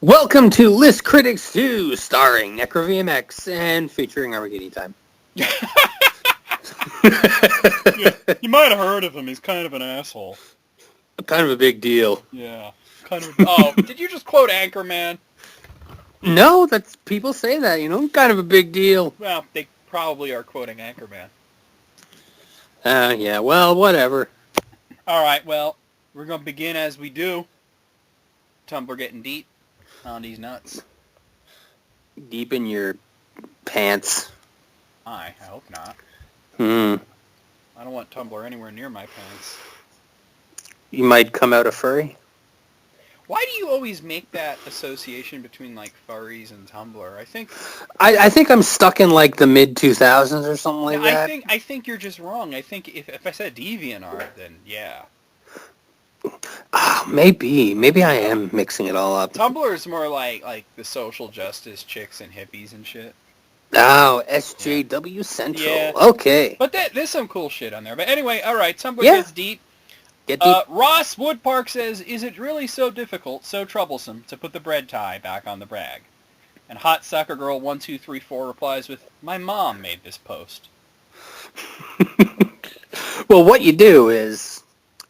Welcome to List Critics 2, starring NecroVMX and featuring Armageddon Time. Yeah, you might have heard of him. He's kind of an asshole. Kind of a big deal. Yeah, kind of. Oh, did you just quote Anchorman? No, that's people say that, kind of a big deal. Well, they probably are quoting Anchorman. Yeah, well, whatever. All right, well, we're going to begin as we do. Tumblr getting deep on these nuts. Deep in your pants. I hope not. I don't want Tumblr anywhere near my pants. You might come out a furry. Why do you always make that association between, like, furries and Tumblr? I think I'm stuck in, like, the mid-2000s or something like that. I think you're just wrong. I think if I said DeviantArt, then yeah. Maybe. Maybe I am mixing it all up. Tumblr is more like the social justice chicks and hippies and shit. Oh, SJW Central. Yeah. Okay. But there's some cool shit on there. But anyway, all right, Tumblr gets deep. Get deep. Ross Woodpark says, is it really so difficult, so troublesome, to put the bread tie back on the brag? And Hot Sucker Girl 1234 replies with, my mom made this post. Well, what you do is,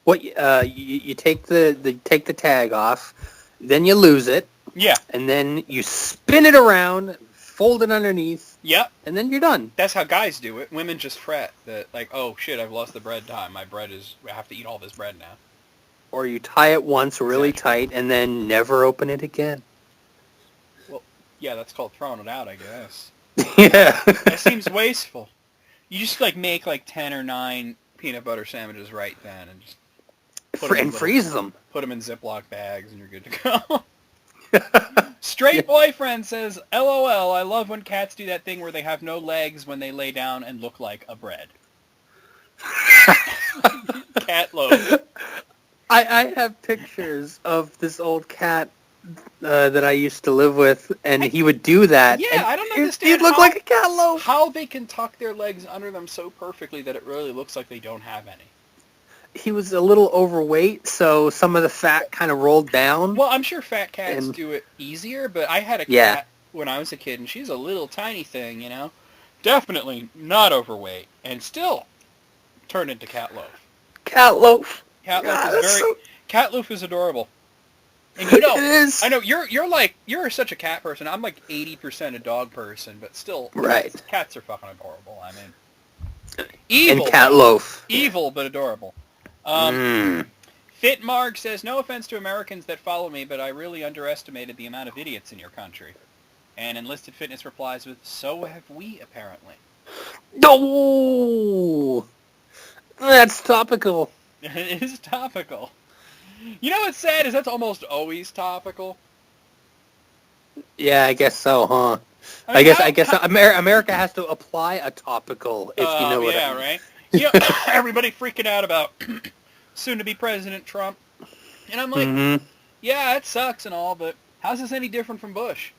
you take the tag off, then you lose it. Yeah. And then you spin it around, fold it underneath. Yep. And then you're done. That's how guys do it. Women just fret that, like, oh shit, I've lost the bread tie. I have to eat all this bread now. Or you tie it once really tight and then never open it again. Well, yeah, that's called throwing it out, I guess. Yeah. That seems wasteful. You just, like, make, 10 or 9 peanut butter sandwiches right then and just freeze them. Put them in Ziploc bags and you're good to go. Straight Boyfriend says, LOL, I love when cats do that thing where they have no legs when they lay down and look like a bread. Cat loaf. I have pictures of this old cat that I used to live with, and he would do that. Yeah, I don't understand. He'd look like a cat loaf. How they can tuck their legs under them so perfectly that it really looks like they don't have any. He was a little overweight, so some of the fat kind of rolled down. Well, I'm sure fat cats do it easier, but I had a cat when I was a kid, and she's a little tiny thing, Definitely not overweight, and still turned into cat loaf. Cat loaf. Cat loaf is adorable. And it is. I know you're such a cat person. I'm like 80% a dog person, but still, right? Cats are fucking adorable. I mean, evil. And cat loaf. Evil but adorable. Fitmarg says, no offense to Americans that follow me, but I really underestimated the amount of idiots in your country. And Enlisted Fitness replies with, so have we, apparently. No! That's topical. It is topical. You know what's sad is that's almost always topical. Yeah, I guess so, huh? I guess America has to apply a topical, if you know what I mean. Yeah, right? Everybody freaking out about soon-to-be President Trump. And I'm like, yeah, it sucks and all, but how's this any different from Bush?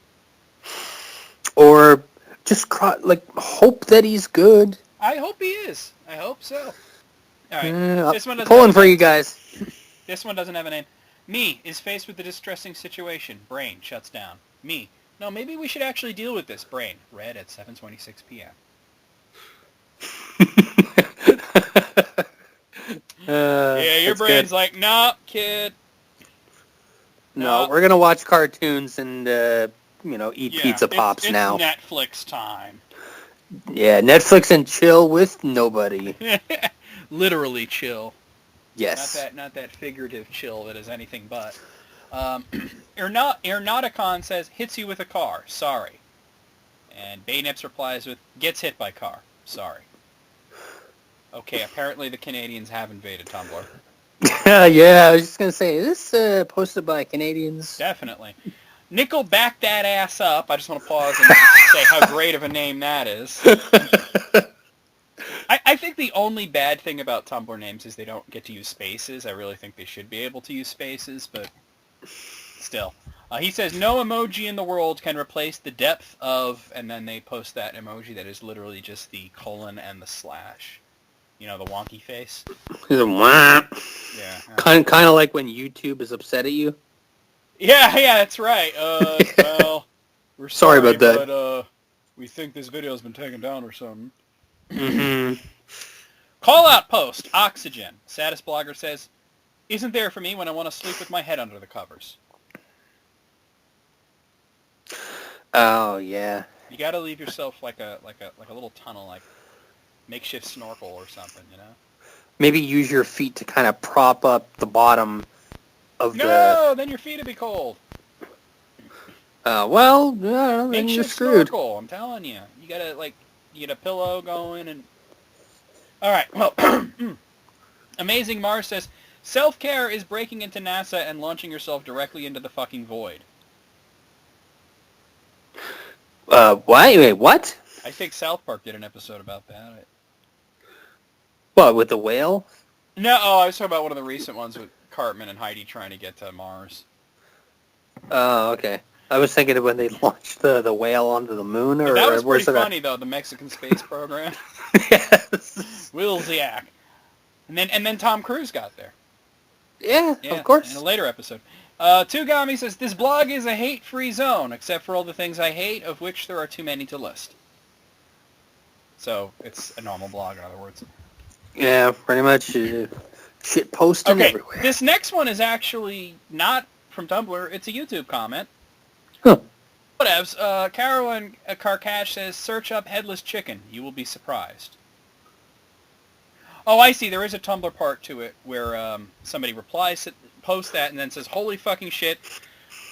Or just, hope that he's good. I hope he is. I hope so. All right. This one doesn't pulling for you guys. This one doesn't have a name. Me is faced with a distressing situation. Brain shuts down. Me. No, maybe we should actually deal with this. Brain. Read at 7:26 p.m. Your brain's good. Like, nah, kid. No, we're gonna watch cartoons and eat pizza pops it's now. Netflix time. Yeah, Netflix and chill with nobody. Literally chill. Yes. Not that figurative chill that is anything but. Aeronauticon says, hits you with a car. Sorry. And Baynips replies with, gets hit by car. Sorry. Okay, apparently the Canadians have invaded Tumblr. Yeah, I was just going to say, is this posted by Canadians? Definitely. Nickel back that ass up. I just want to pause and say how great of a name that is. I think the only bad thing about Tumblr names is they don't get to use spaces. I really think they should be able to use spaces, but still. He says, no emoji in the world can replace the depth of, and then they post that emoji that is literally just the colon and the slash. The wonky face. Yeah. Yeah. Kind of like when YouTube is upset at you. Yeah, that's right. Well, we're Sorry about that. but we think this video's been taken down or something. Mm-hmm. Call out post, Oxygen. Saddest blogger says, isn't there for me when I want to sleep with my head under the covers. Oh, yeah. You got to leave yourself like a little tunnel, like makeshift snorkel or something, you know? Maybe use your feet to kind of prop up the bottom of No, then your feet would be cold. Well, I don't know, then you're Makeshift screwed. snorkel, I'm telling you. You got to, you get a pillow going and... All right, well, Amazing Mars says, self-care is breaking into NASA and launching yourself directly into the fucking void. What? Wait, what? I think South Park did an episode about that. What, with the whale? No, I was talking about one of the recent ones with Cartman and Heidi trying to get to Mars. Oh, okay. I was thinking of when they launched the whale onto the moon, or That was where's pretty it at? funny, though, the Mexican space program. Yes. Will Ziak. And then Tom Cruise got there. Yeah, Yeah, of course. in a later episode. Tugami says, this blog is a hate-free zone, except for all the things I hate, of which there are too many to list. So, it's a normal blog, in other words. Yeah, pretty much shit posting everywhere. This next one is actually not from Tumblr, it's a YouTube comment. Huh. Whatevs. Carolyn Karkash says, search up Headless Chicken. You will be surprised. Oh, I see. There is a Tumblr part to it where somebody posts that and then says, holy fucking shit.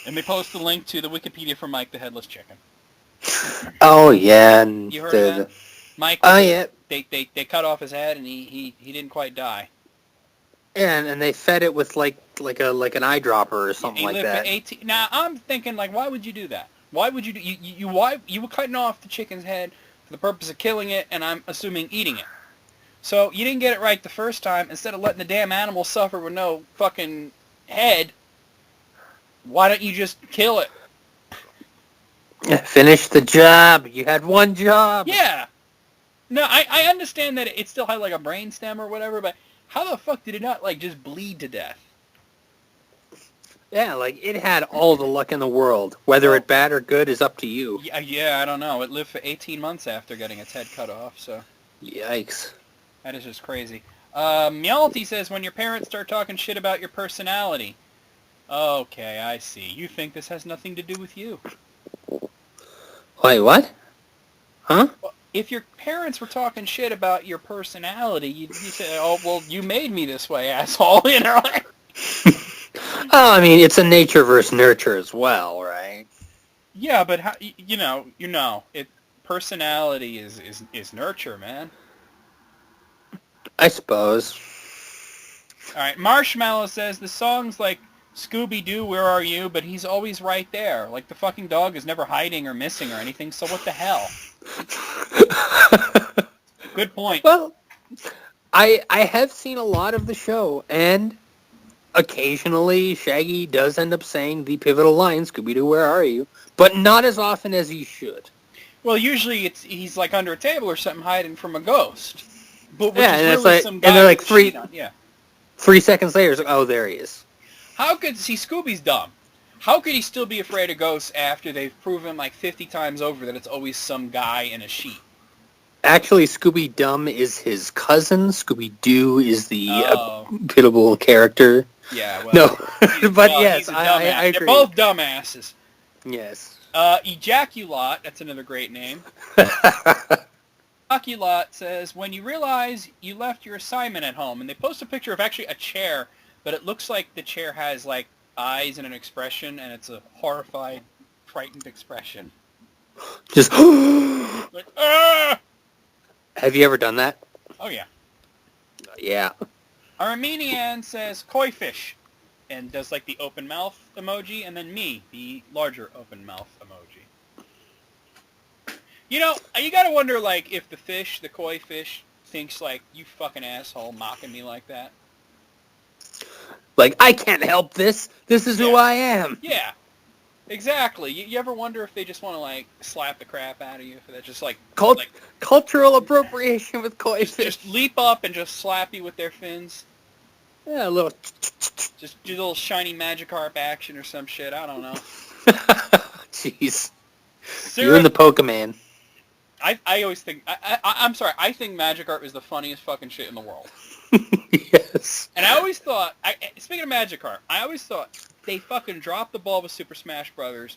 And they post the link to the Wikipedia for Mike the Headless Chicken. Oh, yeah. And You heard of that? Mike, oh, yeah. They cut off his head and he didn't quite die. Yeah, and they fed it with like an eyedropper or something He like lived that. for 18. Now, I'm thinking, why would you do that? Why would you do... You were cutting off the chicken's head for the purpose of killing it, and I'm assuming eating it. So, you didn't get it right the first time. Instead of letting the damn animal suffer with no fucking head, why don't you just kill it? Finish the job. You had one job. Yeah. No, I understand that it still had, a brain stem or whatever, but how the fuck did it not, just bleed to death? Yeah, it had all the luck in the world. Whether it bad or good is up to you. Yeah, I don't know. It lived for 18 months after getting its head cut off, so... Yikes. That is just crazy. Mjalti says, when your parents start talking shit about your personality. Okay, I see. You think this has nothing to do with you. Wait, what? Huh? Well, if your parents were talking shit about your personality, you say, oh, well, you made me this way, asshole, you know? Oh, I mean, it's a nature versus nurture as well, right? Yeah, but, how, personality is nurture, man. I suppose. All right, Marshmallow says, the song's like Scooby-Doo, where are you? But he's always right there. Like, the fucking dog is never hiding or missing or anything, so what the hell? Good point. Well, I have seen a lot of the show, and occasionally Shaggy does end up saying the pivotal line, Scooby-Doo, where are you? But not as often as he should. Well, usually he's like under a table or something hiding from a ghost. But which Yeah, is and really it's like, some guy and they're like with three sheet on. Yeah. 3 seconds later, it's like, oh, there he is. How could... See, Scooby's dumb. How could he still be afraid of ghosts after they've proven 50 times over that it's always some guy in a sheet? Actually, Scooby-Dum is his cousin. Scooby-Doo is the pitiable character. Yeah, well... No, but yes, he's a I agree. They're both dumbasses. Yes. Ejaculot, that's another great name. Ejaculot says, when you realize you left your assignment at home, and they post a picture of actually a chair, but it looks like the chair has, eyes and an expression, and it's a horrified, frightened expression. Just... Like, ah! Have you ever done that? Oh, yeah. Yeah. Armenian says, koi fish, and does, the open mouth emoji, and then me, the larger open mouth emoji. You know, you gotta wonder, if the koi fish, thinks, you fucking asshole mocking me like that. I can't help this. This is who I am. Yeah, exactly. You ever wonder if they just want to, slap the crap out of you for that? Just, cultural appropriation with koi fish. Just leap up and just slap you with their fins? Yeah, a little. Just do a little shiny Magikarp action or some shit. I don't know. Jeez. Sarah, You and the Pokemon. I always think... I'm sorry. I think Magikarp is the funniest fucking shit in the world. Yes. And I always thought... speaking of Magikarp, I always thought they fucking dropped the ball with Super Smash Brothers.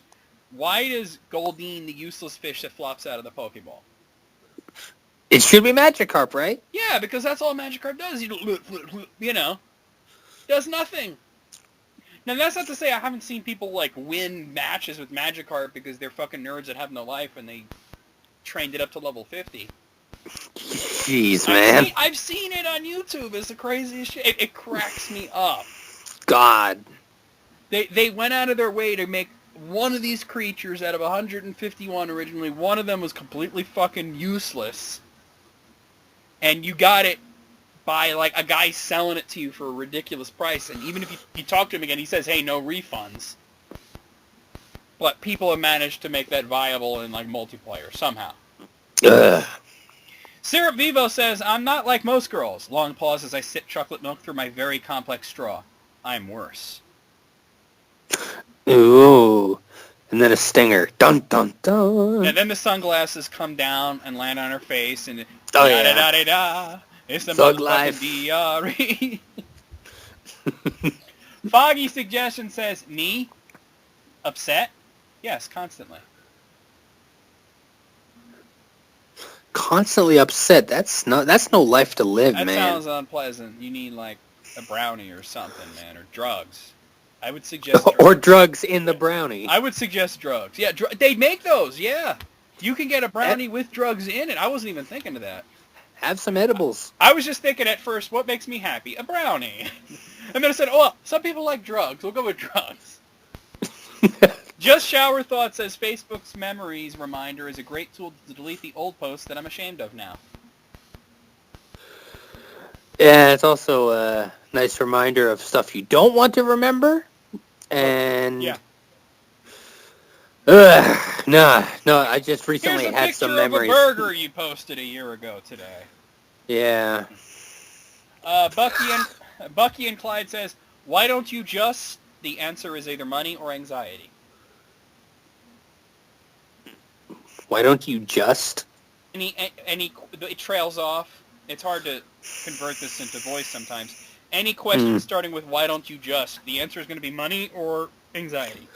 Why does Goldeen, the useless fish that flops out of the Pokeball? It should be Magikarp, right? Yeah, because that's all Magikarp does. You know, does nothing. Now, that's not to say I haven't seen people, like, win matches with Magikarp because they're fucking nerds that have no life and they trained it up to level 50. Jeez, man. I've seen it on YouTube. It's the craziest shit. It cracks me up. God. They went out of their way to make one of these creatures out of 151 originally. One of them was completely fucking useless. And you got it by, like, a guy selling it to you for a ridiculous price. And even if you talk to him again, he says, hey, no refunds. But people have managed to make that viable in, like, multiplayer somehow. Ugh. Syrup Vivo says, I'm not like most girls. Long pause as I sip chocolate milk through my very complex straw. I'm worse. Ooh. And then a stinger. Dun, dun, dun. And then the sunglasses come down and land on her face, and Oh, da-da-da-da-da. It's the Thug motherfucking DRE. Foggy suggestion says, me? Upset? Yes, constantly. Constantly upset. That's no life to live, That man. sounds unpleasant. You need, like, a brownie or something, man, or drugs. I would suggest drugs. Or drugs in the brownie. I would suggest drugs. Yeah, they make those, yeah. You can get a brownie with drugs in it. I wasn't even thinking of that. Have some edibles. I was just thinking at first, what makes me happy? A brownie. And then I said, oh, some people like drugs. We'll go with drugs. Just Shower Thought says, Facebook's memories reminder is a great tool to delete the old posts that I'm ashamed of now. Yeah, it's also a nice reminder of stuff you don't want to remember. And... Yeah. No, I just recently had some memories. Here's a picture of a burger you posted a year ago today. Yeah. Bucky and Clyde says, why don't you just... The answer is either money or anxiety. Why don't you just? It trails off. It's hard to convert this into voice sometimes. Any question starting with why don't you just? The answer is going to be money or anxiety.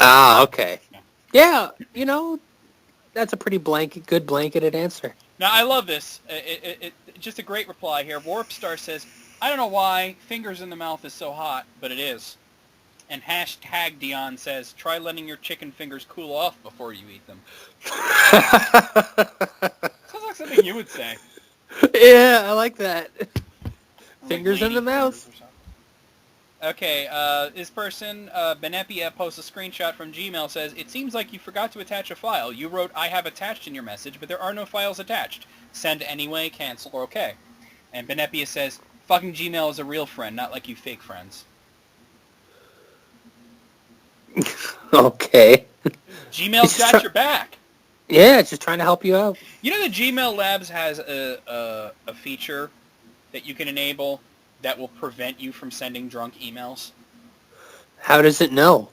Ah, okay. Yeah, you know, that's a pretty good blanketed answer. Now, I love this. It just a great reply here. Warpstar says, I don't know why fingers in the mouth is so hot, but it is. And hashtag Dion says, try letting your chicken fingers cool off before you eat them. Sounds like something you would say. Yeah, I like that. Fingers in the mouth. Okay, this person, Benepia, posts a screenshot from Gmail, says, it seems like you forgot to attach a file. You wrote, I have attached in your message, but there are no files attached. Send anyway, cancel, or okay. And Benepia says, fucking Gmail is a real friend, not like you fake friends. Okay. Gmail's got your back. Yeah, it's just trying to help you out. You know that Gmail Labs has a feature that you can enable that will prevent you from sending drunk emails? How does it know?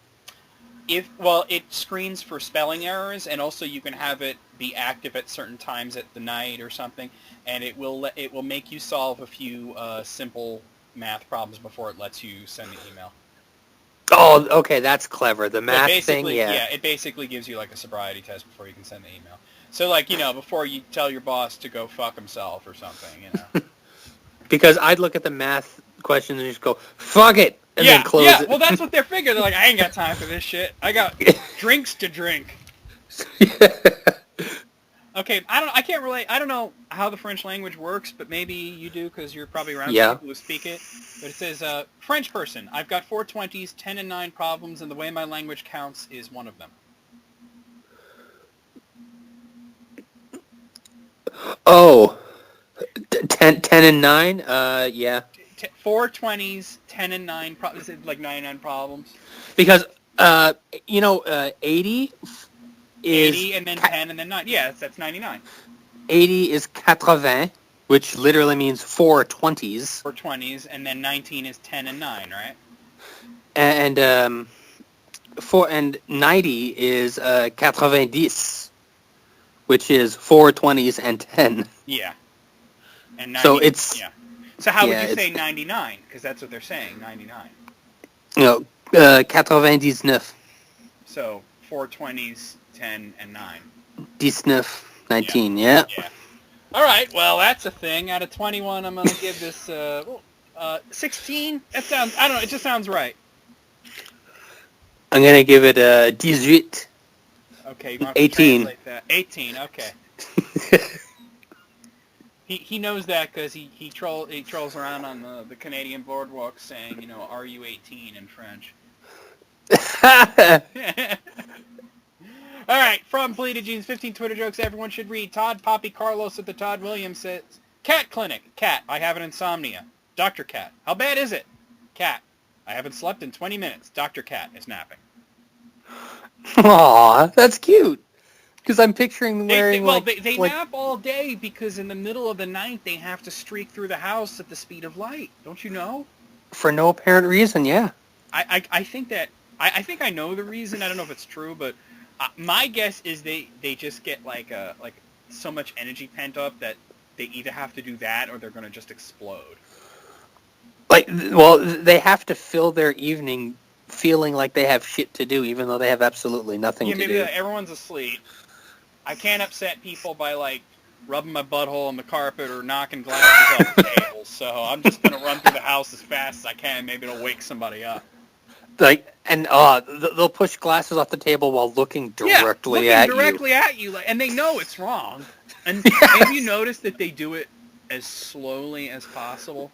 It screens for spelling errors, and also you can have it be active at certain times at the night or something, and it will make you solve a few simple math problems before it lets you send the email. Oh, okay, that's clever. The math thing, yeah. Yeah, it basically gives you like a sobriety test before you can send the email. So, like, you know, before you tell your boss to go fuck himself or something, you know. Because I'd look at the math questions and just go, fuck it, and then close it. Yeah, well, that's what they're figuring. They're like, I ain't got time for this shit. I got drinks to drink. Okay, I can't relate. I don't know how the French language works, but maybe you do because you're probably around people who speak it. But it says, French person, I've got 4 20s, 10 and 9 problems, and the way my language counts is one of them. Oh, 10 and 9? Yeah. 4 20s, 10 and 9 problems, like 99 problems. Because, 80 is... 80 and then 10 and then 9. Yeah, that's 99. 80 is 80. which literally means 420s. 420s, and then 19 is 10 and 9, right? And 90 is 90, which is 420s and 10. Yeah. And 90, so it's yeah. So how would yeah, you say 99? Because that's what they're saying, 99. 99. So 420s, 10, and 9. 19, yeah. Yeah. All right, well, that's a thing. Out of 21, I'm going to give this 16. That sounds, I don't know, it just sounds right. I'm gonna give it a 18. Okay, you want to translate that? 18, okay. He knows that because he trolls around on the Canadian boardwalk saying, you know, "Are you 18?" in French. All right, from Bleeded Jeans, 15 Twitter jokes everyone should read. Todd Poppy Carlos at the Todd Williams says, Cat Clinic. Cat, I have an insomnia. Dr. Cat, how bad is it? Cat, I haven't slept in 20 minutes. Dr. Cat is napping. Aw, that's cute. Because I'm picturing them wearing they nap all day because in the middle of the night they have to streak through the house at the speed of light. Don't you know? For no apparent reason, yeah. I think that I think I know the reason. I don't know if it's true, but my guess is they just get like so much energy pent up that they either have to do that or they're going to just explode. They have to fill their evening feeling like they have shit to do, even though they have absolutely nothing to do. Yeah, maybe everyone's asleep. I can't upset people by rubbing my butthole on the carpet or knocking glasses off the table, so I'm just going to run through the house as fast as I can. Maybe it'll wake somebody up. They'll push glasses off the table while looking directly at you, and they know it's wrong. And have you noticed that they do it as slowly as possible?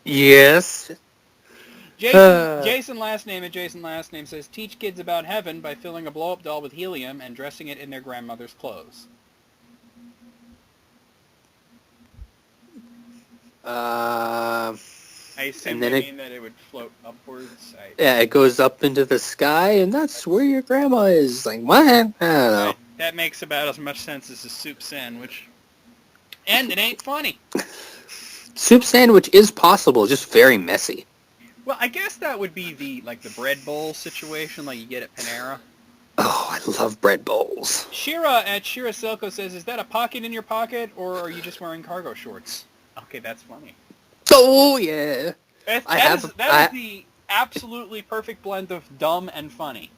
Yes. Jason last name says, teach kids about heaven by filling a blow-up doll with helium and dressing it in their grandmother's clothes. I assume they mean that it would float upwards. Yeah, it goes up into the sky, and that's where your grandma is. Like, what? I don't know. That makes about as much sense as a soup sandwich. And it ain't funny. Soup sandwich is possible, just very messy. Well, I guess that would be the bread bowl situation like you get at Panera. Oh, I love bread bowls. Shira at Shira Selko says, is that a pocket in your pocket, or are you just wearing cargo shorts? Okay, that's funny. Oh, yeah. That is the absolutely perfect blend of dumb and funny.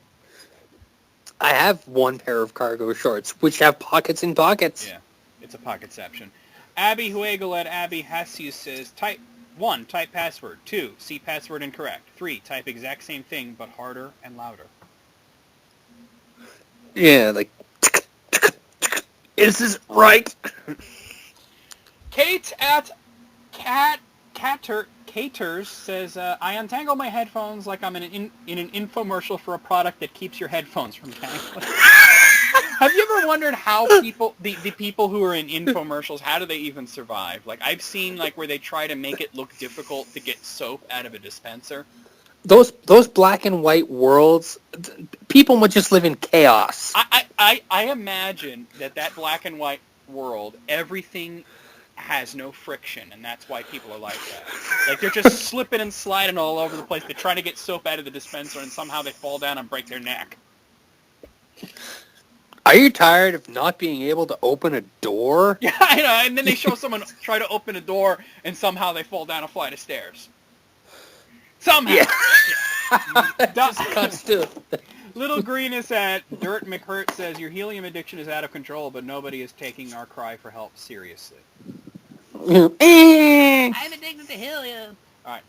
I have one pair of cargo shorts, which have pockets in pockets. Yeah, it's a pocketception. Abby Huegel at Abby Hasius says, type 1, type password. 2, see password incorrect. 3, type exact same thing, but harder and louder. Yeah, is this right? Kate at Caters says, I untangle my headphones like I'm in an infomercial for a product that keeps your headphones from tangling. Have you ever wondered how the people who are in infomercials, how do they even survive? I've seen where they try to make it look difficult to get soap out of a dispenser. Those black and white worlds, people would just live in chaos. I imagine that black and white world, everything has no friction, and that's why people are like that. They're just slipping and sliding all over the place. They're trying to get soap out of the dispenser, and somehow they fall down and break their neck. Are you tired of not being able to open a door? Yeah, I know, and then they show someone try to open a door, and somehow they fall down a flight of stairs. Somehow. Yeah. Just cuts to... Little Greenest at Dirt McHurt says, your helium addiction is out of control, but nobody is taking our cry for help seriously. I'm addicted to helium. All right.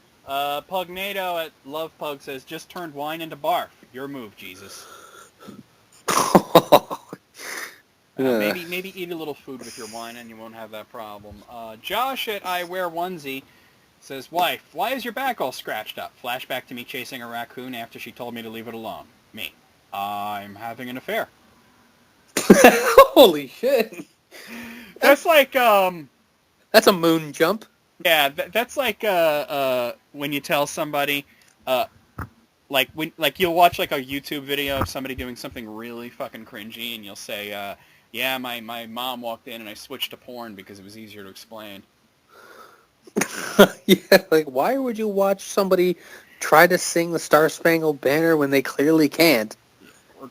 Pugnado at Love Pug says, just turned wine into barf. Your move, Jesus. Maybe eat a little food with your wine and you won't have that problem. Josh at I Wear Onesie says, wife, why is your back all scratched up? Flashback to me chasing a raccoon after she told me to leave it alone. Me. I'm having an affair. Holy shit. That's that's a moon jump. Yeah, that's when you tell somebody, you'll watch a YouTube video of somebody doing something really fucking cringy, and you'll say, Yeah, my mom walked in and I switched to porn because it was easier to explain. Yeah, like, why would you watch somebody try to sing the Star Spangled Banner when they clearly can't?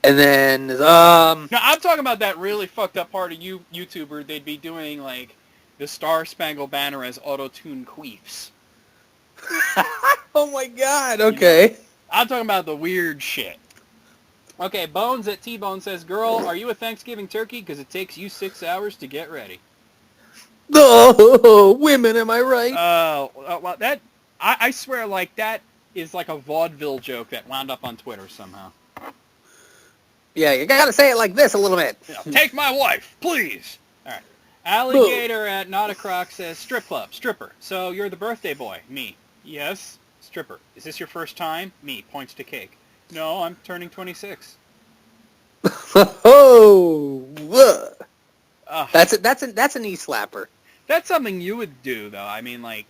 And then, No, I'm talking about that really fucked up part of YouTuber. They'd be doing, like, the Star Spangled Banner as auto-tuned queefs. Oh my god, You know? okay. I'm talking about the weird shit. Okay, Bones at T-Bone says, Girl, are you a Thanksgiving turkey? Because it takes you 6 hours to get ready. Oh, women, am I right? Well, I swear, like, that is like a vaudeville joke that wound up on Twitter somehow. Yeah, you gotta say it like this a little bit. Take my wife, please. All right. Alligator at Not a Croc says, Strip club, stripper. So you're the birthday boy. Me. Yes. Stripper. Is this your first time? Me. Points to cake. No, I'm turning 26. Oh, Ugh. that's a knee slapper. That's something you would do, though. I mean, like,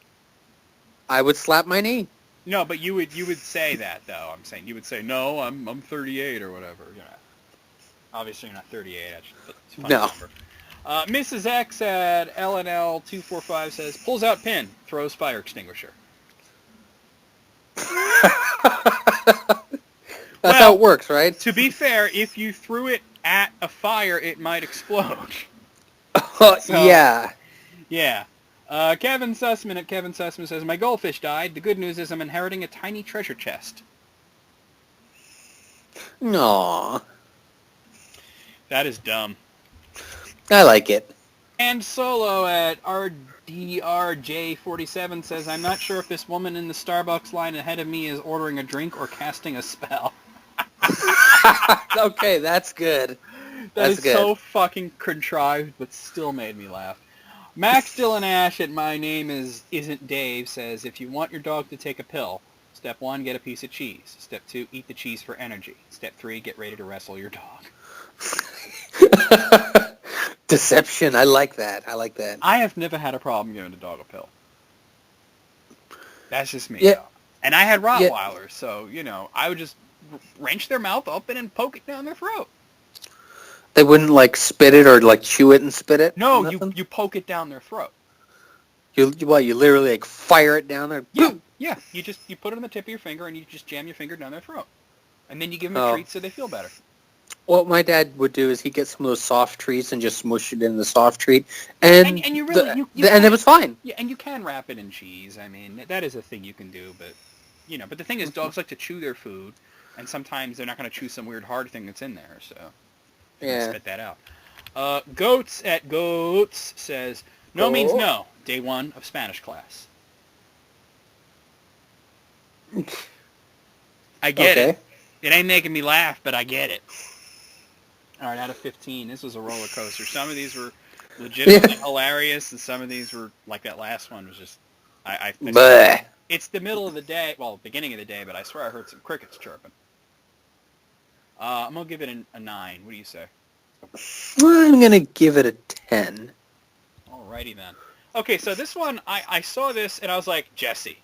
I would slap my knee. no, but you would say that, though. I'm saying you would say, no, I'm 38 or whatever. You know, obviously you're not 38. It's a funny No. number. Mrs. X at LNL245 says, pulls out pin, throws fire extinguisher. That's how it works, right? To be fair, if you threw it at a fire, it might explode. Yeah. Yeah. Kevin Sussman at Kevin Sussman says, my goldfish died. The good news is I'm inheriting a tiny treasure chest. Aww. That is dumb. I like it. And Solo at RDRJ47 says, I'm not sure if this woman in the Starbucks line ahead of me is ordering a drink or casting a spell. Okay, that's good. That is good. So fucking contrived, but still made me laugh. Max Dylan Ash at My Name Isn't Dave says, if you want your dog to take a pill, step 1, get a piece of cheese. Step 2, eat the cheese for energy. Step 3, get ready to wrestle your dog. Deception. I like that. I have never had a problem giving a dog a pill. That's just me. Yeah. Though. And I had Rottweilers, so, you know, I would just wrench their mouth open and poke it down their throat. They wouldn't, like, spit it or, like, chew it and spit it? No, you poke it down their throat. You literally, like, fire it down there? Yeah, yeah. You put it on the tip of your finger and you just jam your finger down their throat. And then you give them a treat so they feel better. What my dad would do is he'd get some of those soft treats and just smush it in the soft treat, and you really and it was fine. Yeah, and you can wrap it in cheese. I mean, that is a thing you can do, but you know, but the thing is, dogs like to chew their food, and sometimes they're not going to chew some weird hard thing that's in there, so spit that out. Goats at Goats says, no means no. Day 1 of Spanish class. I get it. It ain't making me laugh, but I get it. All right, out of 15, this was a roller coaster. Some of these were legitimately hilarious, and some of these were, like that last one was just, it's the middle of the day, well, beginning of the day, but I swear I heard some crickets chirping. I'm going to give it a 9. What do you say? I'm going to give it a 10. Alrighty then. Okay, so this one, I saw this, and I was like, Jesse.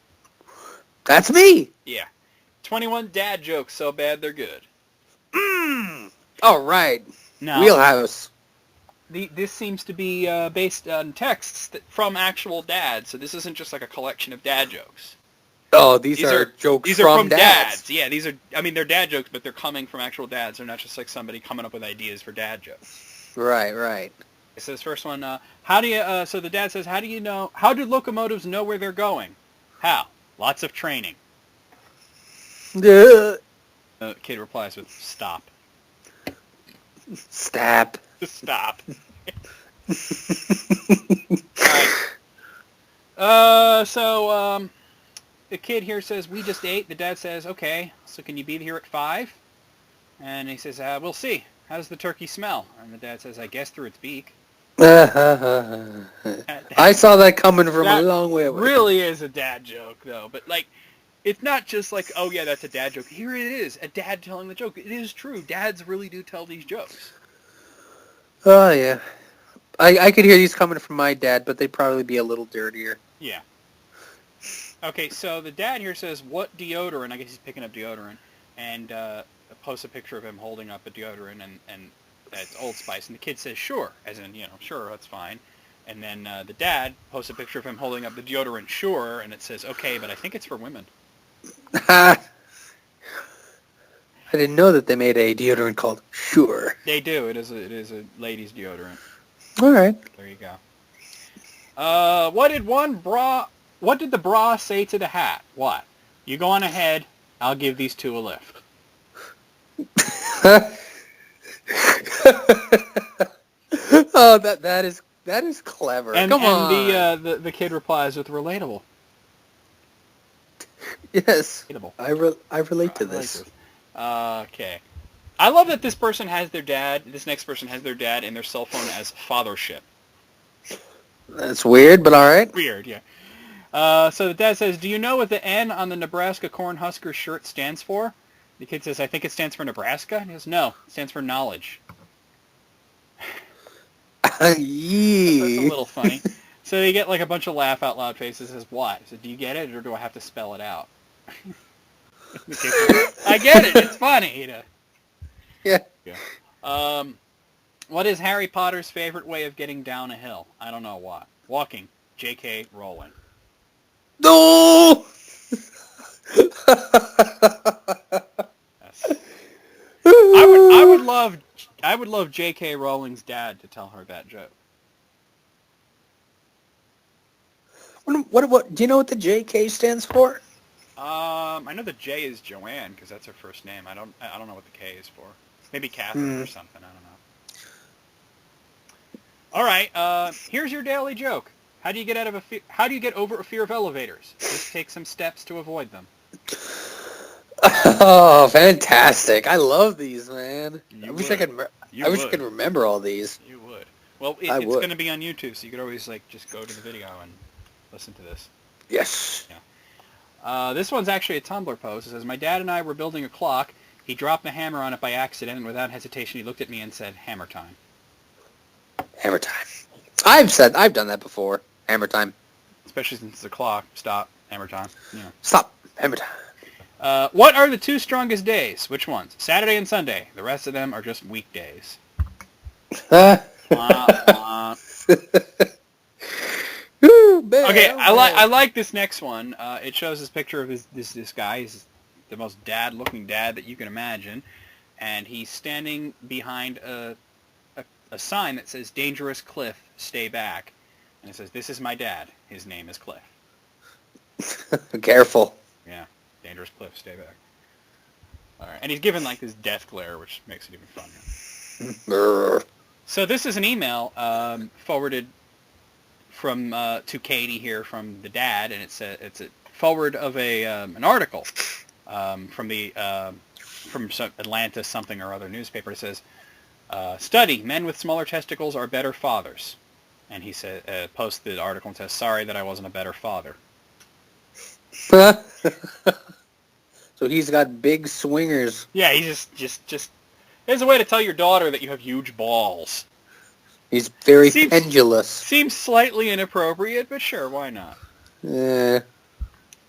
That's me! Yeah. 21 dad jokes so bad they're good. All right. Now, Wheelhouse. This seems to be based on texts from actual dads, so this isn't just like a collection of dad jokes. Oh, these are jokes from dads. Yeah, they're dad jokes, but they're coming from actual dads. They're not just like somebody coming up with ideas for dad jokes. Right. So this first one, so the dad says, how do locomotives know where they're going? How? Lots of training. The kid replies with, stop. Stop. Stop. Alright. So the kid here says, we just ate. The dad says, okay, so can you be here at 5? And he says, we'll see. How does the turkey smell? And the dad says, I guess through its beak. I saw that coming from a long way away. Really is a dad joke, though. But, like, it's not just like, oh, yeah, that's a dad joke. Here it is, a dad telling the joke. It is true. Dads really do tell these jokes. Oh, yeah. I could hear these coming from my dad, but they'd probably be a little dirtier. Yeah. Okay, so the dad here says, what deodorant? I guess he's picking up deodorant. And posts a picture of him holding up a deodorant. And that's Old Spice. And the kid says, sure, as in, sure, that's fine. And then the dad posts a picture of him holding up the deodorant, sure, and it says, okay, but I think it's for women. I didn't know that they made a deodorant called Sure. They do. It is a ladies' deodorant. All right. There you go. What did the bra say to the hat? What? You go on ahead. I'll give these two a lift. Oh, that is clever. Come on. The kid replies with relatable. Yes. Relatable. I relate to this. Okay. I love that this next person has their dad in their cell phone as fathership. That's weird, but all right. Weird, yeah. So the dad says, do you know what the N on the Nebraska Cornhusker shirt stands for? The kid says, I think it stands for Nebraska. And he goes, no, it stands for knowledge. Yee. That's a little funny. So you get like a bunch of laugh out loud faces. Says, what? So do you get it or do I have to spell it out? I get it. It's funny. Yeah. What is Harry Potter's favorite way of getting down a hill? I don't know what. Walking. J.K. Rowling. No! I would love J.K. Rowling's dad to tell her that joke. What do you know what the JK stands for? I know the J is Joanne because that's her first name. I don't know what the K is for. Maybe Catherine or something. I don't know. All right. Here's your daily joke. How do you get over a fear of elevators? Just take some steps to avoid them. Oh, fantastic! I love these, man. I wish I could remember all these. You would. Well, it's going to be on YouTube, so you could always just go to the video and listen to this. Yes. Yeah. This one's actually a Tumblr post. It says, my dad and I were building a clock. He dropped the hammer on it by accident, and without hesitation, he looked at me and said, hammer time. Hammer time. I've done that before. Hammer time. Especially since it's a clock. Stop. Hammer time. Yeah. Stop. Hammer time. What are the two strongest days? Which ones? Saturday and Sunday. The rest of them are just weekdays. Ooh, man, okay, I like this next one. It shows this picture of this guy. He's the most dad-looking dad that you can imagine, and he's standing behind a sign that says "Dangerous Cliff, stay back," and it says, "This is my dad. His name is Cliff." Careful. Yeah, Dangerous Cliff, stay back. All right, and he's given this death glare, which makes it even funnier. So this is an email forwarded from to Katie here from the dad, and it's a forward of an article from some Atlanta something or other newspaper. It says, "Study: Men with smaller testicles are better fathers." And he said, posts the article and says, "Sorry that I wasn't a better father." So he's got big swingers. Yeah, he's just. There's a way to tell your daughter that you have huge balls. He's very pendulous. Seems slightly inappropriate, but sure, why not? Yeah.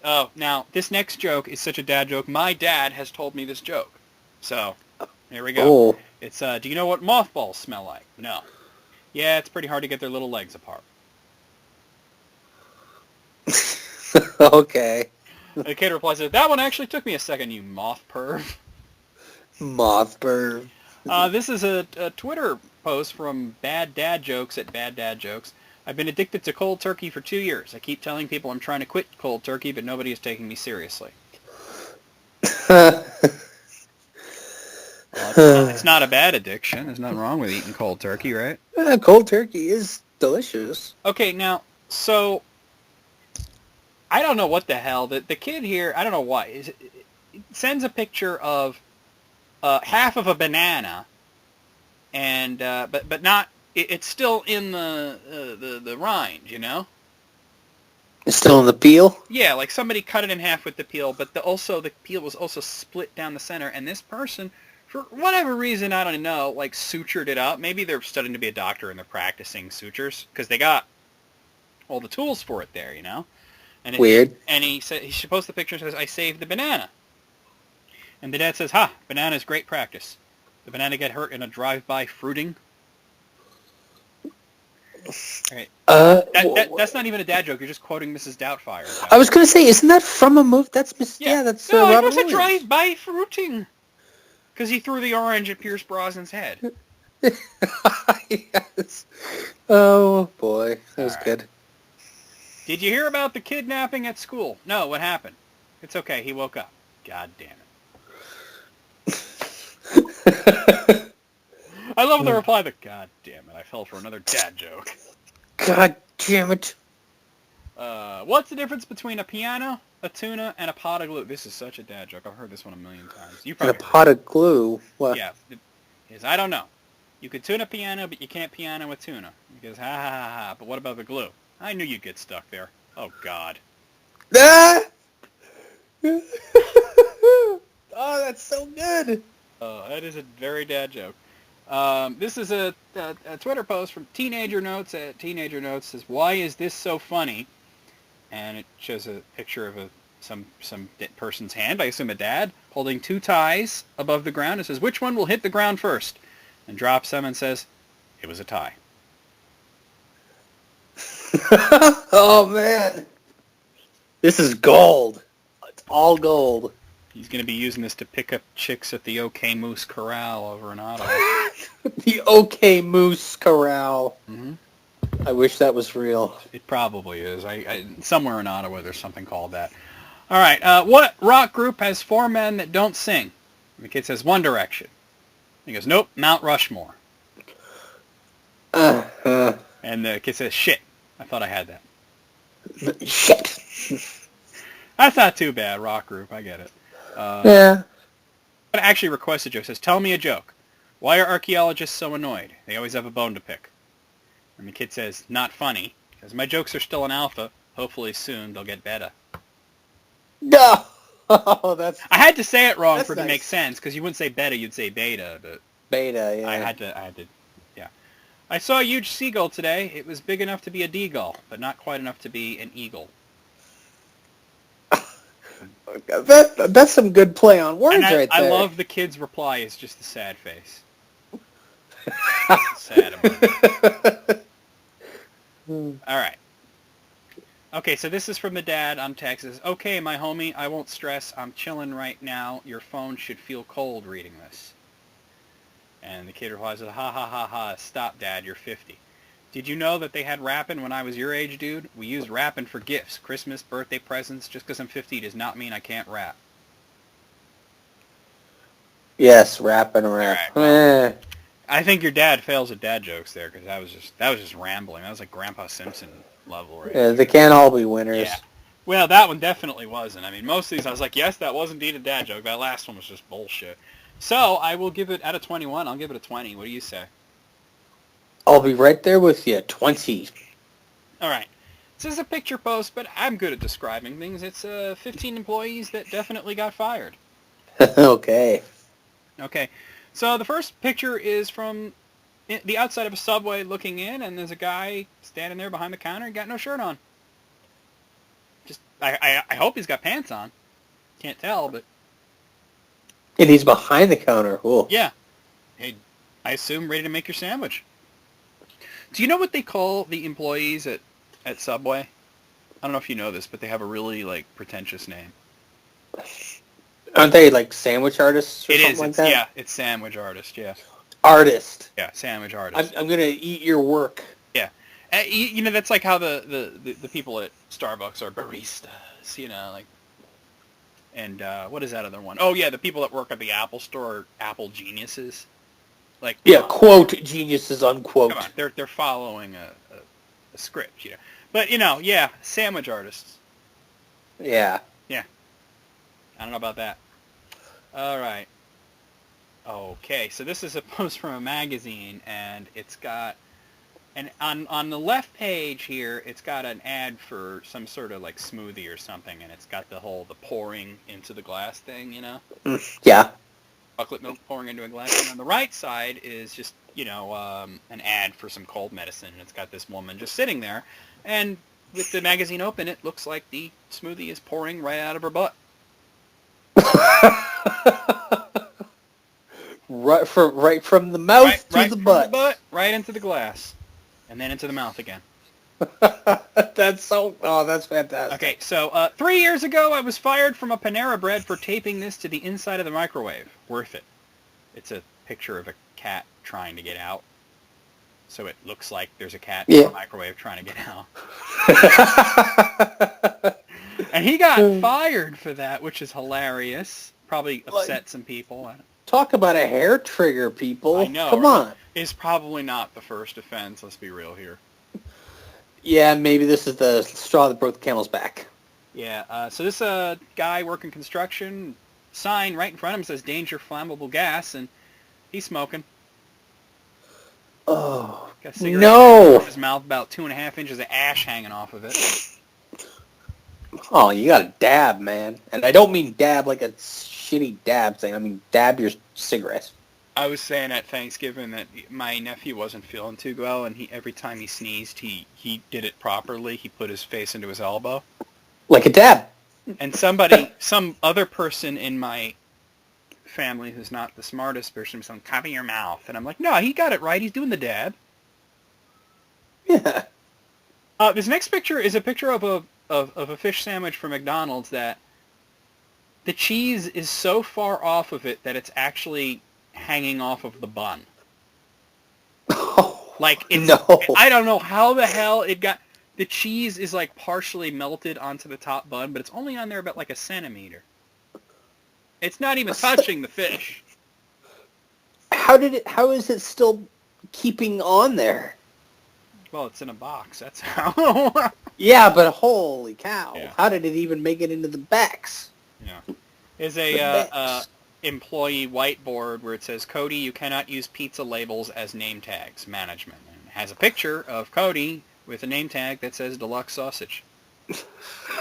Oh, now, this next joke is such a dad joke. My dad has told me this joke. So, here we go. Oh. It's, do you know what mothballs smell like? No. Yeah, it's pretty hard to get their little legs apart. Okay. The kid replies, that one actually took me a second, you moth perv. Moth perv. This is a Twitter post from Bad Dad Jokes at Bad Dad Jokes. I've been addicted to cold turkey for 2 years. I keep telling people I'm trying to quit cold turkey, but nobody is taking me seriously. It's not a bad addiction. There's nothing wrong with eating cold turkey, right? Cold turkey is delicious. Okay, now, so I don't know what the hell. The kid here, I don't know why, sends a picture of half of a banana, and but not. It's still in the rind, you know. It's still in the peel. Yeah, like somebody cut it in half with the peel, but the peel was also split down the center, and this person, for whatever reason, I don't know, sutured it up. Maybe they're studying to be a doctor and they're practicing sutures because they got all the tools for it there, you know. And Weird. And he said he should post the picture and says, "I saved the banana." And the dad says, "Ha, banana's great practice." The banana get hurt in a drive-by fruiting. Okay. That's not even a dad joke. You're just quoting Mrs. Doubtfire. I was going to say, isn't that from a movie? That's Yeah. that's No, it Robin was a Williams. drive-by fruiting. Because he threw the orange at Pierce Brosnan's head. Yes. Oh, boy. That was good. Did you hear about the kidnapping at school? No, what happened? It's okay. He woke up. God damn it. I love the reply that, God damn it, I fell for another dad joke. God damn it. What's the difference between a piano, a tuna, and a pot of glue? This is such a dad joke. I've heard this one a million times. You probably and a pot of glue? What? Yeah. I don't know. You could tune a piano, but you can't piano a tuna. He goes, ha ha ha ha. But what about the glue? I knew you'd get stuck there. Oh, God. Ah! Oh, that's so good. That is a very dad joke. This is a Twitter post from Teenager Notes. Teenager Notes says, "Why is this so funny?" And it shows a picture of some person's hand, I assume a dad, holding two ties above the ground. It says, "Which one will hit the ground first?" And drops them and says, "It was a tie." Oh, man. This is gold. It's all gold. He's going to be using this to pick up chicks at the OK Moose Corral over in Ottawa. The OK Moose Corral. Mm-hmm. I wish that was real. It probably is. Somewhere in Ottawa there's something called that. All right. What rock group has four men that don't sing? And the kid says One Direction. He goes, nope, Mount Rushmore. And the kid says, shit. I thought I had that. Shit. That's not too bad, rock group. I get it. Yeah. But actually request a joke. It says, tell me a joke. Why are archaeologists so annoyed? They always have a bone to pick. And the kid says, not funny, because my jokes are still in alpha. Hopefully soon they'll get beta. No. Oh, that's... I had to say it wrong for it to nice. make sense, because you wouldn't say beta, you'd say beta. But beta, yeah. I had to, yeah. I saw a huge seagull today. It was big enough to be a deagull, but not quite enough to be an eagle. That's some good play on words right there. I love the kid's reply. It's just a sad face. Sad emoji. All right. Okay, so this is from the dad on text. It says, okay, my homie, I won't stress. I'm chilling right now. Your phone should feel cold reading this. And the kid replies, ha ha ha ha, stop, Dad, you're 50. Did you know that they had rapping when I was your age, dude? We used rapping for gifts, Christmas, birthday presents. Just because I'm 50 does not mean I can't rap. Yes, rapping rap. Right, well, I think your dad fails at dad jokes there, because that was just rambling. That was like Grandpa Simpson level, right? Yeah, they can't all be winners. Yeah. Well, that one definitely wasn't. I mean, most of these I was like, yes, that was indeed a dad joke. That last one was just bullshit. So I will give it, out of 21, I'll give it a 20. What do you say? I'll be right there with you. 20. All right. This is a picture post, but I'm good at describing things. It's 15 employees that definitely got fired. Okay. Okay. So the first picture is from the outside of a Subway looking in, and there's a guy standing there behind the counter and got no shirt on. Just, I hope he's got pants on. Can't tell, but... And he's behind the counter. Ooh. Yeah. Hey, I assume ready to make your sandwich. Do you know what they call the employees at Subway? I don't know if you know this, but they have a really, like, pretentious name. Aren't they, like, sandwich artists or it something is, like that? Yeah, it's sandwich artist, yeah. Artist. Yeah, sandwich artist. I'm going to eat your work. Yeah. You know, that's like how the people at Starbucks are baristas, you know, like... And what is that other one? Oh, yeah, the people that work at the Apple Store are Apple geniuses. Like, yeah, quote, geniuses, unquote. Come on, they're following a script, you know. But, you know, yeah, sandwich artists. Yeah. Yeah. I don't know about that. All right. Okay, so this is a post from a magazine, and it's got... And on the left page here, it's got an ad for some sort of, like, smoothie or something, and it's got the pouring into the glass thing, you know? Yeah. Chocolate milk pouring into a glass. And on the right side is just, you know, an ad for some cold medicine, and it's got this woman just sitting there. And with the magazine open, it looks like the smoothie is pouring right out of her butt. right from the mouth to right the from butt. the butt, right into the glass, and then into the mouth again. That's fantastic. Okay, so 3 years ago, I was fired from a Panera Bread for taping this to the inside of the microwave. Worth it. It's a picture of a cat trying to get out. So it looks like there's a cat in the microwave trying to get out. And he got fired for that, which is hilarious. Probably upset some people. Talk about a hair trigger, people. I know. Come on. It's probably not the first offense, let's be real here. Yeah, maybe this is the straw that broke the camel's back. Yeah, so this guy working construction, sign right in front of him says danger flammable gas, and he's smoking. Oh, got a cigarette no! in his mouth, about 2.5 inches of ash hanging off of it. Oh, you got to dab, man. And I don't mean dab like a shitty dab thing. I mean dab your cigarette. I was saying at Thanksgiving that my nephew wasn't feeling too well, and every time he sneezed, he did it properly. He put his face into his elbow. Like a dab. And some other person in my family who's not the smartest person was saying, cover your mouth. And I'm like, no, he got it right. He's doing the dab. Yeah. This next picture is a picture of a fish sandwich from McDonald's that the cheese is so far off of it that it's actually hanging off of the bun. Oh, like, it's, no. I don't know how the hell it got... The cheese is like partially melted onto the top bun, but it's only on there about like a centimeter. It's not even touching the fish. How is it still keeping on there? Well, it's in a box, that's how. Yeah, but holy cow. Yeah. How did it even make it into the backs? Yeah. There's a employee whiteboard where it says, Cody, you cannot use pizza labels as name tags, management. And it has a picture of Cody with a name tag that says deluxe sausage.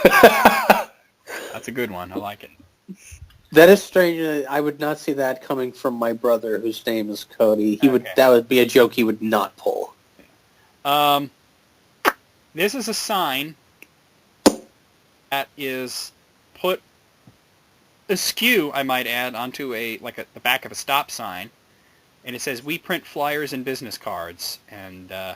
That's a good one. I like it. That is strange. I would not see that coming from my brother, whose name is Cody. That would be a joke he would not pull. This is a sign that is put askew, I might add, onto the back of a stop sign, and it says, "We print flyers and business cards." And I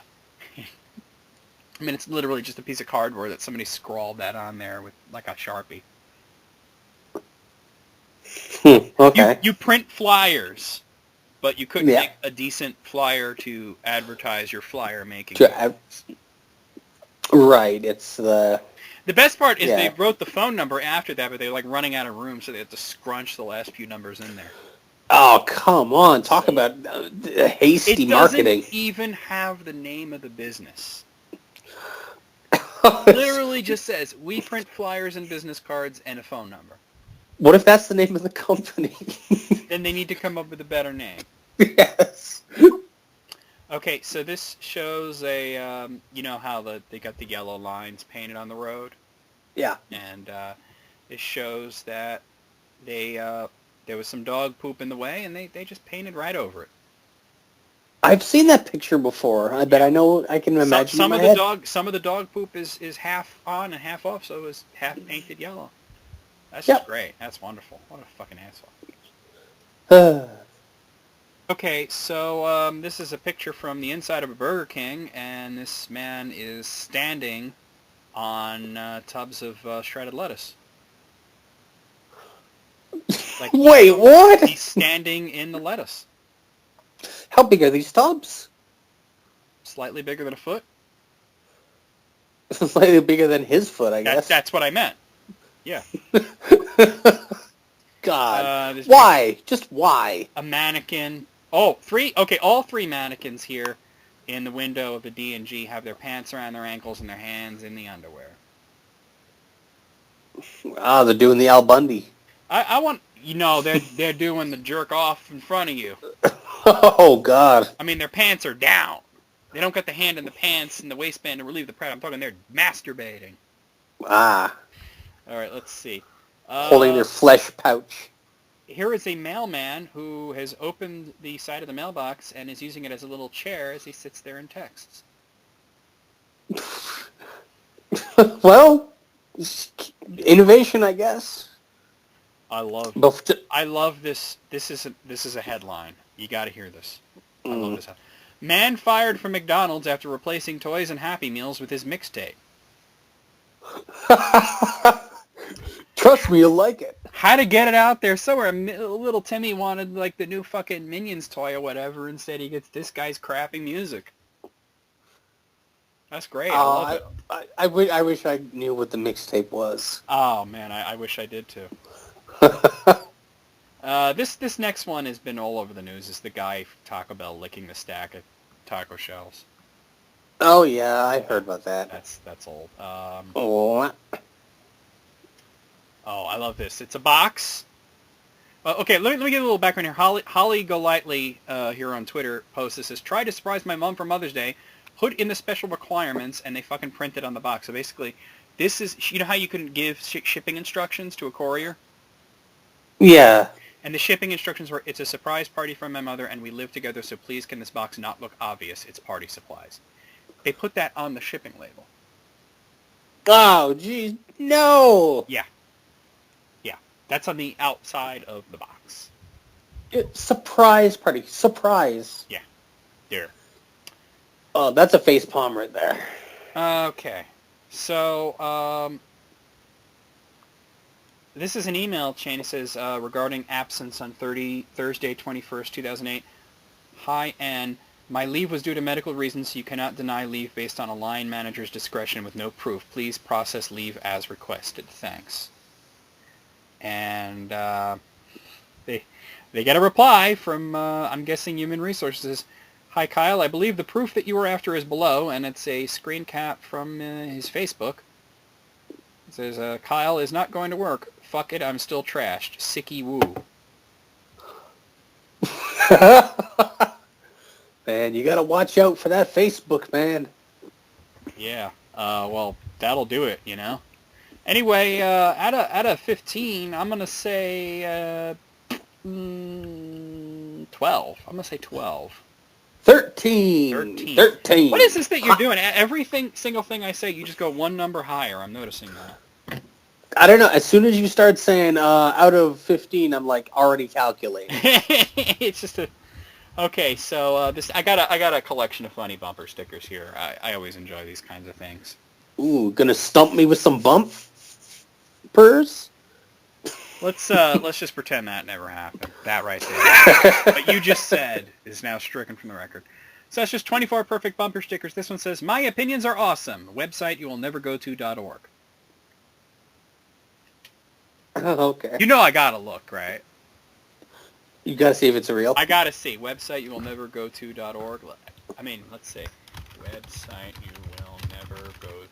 mean, it's literally just a piece of cardboard that somebody scrawled that on there with like a Sharpie. Okay. You print flyers, but you couldn't make a decent flyer to advertise your flyer making. Right. It's the best part is they wrote the phone number after that, but they're like running out of room, so they had to scrunch the last few numbers in there. Oh, come on. Talk about hasty marketing. It doesn't even have the name of the business. Literally just says, we print flyers and business cards and a phone number. What if that's the name of the company? Then they need to come up with a better name. Yes. Okay, so this shows a, you know how they got the yellow lines painted on the road? Yeah. And it shows that there was some dog poop in the way, and they just painted right over it. I've seen that picture before. I bet I know. I can imagine. Some of the dog poop is half on and half off, so it was half painted yellow. That's just great. That's wonderful. What a fucking asshole. Okay, so this is a picture from the inside of a Burger King, and this man is standing on tubs of shredded lettuce. Wait, what? He's standing in the lettuce. How big are these tubs? Slightly bigger than a foot. Slightly bigger than his foot, I guess. That's what I meant. Yeah. God. Why? Just why? A mannequin. Oh, all three mannequins here in the window of the D&G have their pants around their ankles and their hands in the underwear. Ah, they're doing the Al Bundy. I want... they're doing the jerk off in front of you. Oh, God. I mean, their pants are down. They don't got the hand in the pants and the waistband to relieve the pressure. I'm talking they're masturbating. Ah. All right, let's see. Holding their flesh pouch. Here is a mailman who has opened the side of the mailbox and is using it as a little chair as he sits there and texts. Well, innovation, I guess. I love I love this. This is a headline. You got to hear this. I love this. Man fired from McDonald's after replacing toys and Happy Meals with his mixtape. Trust me, you'll like it. How to get it out there somewhere. Little Timmy wanted like the new fucking Minions toy or whatever. Instead, he gets this guy's crappy music. That's great. I love it. I wish I knew what the mixtape was. Oh man, I wish I did too. This next one has been all over the news. Is the guy from Taco Bell licking the stack of taco shells? Oh yeah, I heard about that. That's old. Oh, I love this. It's a box. Okay, let me give a little background here. Holly Golightly here on Twitter posts this. Says, try to surprise my mom for Mother's Day. Put in the special requirements, and they fucking print it on the box. So basically, this is, you know how you can give shipping instructions to a courier? Yeah. And the shipping instructions were, it's a surprise party from my mother, and we live together, so please can this box not look obvious? It's party supplies. They put that on the shipping label. Oh, geez, no! Yeah. That's on the outside of the box. Surprise party. Surprise. Yeah. There. Oh, that's a face palm right there. Okay. So, this is an email chain. It says, regarding absence on Thursday, 21st, 2008. Hi, Ann. My leave was due to medical reasons, so you cannot deny leave based on a line manager's discretion with no proof. Please process leave as requested. Thanks. And they get a reply from, I'm guessing, Human Resources. Hi, Kyle. I believe the proof that you were after is below, and it's a screen cap from his Facebook. It says, Kyle is not going to work. Fuck it, I'm still trashed. Sicky woo. Man, you gotta watch out for that Facebook, man. Yeah. Well, that'll do it, you know. Anyway, out of 15, I'm gonna say 12. I'm gonna say 12. 13. 13. What is this that you're doing? Every single thing I say, you just go one number higher. I'm noticing that. I don't know. As soon as you start saying out of 15, I'm like already calculating. It's just a. Okay, so this I got a collection of funny bumper stickers here. I always enjoy these kinds of things. Ooh, gonna stump me with some bumpers? Let's just pretend that never happened. That right there. What you just said is now stricken from the record. So that's just 24 perfect bumper stickers. This one says, "My opinions are awesome. Website you will never go to.org." Oh, okay. You know I gotta look, right? You gotta see if it's real. I gotta see. Website you will never go to.org. I mean, let's see. Website you will never go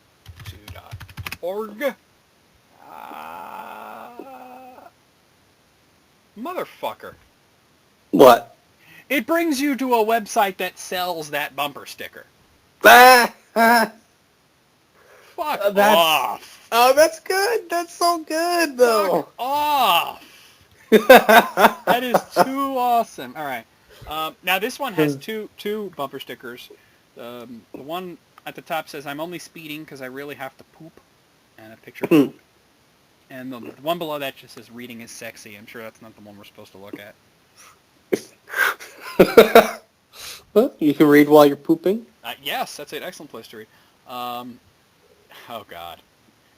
to.org. Motherfucker. What? It brings you to a website that sells that bumper sticker. Fuck off. Oh, that's good. That's so good, though. Fuck off. That is too awesome. All right. Now this one has two bumper stickers. The one at the top says, "I'm only speeding because I really have to poop," and a picture of poop. And the one below that just says, "Reading is sexy." I'm sure that's not the one we're supposed to look at. Well, you can read while you're pooping. Yes, that's an excellent place to read. Oh, God.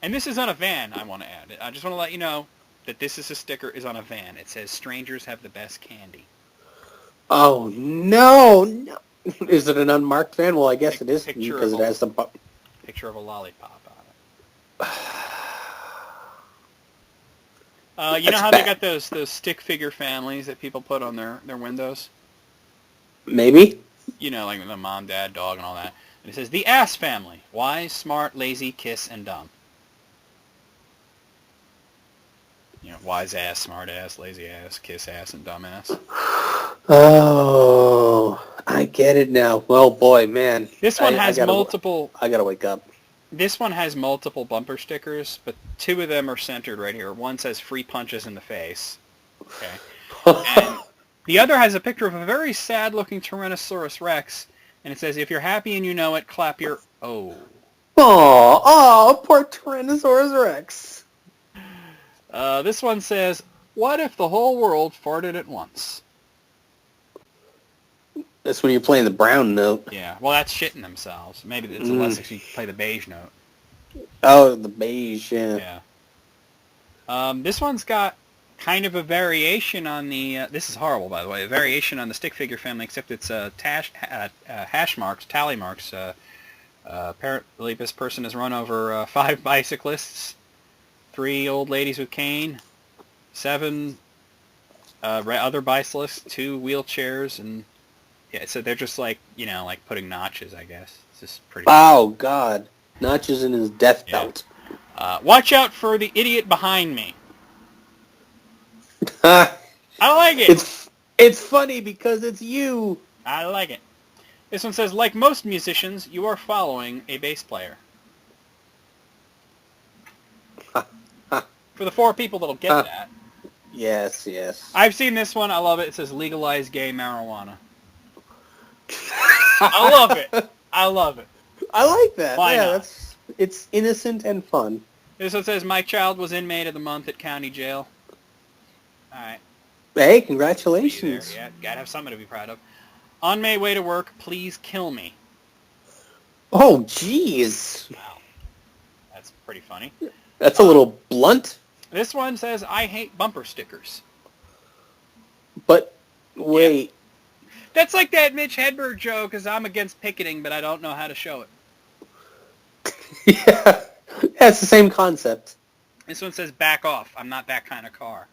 And this is on a van, I want to add. I just want to let you know that this is a sticker is on a van. It says, "Strangers have the best candy." Oh, no. Is it an unmarked van? Well, I guess it is Picture because it has the... Picture of a lollipop on it. You know how they got those stick figure families that people put on their windows? Maybe. You know, like the mom, dad, dog, and all that. And it says, "The Ass Family. Wise, smart, lazy, kiss, and dumb." You know, wise ass, smart ass, lazy ass, kiss ass, and dumb ass. Oh, I get it now. Well, boy, man. This one has multiple... I gotta wake up. This one has multiple bumper stickers, but two of them are centered right here. One says "Free punches in the face." Okay. And the other has a picture of a very sad-looking Tyrannosaurus Rex, and it says, "If you're happy and you know it, clap your O." Oh, poor Tyrannosaurus Rex. This one says, What if the whole world farted at once? That's when you're playing the brown note. Yeah, well, that's shitting themselves. Maybe it's less if you play the beige note. Oh, the beige, yeah. Yeah. This one's got kind of a variation on the... this is horrible, by the way. A variation on the stick figure family, except it's hash marks, tally marks. Apparently this person has run over 5 bicyclists, 3 old ladies with cane, 7 other bicyclists, 2 wheelchairs, and... Yeah, so they're just like, like putting notches, I guess. It's just pretty... Oh, God. Notches in his death belt. Watch out for the idiot behind me. I like it. It's funny because it's you. I like it. This one says, like most musicians, you are following a bass player. For the 4 people that'll get that. Yes, yes. I've seen this one. I love it. It says, legalize gay marijuana. I love it. I love it. I like that. Why not? It's innocent and fun. This one says, my child was inmate of the month at county jail. All right. Hey, congratulations. Yeah, gotta have something to be proud of. On my way to work, please kill me. Oh, jeez. Wow. That's pretty funny. That's a little blunt. This one says, I hate bumper stickers. But, wait. Yeah. That's like that Mitch Hedberg joke, because I'm against picketing, but I don't know how to show it. Yeah. It's the same concept. This one says, back off. I'm not that kind of car.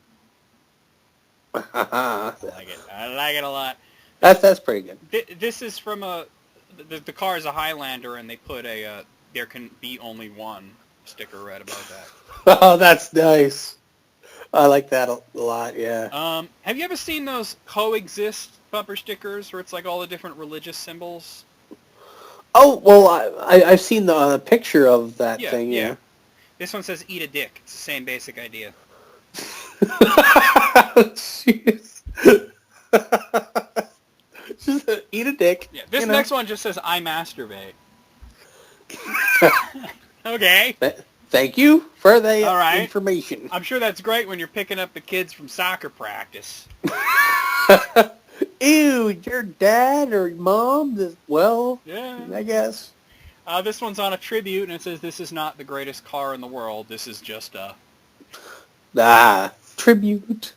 I like it. I like it a lot. That's pretty good. This is from the car is a Highlander, and they put a there can be only one sticker right above that. Oh, that's nice. I like that a lot, yeah. Have you ever seen those coexist bumper stickers where it's like all the different religious symbols? Oh, well, I've seen the picture of that thing, yeah. This one says, eat a dick. It's the same basic idea. Jeez. Just eat a dick. Yeah, this next one just says, I masturbate. Okay. Thank you for the all right. information. I'm sure that's great when you're picking up the kids from soccer practice. Ew, your dad or mom? Well, yeah, I guess. This one's on a tribute, and it says, this is not the greatest car in the world. This is just a... tribute.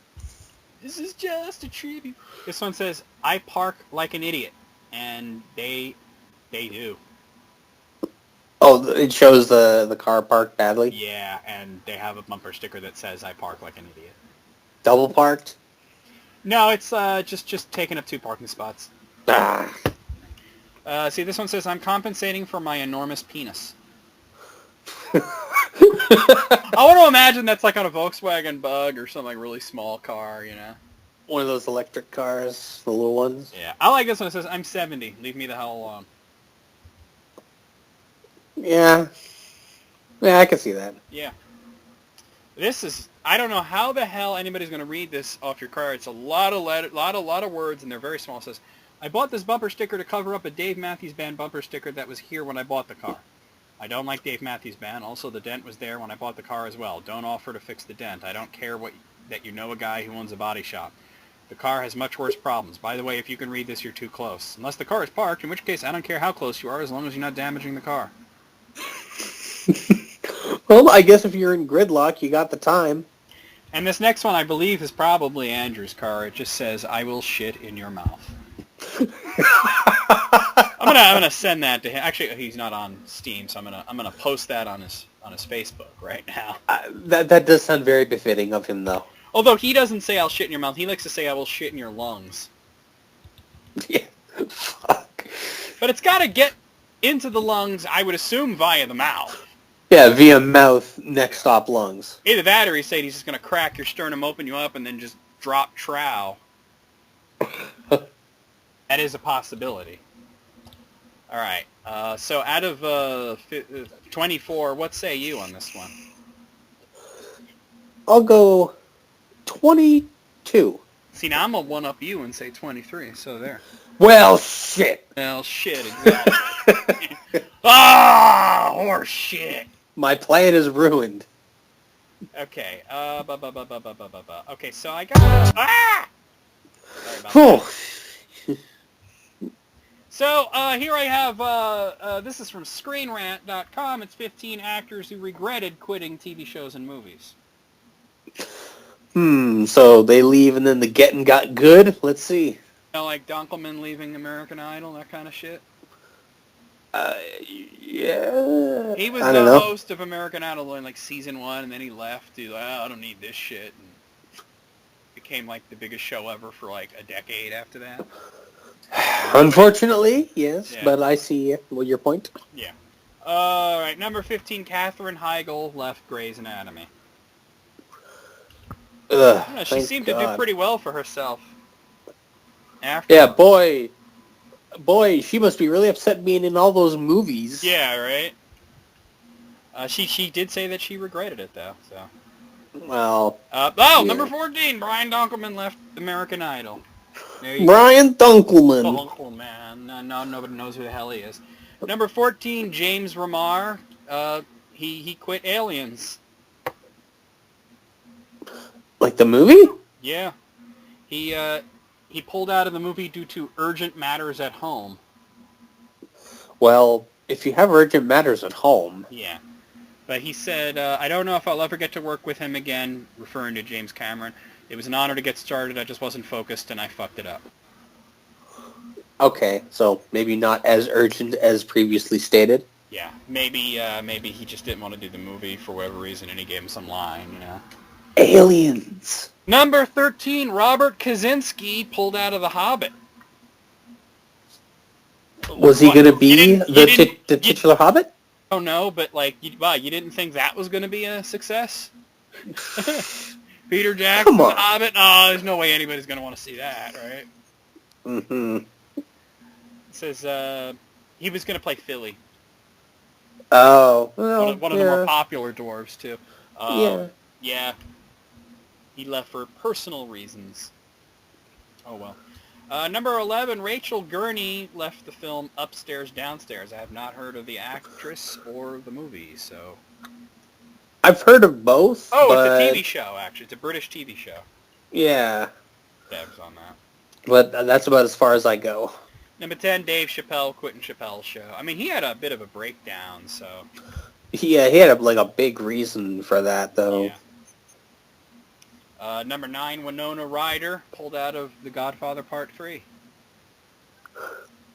This is just a tribute. This one says, I park like an idiot. And they do. Oh, it shows the car parked badly? Yeah, and they have a bumper sticker that says, I park like an idiot. Double parked? No, it's just taking up 2 parking spots. See, this one says, I'm compensating for my enormous penis. I want to imagine that's like on a Volkswagen Bug or some like really small car, One of those electric cars, the little ones. Yeah, I like this one. It says, I'm 70. Leave me the hell alone. Yeah. Yeah, I can see that. Yeah. This is... I don't know how the hell anybody's going to read this off your car. It's a lot of words, and they're very small. It says, I bought this bumper sticker to cover up a Dave Matthews Band bumper sticker that was here when I bought the car. I don't like Dave Matthews Band. Also, the dent was there when I bought the car as well. Don't offer to fix the dent. I don't care that you know a guy who owns a body shop. The car has much worse problems. By the way, if you can read this, you're too close. Unless the car is parked, in which case I don't care how close you are as long as you're not damaging the car. Well, I guess if you're in gridlock, you got the time. And this next one, I believe, is probably Andrew's car. It just says, I will shit in your mouth. I'm gonna send that to him. Actually, he's not on Steam, so I'm gonna post that on his Facebook right now. That does sound very befitting of him, though. Although he doesn't say I'll shit in your mouth, he likes to say I will shit in your lungs. Yeah, fuck. But it's got to get into the lungs, I would assume, via the mouth. Yeah, via mouth, next stop lungs. Either that, or he's saying he's just gonna crack your sternum, open you up, and then just drop trow. That is a possibility. All right. So out of 24, what say you on this one? I'll go 22. See, now I'm going to one-up you and say 23, so there. Well, shit. Well, shit, exactly. Ah, horse shit. My plan is ruined. Okay. Okay, so I got. Sorry about that. Oh, So here I have. This is from ScreenRant.com. It's 15 actors who regretted quitting TV shows and movies. so they leave and then the getting got good? Let's see. Like Dunkelman leaving American Idol, that kind of shit. Uh, yeah. He was I don't the know. host of American Idol in like season 1, and then he left. He's like, I don't need this shit, and became like the biggest show ever for like a decade after that. Unfortunately, yes, Yeah. but I see your point. Yeah. All right, number 15, Katherine Heigl left Grey's Anatomy. Ugh, Yeah, she thank seemed God. to do pretty well for herself. After. Yeah, boy, she must be really upset being in all those movies. Yeah, right. She did say that she regretted it though. So. Well. Yeah. Yeah. Number 14, Brian Dunkelman left American Idol. There you Brian Dunkelman. go. Dunkelman. No, nobody knows who the hell he is. Number 14, James Remar. He quit Aliens. Like the movie? Yeah. He pulled out of the movie due to urgent matters at home. Well, if you have urgent matters at home. Yeah. But he said, I don't know if I'll ever get to work with him again, referring to James Cameron. It was an honor to get started. I just wasn't focused, and I fucked it up. Okay, so maybe not as urgent as previously stated. Yeah. Maybe he just didn't want to do the movie for whatever reason, and he gave him some line, you know. Aliens. Number 13, Robert Kaczynski pulled out of The Hobbit. Was he going to be the titular Hobbit? Oh no, but like, you didn't think that was going to be a success? Peter Jackson, The Hobbit? Oh, there's no way anybody's going to want to see that, right? Mm-hmm. It says he was going to play Philly. Oh, well, One of the more popular dwarves, too. Yeah. Yeah. He left for personal reasons. Oh, well. Number 11, Rachel Gurney left the film Upstairs, Downstairs. I have not heard of the actress or the movie, so... I've heard of both, but... It's a TV show, actually. It's a British TV show. Yeah. Devs on that. But that's about as far as I go. Number 10, Dave Chappelle quitting Chappelle's show. I mean, he had a bit of a breakdown, so... Yeah, he had a big reason for that, though. Yeah. Number 9, Winona Ryder pulled out of The Godfather Part 3.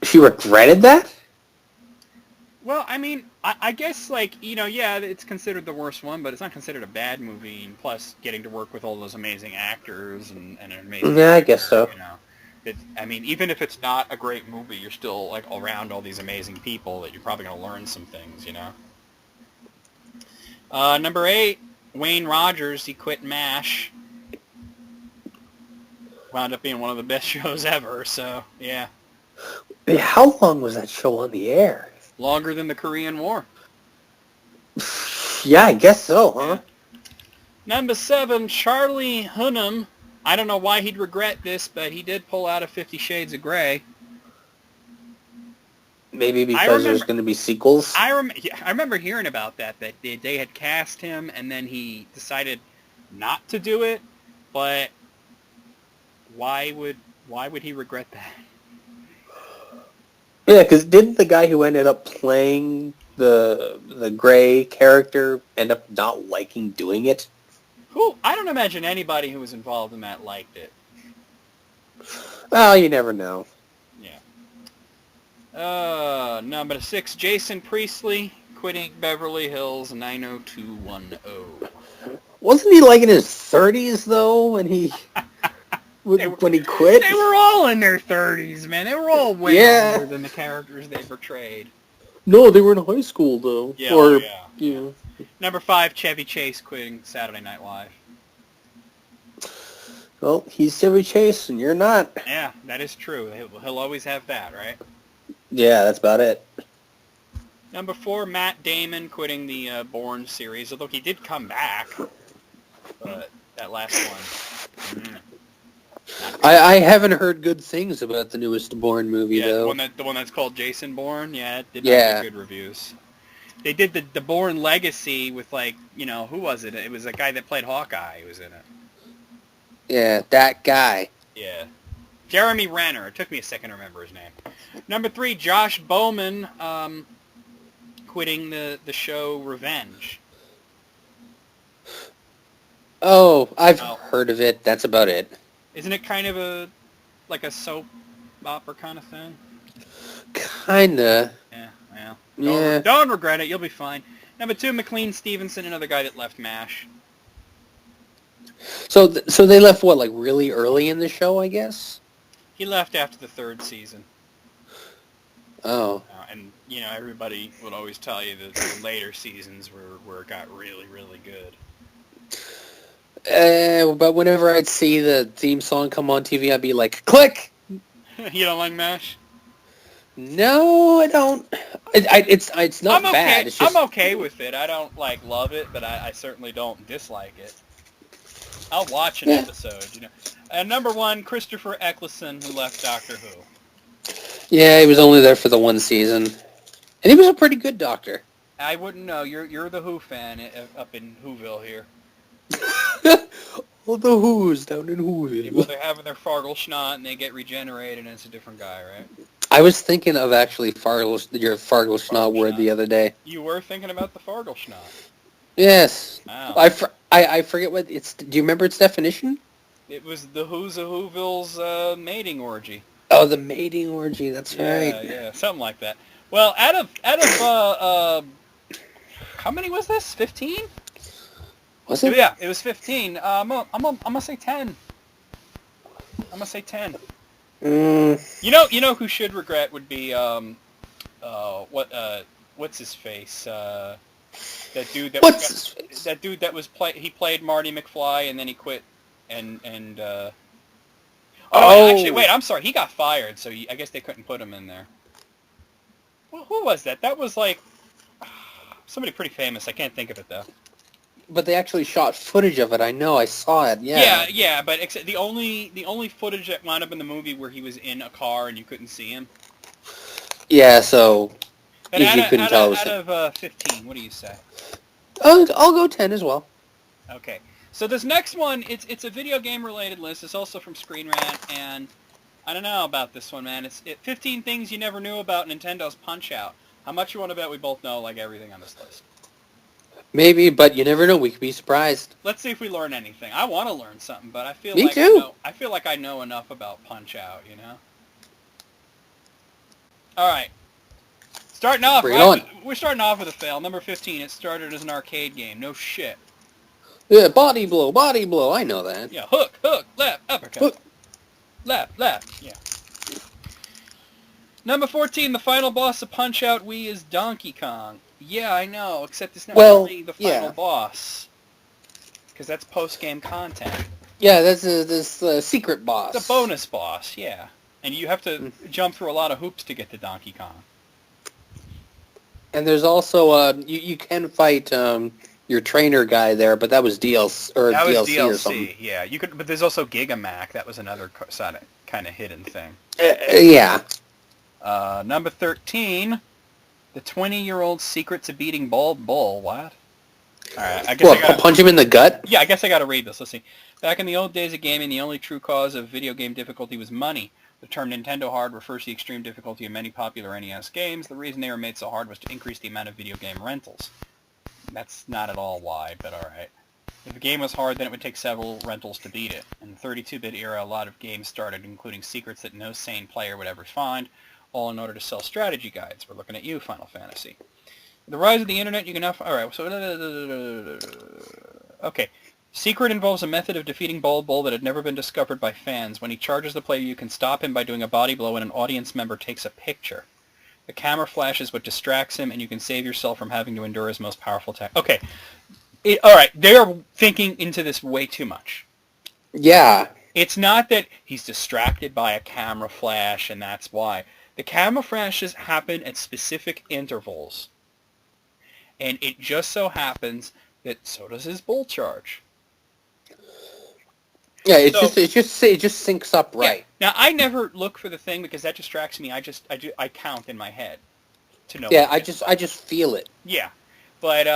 She regretted that? Well, I mean, I guess, yeah, it's considered the worst one, but it's not considered a bad movie. And plus, getting to work with all those amazing actors and an amazing... Yeah, I guess so. You know, I mean, even if it's not a great movie, you're still, around all these amazing people that you're probably going to learn some things, you know? Number 8, Wayne Rogers, he quit MASH. Wound up being one of the best shows ever, so, yeah. How long was that show on the air? Longer than the Korean War. Yeah, I guess so, huh? Yeah. Number 7, Charlie Hunnam. I don't know why he'd regret this, but he did pull out of 50 Shades of Grey. Maybe because there's going to be sequels? I remember hearing about that they had cast him, and then he decided not to do it, but... Why would he regret that? Yeah, because didn't the guy who ended up playing the Gray character end up not liking doing it? I don't imagine anybody who was involved in that liked it. Well, you never know. Yeah. Number 6, Jason Priestley quitting Beverly Hills 90210. Wasn't he in his 30s though when he... when he quit? They were all in their 30s, man. They were all way older than the characters they portrayed. No, they were in high school, though. Yeah, yeah. Number 5, Chevy Chase quitting Saturday Night Live. Well, he's Chevy Chase, and you're not. Yeah, that is true. He'll always have that, right? Yeah, that's about it. Number 4, Matt Damon quitting the Bourne series, although he did come back. But that last one... I haven't heard good things about the newest Bourne movie, though. The one that's called Jason Bourne, yeah, it did not get good reviews. They did the Bourne Legacy with, like, you know, who was it? It was a guy that played Hawkeye who was in it. Yeah, that guy. Yeah. Jeremy Renner. It took me a second to remember his name. Number 3, Josh Bowman quitting the show Revenge. Oh, I've Oh. heard of it. That's about it. Isn't it kind of a soap opera kind of thing? Kinda. Yeah, well. Yeah. Don't regret it. You'll be fine. Number 2, McLean Stevenson, another guy that left MASH. So they left what, like really early in the show, I guess? He left after the 3rd season. Oh. And, you know, everybody would always tell you that the later seasons where it got really, really good. But whenever I'd see the theme song come on TV, I'd be like, click! You don't like MASH? No, I don't. It's not I'm okay. bad. It's just... I'm okay with it. I don't, like, love it, but I certainly don't dislike it. I'll watch an episode, you know. And number 1, Christopher Eccleston, who left Doctor Who. Yeah, he was only there for the 1 season. And he was a pretty good doctor. I wouldn't know. You're the Who fan up in Whoville here. Well, the Who's down in Whoville. Well, they're having their Fargle Schnott and they get regenerated and it's a different guy, right? I was thinking of actually your Fargle Schnott word the other day. You were thinking about the Fargle Schnott? Yes. Wow. I forget what it's... Do you remember its definition? It was the Who's of Whoville's mating orgy. Oh, the mating orgy. That's right. Yeah, something like that. Well, out of how many was this? 15? Was it? Yeah, it was 15. I'm gonna say 10. I'm gonna say 10. You know who should regret would be what's his face? That dude that he played Marty McFly and then he quit and actually wait, I'm sorry, he got fired, so I guess they couldn't put him in there. Well, who was that? That was like somebody pretty famous. I can't think of it though. But they actually shot footage of it. I know. I saw it. Yeah. Yeah. But except the only footage that wound up in the movie where he was in a car and you couldn't see him. Yeah. So But you couldn't tell. Out of 15, what do you say? I'll go 10 as well. Okay. So this next one, it's a video game related list. It's also from Screen Rant, and I don't know about this one, man. It's 15 things you never knew about Nintendo's Punch-Out. How much you want to bet we both know, like, everything on this list? Maybe, but you never know. We could be surprised. Let's see if we learn anything. I want to learn something, but I feel Me like too. I feel like I know enough about Punch-Out, you know? All right. Starting off, Bring it on. we're starting off with a fail. Number 15, it started as an arcade game. No shit. Yeah, body blow. I know that. Yeah, hook, left, uppercut. Hook. Left, yeah. Number 14, the final boss of Punch-Out Wii is Donkey Kong. Yeah, I know, except it's not really the final boss. Because that's post-game content. Yeah, that's this secret boss. The bonus boss, yeah. And you have to jump through a lot of hoops to get to Donkey Kong. And there's also, you can fight your trainer guy there, but that was DLC, or that was DLC or something. Yeah. You could, but there's also Gigamac. That was another kind of hidden thing. Yeah. Number 13, the 20-year-old secret to beating Bald Bull. What? All right, I guess I gotta punch him in the gut? Yeah, I guess I got to read this. Let's see. Back in the old days of gaming, the only true cause of video game difficulty was money. The term Nintendo Hard refers to the extreme difficulty of many popular NES games. The reason they were made so hard was to increase the amount of video game rentals. That's not at all why, but alright. If a game was hard, then it would take several rentals to beat it. In the 32-bit era, a lot of games started including secrets that no sane player would ever find, all in order to sell strategy guides. We're looking at you, Final Fantasy. The rise of the internet, you can now... Alright, so... Okay. Secret involves a method of defeating Bald Bull that had never been discovered by fans. When he charges the player, you can stop him by doing a body blow and an audience member takes a picture. The camera flashes what distracts him, and you can save yourself from having to endure his most powerful attack. Okay. Alright, they're thinking into this way too much. Yeah. It's not that he's distracted by a camera flash, and that's why. The camera flashes happen at specific intervals. And it just so happens that so does his bull charge. Yeah, it just syncs up right. Yeah. Now I never look for the thing because that distracts me. I count in my head. to know. Yeah, I just feel it. Yeah, but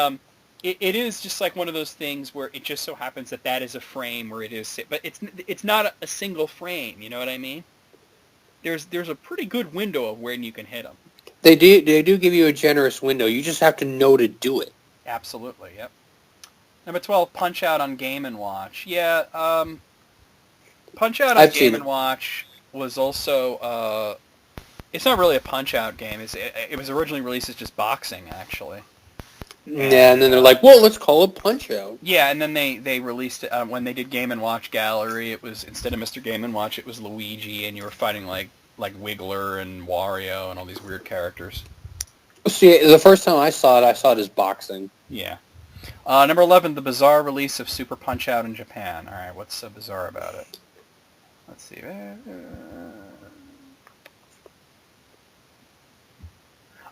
it is just like one of those things where it just so happens that is a frame where it is, but it's not a single frame. You know what I mean? There's a pretty good window of when you can hit them. They do give you a generous window. You just have to know to do it. Absolutely, yep. Number 12, Punch Out on Game & Watch. Yeah, Punch Out on I've seen Game & it. Watch was also, it's not really a Punch-Out game. It was originally released as just boxing, actually. Yeah, and then they're like, well, let's call it Punch-Out. Yeah, and then they released it, when they did Game & Watch Gallery, it was, instead of Mr. Game & Watch, it was Luigi, and you were fighting like Wiggler and Wario and all these weird characters. See, the first time I saw it as boxing. Yeah. Number 11, the bizarre release of Super Punch-Out in Japan. All right, what's so bizarre about it? Let's see.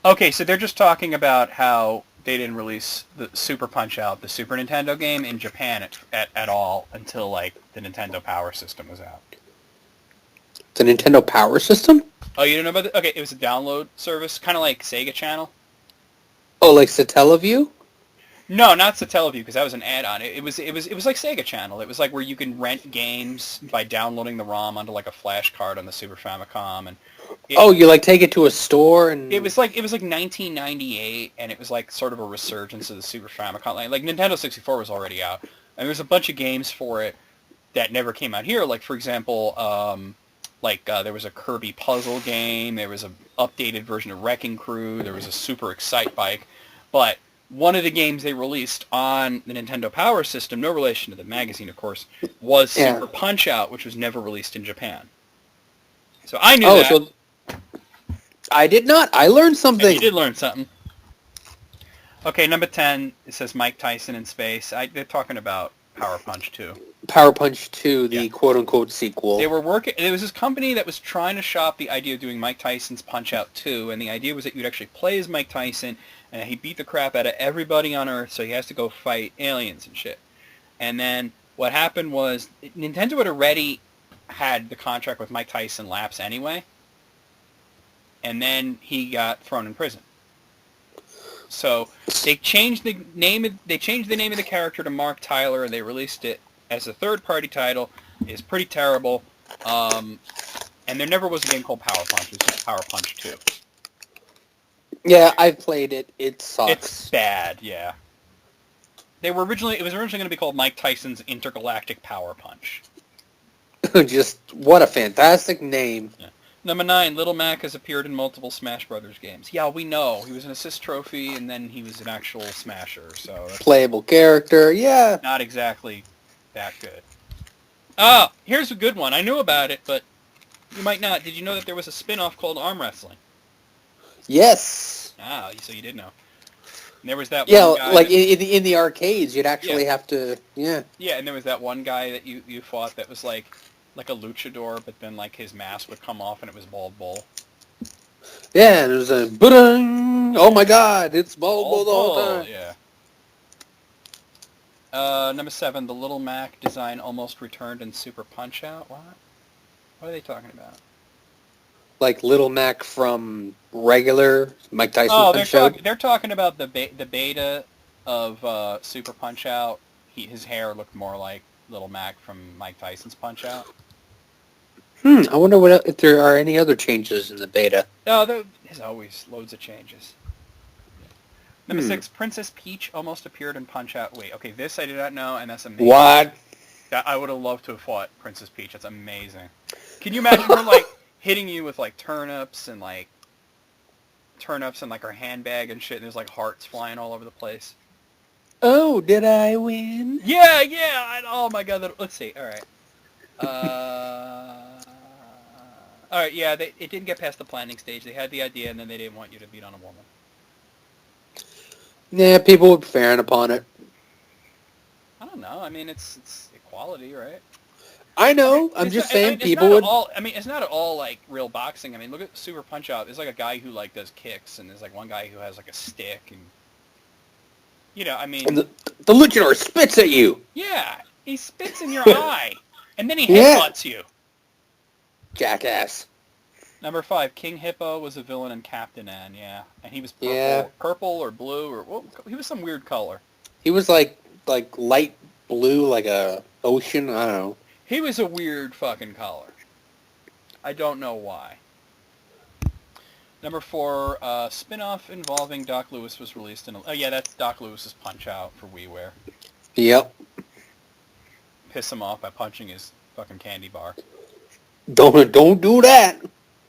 Okay, so they're just talking about how they didn't release the Super Punch-Out, the Super Nintendo game, in Japan at all until, like, the Nintendo Power System was out. The Nintendo Power System? Oh, you don't know about it? Okay, it was a download service, kind of like Sega Channel. Oh, like Satellaview? No, not Satellaview, because that was an add-on. It was like Sega Channel. It was like where you can rent games by downloading the ROM onto like a flash card on the Super Famicom, and you like take it to a store and it was like 1998, and it was like sort of a resurgence of the Super Famicom. Like Nintendo 64 was already out, and there's a bunch of games for it that never came out here. Like, for example, there was a Kirby puzzle game. There was an updated version of Wrecking Crew. There was a Super Excite Bike, but one of the games they released on the Nintendo Power System, no relation to the magazine, of course, was Super Punch-Out, which was never released in Japan. So I knew that. So I did not. I learned something. And you did learn something. Okay, number 10, it says Mike Tyson in space. They're talking about Power Punch 2. Power Punch 2, the quote-unquote sequel. They were working. There was this company that was trying to shop the idea of doing Mike Tyson's Punch-Out 2, and the idea was that you'd actually play as Mike Tyson, and he beat the crap out of everybody on Earth, so he has to go fight aliens and shit. And then what happened was Nintendo had already had the contract with Mike Tyson lapse anyway, and then he got thrown in prison. So they changed the name of the character to Mark Tyler, and they released it as a third-party title. It's pretty terrible, and there never was a game called Power Punch. It was just Power Punch 2. Yeah, I've played it. It sucks. It's bad, yeah. It was originally going to be called Mike Tyson's Intergalactic Power Punch. Just, what a fantastic name. Yeah. Number 9, Little Mac has appeared in multiple Smash Brothers games. Yeah, we know. He was an assist trophy, and then he was an actual Smasher, so... Playable character, yeah. Not exactly that good. Ah, here's a good one. I knew about it, but you might not. Did you know that there was a spin-off called Arm Wrestling? Yes. Ah, so you did know. And there was that one guy... Yeah, like in the arcades, you'd actually have to... Yeah. Yeah, and there was that one guy that you fought that was like a luchador, but then like his mask would come off and it was Bald Bull. Yeah, and it was a... Ba-ding! Oh my god, it's Bald Bull the whole time. Yeah. Number 7, the Little Mac design almost returned in Super Punch-Out. What? What are they talking about? Like Little Mac from regular Mike Tyson Punch-Out? They're talking about the beta of Super Punch-Out. His hair looked more like Little Mac from Mike Tyson's Punch-Out. I wonder if there are any other changes in the beta. No, there's always loads of changes. Number 6, Princess Peach almost appeared in Punch-Out. Wait, okay, this I did not know, and that's amazing. What? I would have loved to have fought Princess Peach. That's amazing. Can you imagine her, like, hitting you with, like, turnips and, like, her handbag and shit, and there's, like, hearts flying all over the place? Oh, did I win? Yeah! Oh, my God. Let's see. All right. All right, yeah, it didn't get past the planning stage. They had the idea, and then they didn't want you to beat on a woman. Yeah, people were faring upon it. I don't know. I mean, it's equality, right? I know. I'm just saying people would... it's not at all, like, real boxing. I mean, look at Super Punch-Out. There's, like, a guy who, like, does kicks, and there's, like, one guy who has, like, a stick, and... You know, I mean... And the luchador spits at you! Yeah! He spits in your eye! And then he headbutts you! Jackass. Number 5, King Hippo was a villain in Captain N, yeah. And he was Yeah. purple or blue, or well, he was some weird color. He was like light blue, like a ocean. I don't know. He was a weird fucking color. I don't know why. Number 4, spin-off involving Doc Lewis was released in... Oh, yeah, that's Doc Lewis's Punch-Out for WiiWare. Yep. Piss him off by punching his fucking candy bar. Don't do that.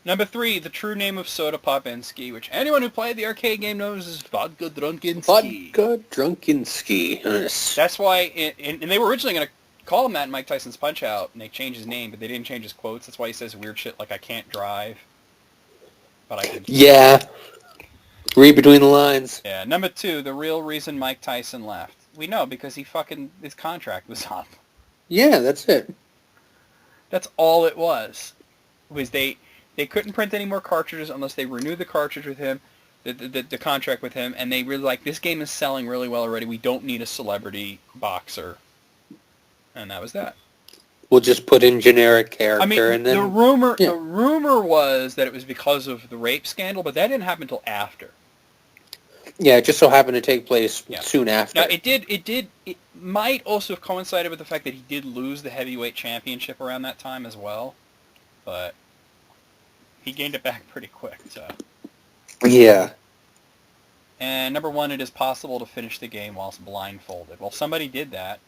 Number 3, the true name of Soda Popinski, which anyone who played the arcade game knows is Vodka Drunkinski. Vodka Drunkinski. That's why... And they were originally going to call him that in Mike Tyson's Punch-Out, and they changed his name, but they didn't change his quotes. That's why he says weird shit like, I can't drive. But I can... Yeah. Read between the lines. Yeah. Number 2, the real reason Mike Tyson left. We know, because his contract was up. Yeah, that's it. That's all it was. They couldn't print any more cartridges unless they renewed the cartridge with him, the contract with him, and they really like, this game is selling really well already. We don't need a celebrity boxer. And that was that. We'll just put in generic character, I mean, and then the rumor was that it was because of the rape scandal, but that didn't happen until after. Yeah, it just so happened to take place soon after. Now, it might also have coincided with the fact that he did lose the heavyweight championship around that time as well, but he gained it back pretty quick, so. Yeah. And number 1, it is possible to finish the game whilst blindfolded. Well, somebody did that.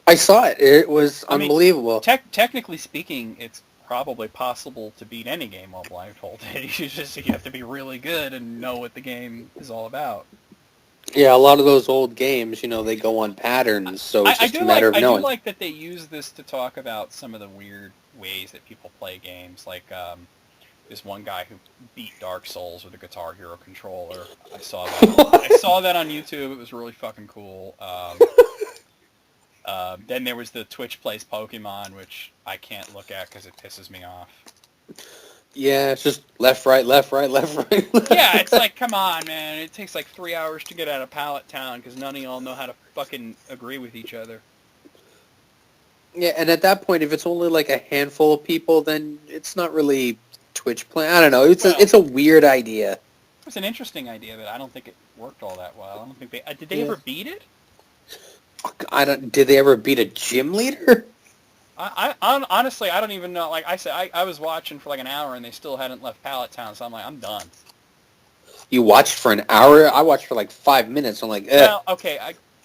I saw it. It was unbelievable. Technically speaking, it's probably possible to beat any game while blindfolded. You have to be really good and know what the game is all about. Yeah, a lot of those old games, they go on patterns, so it's just a matter of knowing. I do like that they use this to talk about some of the weird ways that people play games, like this one guy who beat Dark Souls with a Guitar Hero controller. I saw that. I saw that on YouTube. It was really fucking cool. Then there was the Twitch Plays Pokemon, which I can't look at because it pisses me off. Yeah, it's just left, right, left, right, left, right. Yeah, it's like, come on, man. It takes like 3 hours to get out of Pallet Town because none of y'all know how to fucking agree with each other. Yeah, and at that point, if it's only like a handful of people, then it's not really Twitch playing. I don't know. It's a weird idea. It's an interesting idea, but I don't think it worked all that well. I don't think did they ever beat it? Did they ever beat a gym leader? Honestly, I don't even know. Like I said, I was watching for like an hour and they still hadn't left Pallet Town, so I'm like, I'm done. You watched for an hour? I watched for like 5 minutes. I'm like, Well, okay,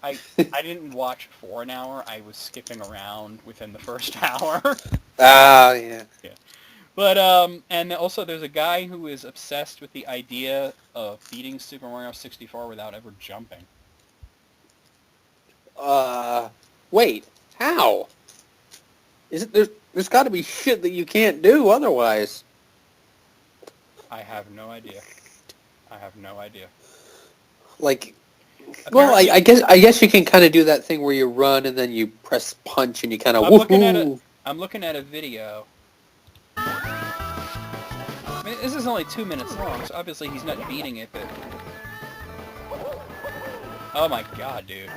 I didn't watch for an hour. I was skipping around within the first hour. Yeah. Yeah. But, and also there's a guy who is obsessed with the idea of beating Super Mario 64 without ever jumping. Wait, how? There's got to be shit that you can't do otherwise. I have no idea. Like, well, I guess you can kind of do that thing where you run and then you press punch and you kind of. I'm looking at a video. I mean, this is only 2 minutes long, so obviously he's not beating it, but. Oh my god, dude.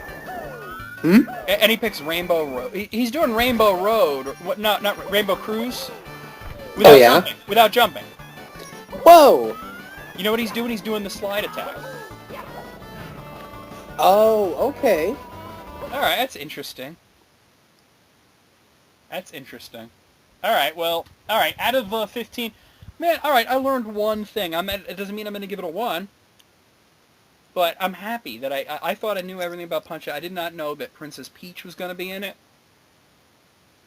And he picks Rainbow Road. He's doing Rainbow Road, or what? Not Rainbow Cruise. Without jumping. Whoa! You know what he's doing? He's doing the slide attack. Oh, okay. All right, that's interesting. All right, well, all right. Out of 15, man. All right, I learned one thing. It doesn't mean I'm going to give it a 1. But I'm happy that I thought I knew everything about Punch-Out. I did not know that Princess Peach was going to be in it.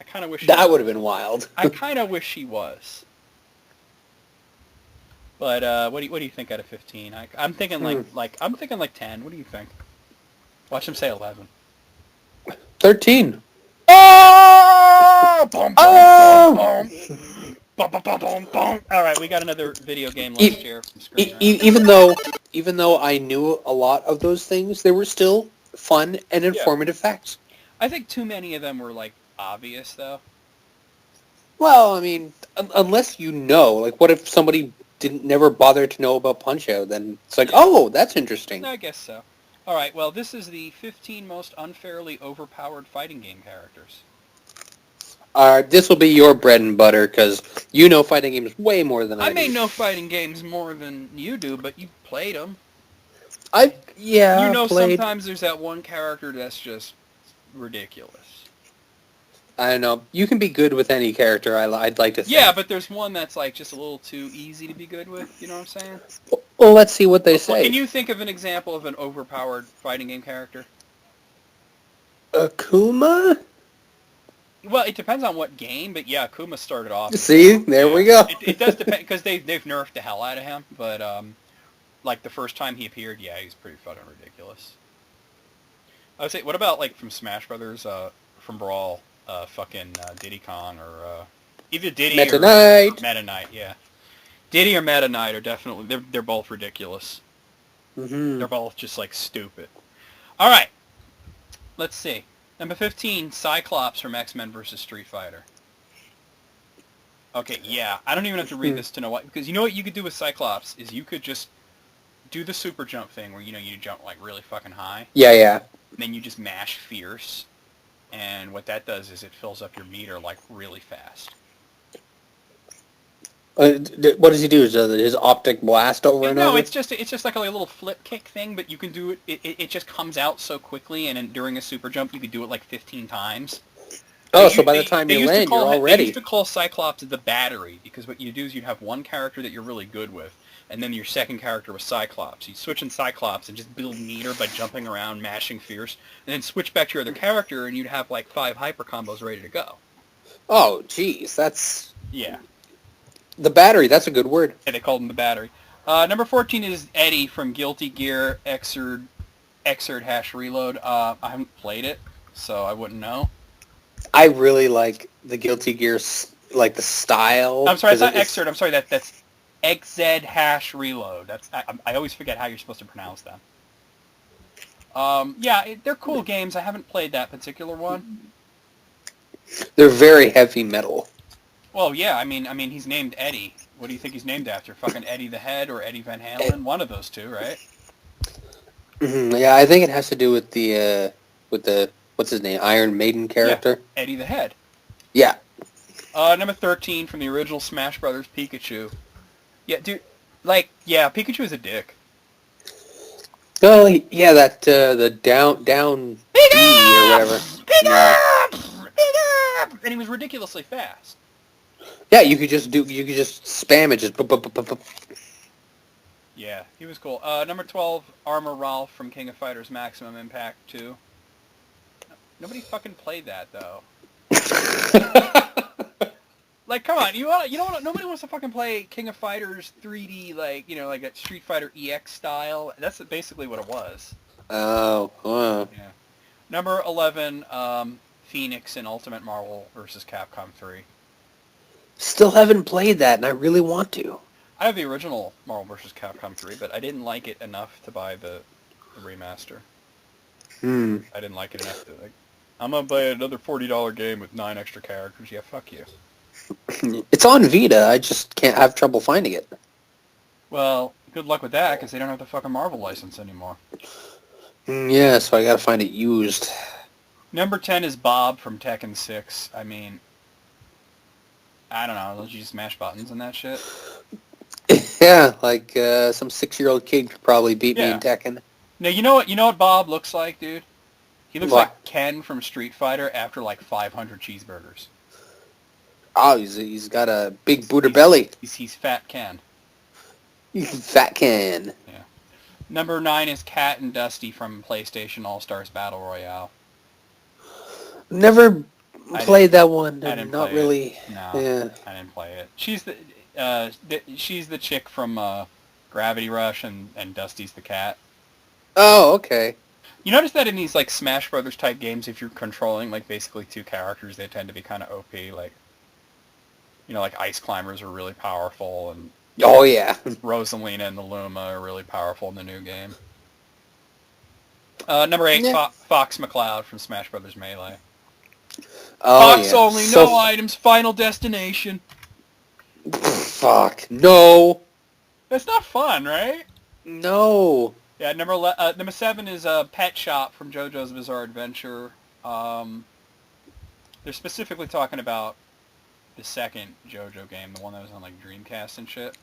I kind of wish that would have been wild. I kind of wish she was. But what do you think out of 15? I'm thinking I'm thinking like 10. What do you think? Watch him say 11. 13. Oh! Boom, boom, boom, boom. All right, we got another video game list here from Screen Rant. Even though I knew a lot of those things, they were still fun and informative facts. I think too many of them were like obvious, though. Well, I mean, unless you know, like, what if somebody never bother to know about Punch-Out? Then it's like, oh, that's interesting. I guess so. All right, well, this is the 15 most unfairly overpowered fighting game characters. This will be your bread and butter, because you know fighting games way more than I I may do. know fighting games more than you do, but you played them. Yeah, You know played. sometimes there's that one character that's just ridiculous. I don't know. You can be good with any character, I'd like to Yeah, think. but there's one that's like just a little too easy to be good with. You know what I'm saying? Well, let's see what they Well, can say. you think of an example of an overpowered fighting game character? Akuma? Well, it depends on what game, but yeah, Kuma started off as See, there we yeah. go. It does depend because they've nerfed the hell out of him, but like the first time he appeared, yeah, he was pretty fucking ridiculous. I would say, what about like from Smash Brothers, from Brawl, fucking Diddy Kong or either Diddy Meta or Knight. Meta Knight, yeah. Diddy or Meta Knight are definitely they're both ridiculous. Mm-hmm. They're both just like stupid. All right, let's see. Number 15, Cyclops from X-Men vs. Street Fighter. Okay, yeah, I don't even have to read this to know what, because you know what you could do with Cyclops is you could just do the super jump thing where you jump like really fucking high. Yeah. And then you just mash fierce, and what that does is it fills up your meter like really fast. What does he do? His optic blast over and No, over? it's just like a little flip kick thing, but you can do it. It just comes out so quickly, and then during a super jump, you could do it like 15 times. Oh, so by the time you land, you're all They used ready. to call Cyclops the battery, because what you do is you'd have one character that you're really good with, and then your second character was Cyclops. You'd switch in Cyclops and just build meter by jumping around, mashing fierce, and then switch back to your other character, and you'd have like 5 hyper combos ready to go. Oh, jeez, that's... Yeah. The battery, that's a good word. Yeah, they called him the battery. Number 14 is Eddie from Guilty Gear Xrd Reload. I haven't played it, so I wouldn't know. I really like the Guilty Gear, like the style. I'm sorry, it's not Xrd. I'm sorry, that's XZ Reload. I always forget how you're supposed to pronounce them. Yeah, they're cool games. I haven't played that particular one. They're very heavy metal. Well, yeah, I mean, he's named Eddie. What do you think he's named after? Fucking Eddie the Head or Eddie Van Halen? One of those two, right? Mm-hmm. Yeah, I think it has to do with the what's his name, Iron Maiden character. Yeah, Eddie the Head. Yeah. Number 13 from the original Smash Brothers, Pikachu. Yeah, dude, like, yeah, Pikachu is a dick. Oh, yeah, that the down B or whatever. And he was ridiculously fast. Yeah, you could just spam it, just. Yeah, he was cool. Number 12, Armor Ralph from King of Fighters Maximum Impact 2. Nobody fucking played that though. Like, come on, you know what? Nobody wants to fucking play King of Fighters 3D, like like that Street Fighter EX style. That's basically what it was. Oh, wow. Yeah. Number 11, Phoenix in Ultimate Marvel vs. Capcom 3. Still haven't played that, and I really want to. I have the original Marvel vs. Capcom 3, but I didn't like it enough to buy the remaster. I didn't like it enough to, like, I'm going to buy another $40 game with 9 extra characters. Yeah, fuck you. It's on Vita. I just can't have trouble finding it. Well, good luck with that, because they don't have the fucking Marvel license anymore. Yeah, so I gotta find it used. Number 10 is Bob from Tekken 6. I mean, I don't know. Don't you just mash buttons and that shit? Yeah, like some 6-year-old kid could probably beat me Yeah. in Tekken. Now, you know what Bob looks like, dude? He looks What? like Ken from Street Fighter after like 500 cheeseburgers. Oh, he's got a big booter belly. He's Fat Ken. Fat can. Yeah. Number 9 is Cat and Dusty from PlayStation All-Stars Battle Royale. Never played that one. I didn't Not play really. it. No, Yeah. I didn't play it. She's the chick from Gravity Rush, and Dusty's the cat. Oh, okay. You notice that in these like Smash Brothers type games, if you're controlling like basically 2 characters, they tend to be kind of OP. Like, like Ice Climbers are really powerful, and Oh, yeah. Rosalina and the Luma are really powerful in the new game. Number 8, Yeah. Fox McCloud from Smash Brothers Melee. Oh, Fox yeah. only, no items, final destination. Fuck. No. That's not fun, right? No. Yeah, number 7 is Pet Shop from JoJo's Bizarre Adventure. They're specifically talking about the second JoJo game, the one that was on like Dreamcast and shit.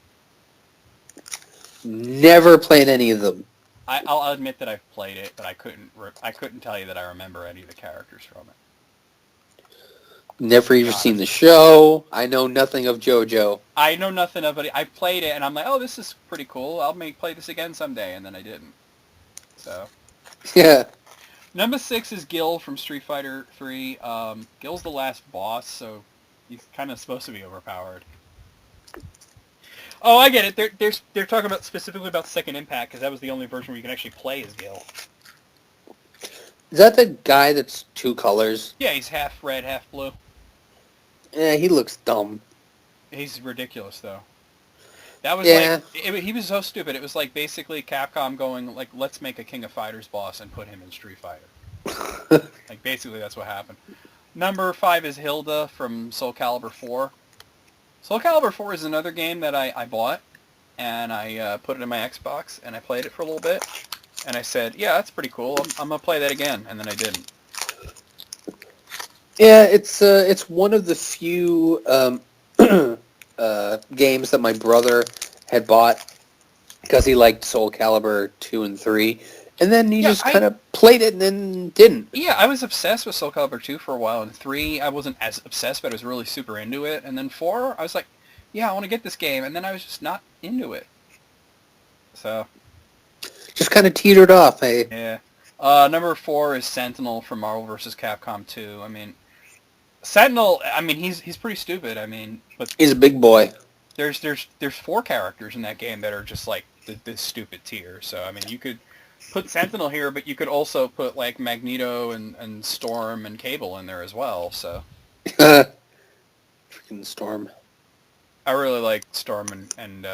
Never played any of them. I'll admit that I've played it, but I couldn't tell you that I remember any of the characters from it. Never even seen the show. I know nothing of JoJo. I know nothing of it. I played it, and I'm like, oh, this is pretty cool. I'll play this again someday, and then I didn't. So. Yeah. Number 6 is Gil from Street Fighter 3. Gil's the last boss, so he's kind of supposed to be overpowered. Oh, I get it. They're talking about specifically about Second Impact, because that was the only version where you can actually play as Gil. Is that the guy that's two colors? Yeah, he's half red, half blue. Yeah, he looks dumb. He's ridiculous, though. That was he was so stupid. It was like basically Capcom going, like, let's make a King of Fighters boss and put him in Street Fighter. Like, basically that's what happened. Number 5 is Hilda from Soul Calibur 4. Soul Calibur 4 is another game that I bought, and I put it in my Xbox, and I played it for a little bit, and I said, yeah, that's pretty cool. I'm going to play that again, and then I didn't. Yeah, it's one of the few games that my brother had bought because he liked Soul Calibur 2 and 3, and then he just kind of played it and then didn't. Yeah, I was obsessed with Soul Calibur 2 for a while, and 3, I wasn't as obsessed, but I was really super into it, and then 4, I was like, yeah, I want to get this game, and then I was just not into it. So. Just kind of teetered off, hey? Yeah. Number 4 is Sentinel from Marvel vs. Capcom 2. I mean, Sentinel, I mean, he's pretty stupid, I mean, but... He's a big boy. There's 4 characters in that game that are just, like, this stupid tier, so, I mean, you could put Sentinel here, but you could also put, like, Magneto and Storm and Cable in there as well, so... Freaking Storm. I really like Storm and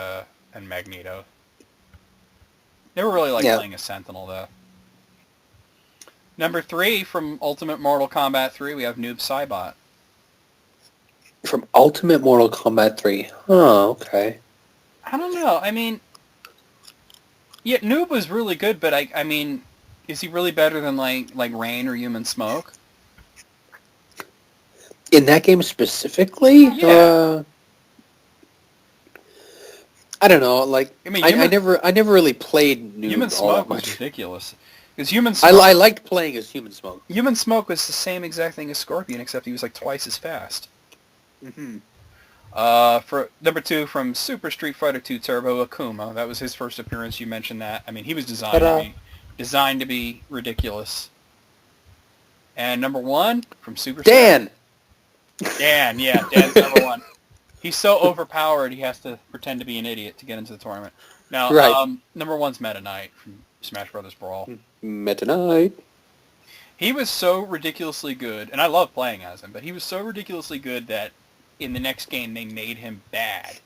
Magneto. Never really liked playing a Sentinel, though. Number 3, from Ultimate Mortal Kombat 3, we have Noob Saibot. From Ultimate Mortal Kombat 3. Oh, okay. I don't know. I mean, yeah, Noob was really good, but I mean, is he really better than like Rain or Human Smoke? In that game specifically? Yeah. I don't know. Like, I mean, I never really played Noob. Human Smoke was ridiculous. Because Human Smoke, I liked playing as Human Smoke. Human Smoke was the same exact thing as Scorpion, except he was like twice as fast. Mm-hmm. For number 2, from Super Street Fighter 2 Turbo, Akuma. That was his first appearance. You mentioned that. I mean, he was designed to be ridiculous. And number 1, from Super Dan! Dan, yeah, Dan's number 1. He's so overpowered, he has to pretend to be an idiot to get into the tournament. Now, number 1's Meta Knight from Smash Brothers Brawl. Meta Knight. He was so ridiculously good, and I love playing as him, but he was so ridiculously good that in the next game they made him bad.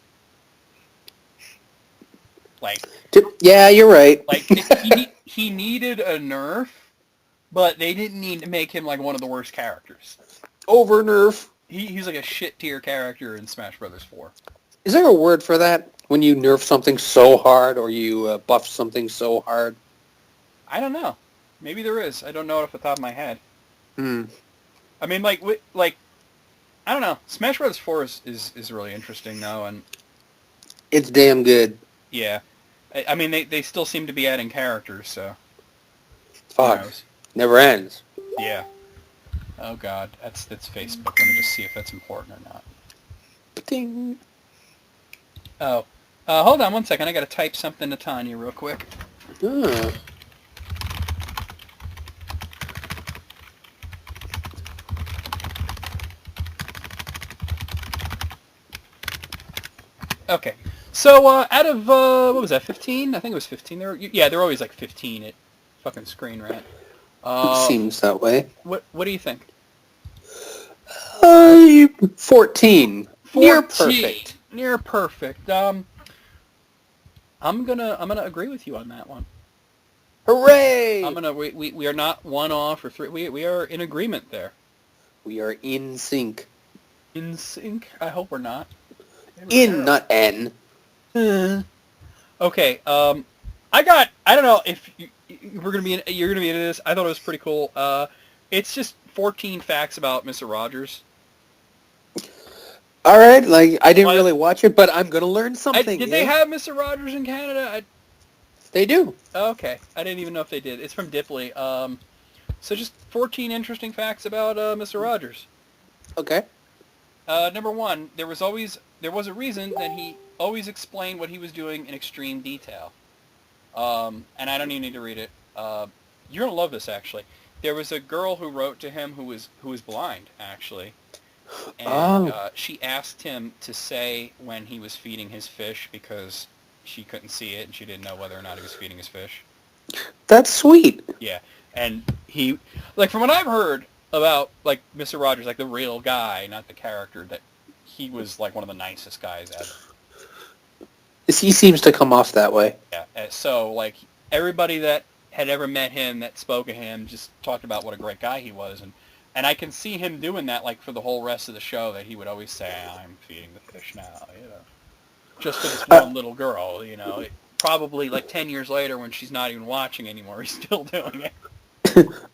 Like, yeah, you're right. Like, he needed a nerf, but they didn't need to make him like one of the worst characters. Over nerf. He's like a shit tier character in Smash Brothers 4. Is there a word for that? When you nerf something so hard, or you buff something so hard? I don't know. Maybe there is. I don't know it off the top of my head. Hmm. I mean, like, I don't know. Smash Bros. 4 is really interesting, though, and... It's damn good. Yeah. I mean, they still seem to be adding characters, so... Fuck. Never ends. Yeah. Oh, God. That's Facebook. Let me just see if that's important or not. Ding. Oh. Hold on one second. I gotta type something to Tanya real quick. Okay. So, out of, what was that, 15? I think it was 15. They're always like 15 at fucking Screen Rant. It seems that way. What do you think? 14. Near perfect. Near perfect. I'm gonna agree with you on that one. Hooray! We are not 1 off or 3. We are in agreement there. We are in sync. In sync? I hope we're not. Not N. Okay. I don't know if you're gonna be into this. I thought it was pretty cool. It's just 14 facts about Mr. Rogers. All right, like I didn't really watch it, but I'm gonna learn something. Did they have Mr. Rogers in Canada? They do. Okay, I didn't even know if they did. It's from Dipley. So just 14 interesting facts about Mr. Rogers. Okay. Number one, there was a reason that he always explained what he was doing in extreme detail. And I don't even need to read it. You're gonna love this, actually. There was a girl who wrote to him who was blind, actually, and she asked him to say when he was feeding his fish because she couldn't see it and she didn't know whether or not he was feeding his fish. That's sweet. Yeah, and he, like, from what I've heard about, like, Mr. Rogers, like the real guy, not the character, that he was like one of the nicest guys ever. He seems to come off that way. Yeah, so like everybody that had ever met him that spoke of him just talked about what a great guy he was, and I can see him doing that like for the whole rest of the show, that he would always say, I'm feeding the fish now, just for this one little girl, probably like 10 years later when she's not even watching anymore, he's still doing it.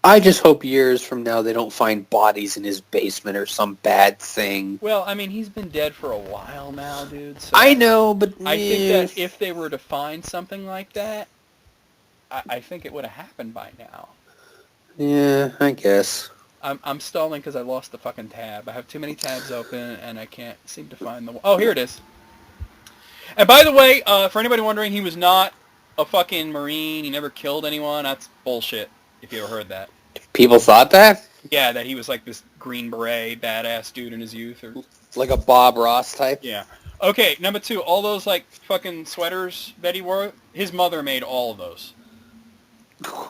I just hope years from now they don't find bodies in his basement or some bad thing. Well, I mean, he's been dead for a while now, dude. So I know, but I think that if they were to find something like that, I think it would have happened by now. Yeah, I guess. I'm stalling because I lost the fucking tab. I have too many tabs open, and I can't seem to find the... Oh, here it is. And by the way, for anybody wondering, he was not a fucking Marine. He never killed anyone. That's bullshit, if you ever heard that. People thought that? Yeah, that he was like this Green Beret badass dude in his youth. Or like a Bob Ross type? Yeah. Okay, number two, all those like fucking sweaters that he wore, his mother made all of those.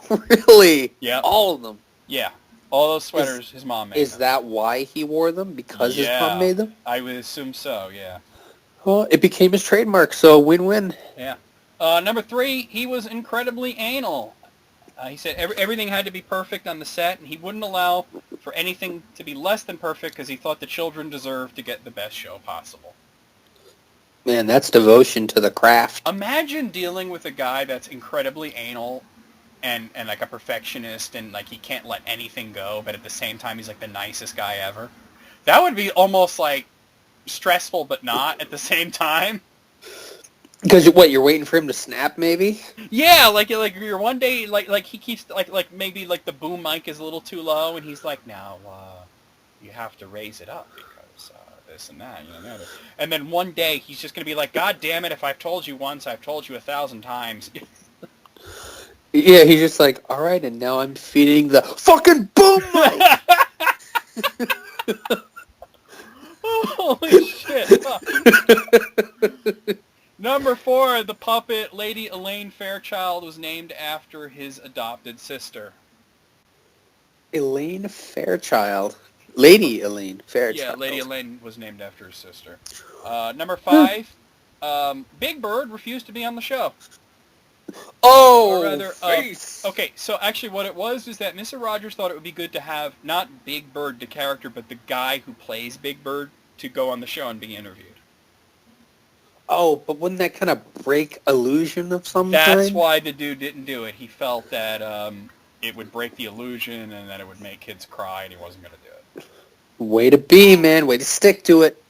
Really? Yeah. All of them? Yeah. All those sweaters his mom made. Is that why he wore them? Because his mom made them? I would assume so, yeah. Well, it became his trademark, so win-win. Yeah. Number three, he was incredibly anal. He said everything had to be perfect on the set, and he wouldn't allow for anything to be less than perfect because he thought the children deserved to get the best show possible. Man, that's devotion to the craft. Imagine dealing with a guy that's incredibly anal and like a perfectionist, and like he can't let anything go, but at the same time he's like the nicest guy ever. That would be almost like stressful, but not at the same time. Because what, you're waiting for him to snap, maybe? Yeah, like you're one day like he keeps like maybe like the boom mic is a little too low, and he's like, now you have to raise it up because this and that, and then one day he's just gonna be like, God damn it! If I've told you once, I've told you 1,000 times. Yeah, he's just like, all right, and now I'm feeding the fucking boom mic. Holy shit! Number four, the puppet Lady Elaine Fairchild was named after his adopted sister. Elaine Fairchild. Lady Elaine Fairchild. Yeah, Lady Elaine was named after his sister. Number five, Big Bird refused to be on the show. Oh, or rather, face. Okay, so actually what it was is that Mr. Rogers thought it would be good to have not Big Bird, the character, but the guy who plays Big Bird to go on the show and be interviewed. Oh, but wouldn't that kind of break illusion of some That's kind? why the dude didn't do it. He felt that it would break the illusion and that it would make kids cry, and he wasn't going to do it. Way to be, man. Way to stick to it.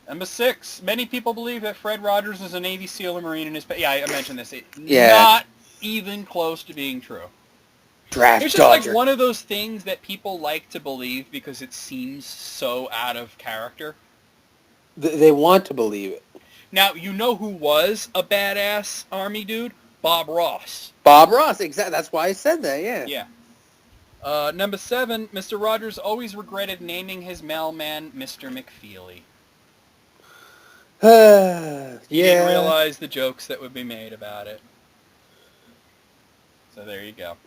Number six, many people believe that Fred Rogers is a Navy SEAL or Marine in his... Yeah, I mentioned this. Not even close to being true. Draft It's just dodger. like one of those things that people like to believe because it seems so out of character. They want to believe it. Now, you know who was a badass Army dude? Bob Ross. Bob Ross, exactly. That's why I said that, yeah. Yeah. Number seven, Mr. Rogers always regretted naming his mailman Mr. McFeely. He didn't realize the jokes that would be made about it. So there you go.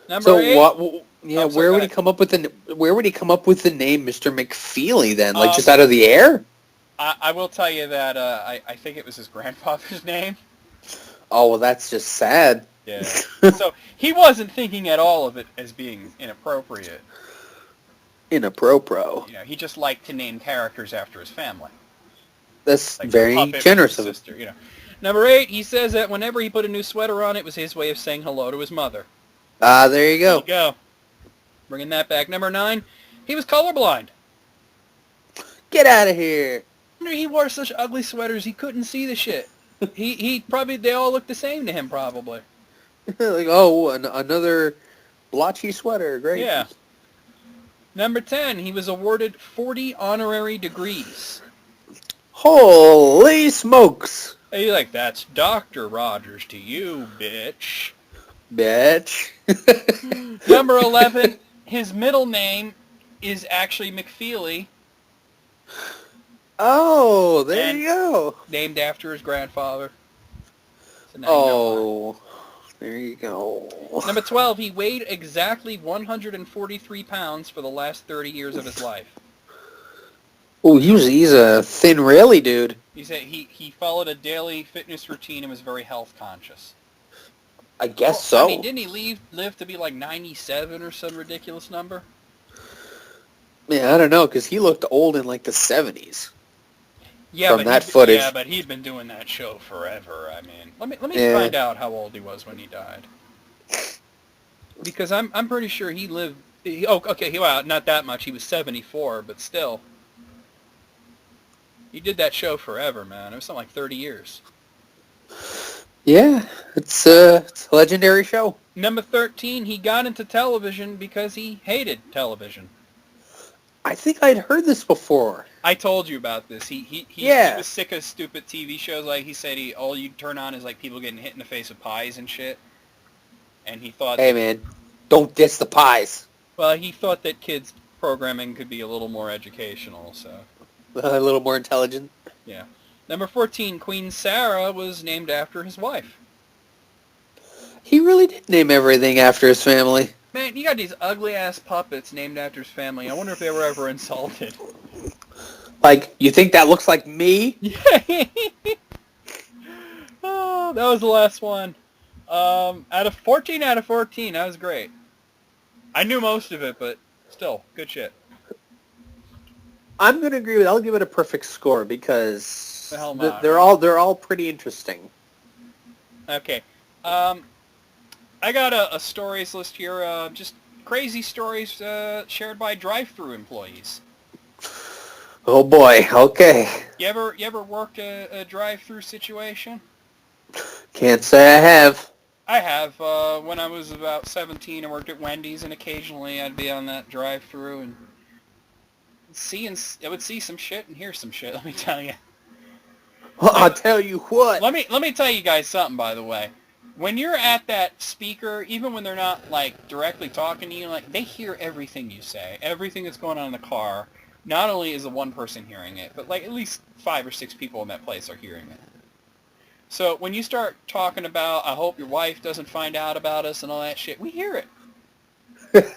Number eight. Where would he come up with the name Mr. McFeely then? Like just out of the air? I will tell you that I think it was his grandfather's name. Oh, well, that's just sad. Yeah. So he wasn't thinking at all of it as being inappropriate. Inappropriate. He just liked to name characters after his family. That's like very generous of him. Number eight, he says that whenever he put a new sweater on, it was his way of saying hello to his mother. There you go. There you go. Bringing that back. Number 9, he was colorblind. Get out of here. He wore such ugly sweaters he couldn't see the shit. He probably, they all looked the same to him probably. Like, oh, another blotchy sweater. Great. Yeah. Number 10, he was awarded 40 honorary degrees. Holy smokes. Hey, like, that's Dr. Rogers to you, bitch. Bitch. Number 11, his middle name is actually McFeely. Oh, there you go. Named after his grandfather. So now you know why. There you go. Number 12, he weighed exactly 143 pounds for the last 30 years of his life. Oh, he's a thin, raily dude. He said he followed a daily fitness routine and was very health conscious. I guess so. I mean, didn't he live to be like 97 or some ridiculous number? Yeah, I don't know, because he looked old in like the 70s. Yeah, from that footage. Yeah, but he'd been doing that show forever. I mean, let me find out how old he was when he died. Because I'm pretty sure he lived. Well, not that much. He was 74, but still, he did that show forever, man. It was something like 30 years. Yeah, it's a legendary show. Number 13, he got into television because he hated television. I think I'd heard this before. I told you about this. He was sick of stupid TV shows. Like he said, all you turn on is like people getting hit in the face with pies and shit. And he thought, hey man, don't diss the pies. Well, he thought that kids programming could be a little more educational. So a little more intelligent. Yeah. Number 14, Queen Sarah was named after his wife. He really did name everything after his family. Man, you got these ugly-ass puppets named after his family. I wonder if they were ever insulted. Like, you think that looks like me? Oh, that was the last one. Out of 14, that was great. I knew most of it, but still, good shit. I'm gonna agree with. I'll give it a perfect score because The hell not, they're all pretty interesting. Okay. I got a stories list here, just crazy stories shared by Drive-thru employees. Oh boy, okay. You ever worked a Drive-thru situation? Can't say I have. I have. When I was about 17, I worked at Wendy's, and occasionally I'd be on that Drive-thru and I would see some shit and hear some shit. Let me tell you. Well, I'll tell you what. Let me tell you guys something, by the way. When you're at that speaker, even when they're not like directly talking to you, like they hear everything you say, everything that's going on in the car. Not only is the one person hearing it, but like at least 5 or 6 people in that place are hearing it. So when you start talking about, I hope your wife doesn't find out about us and all that shit, we hear it.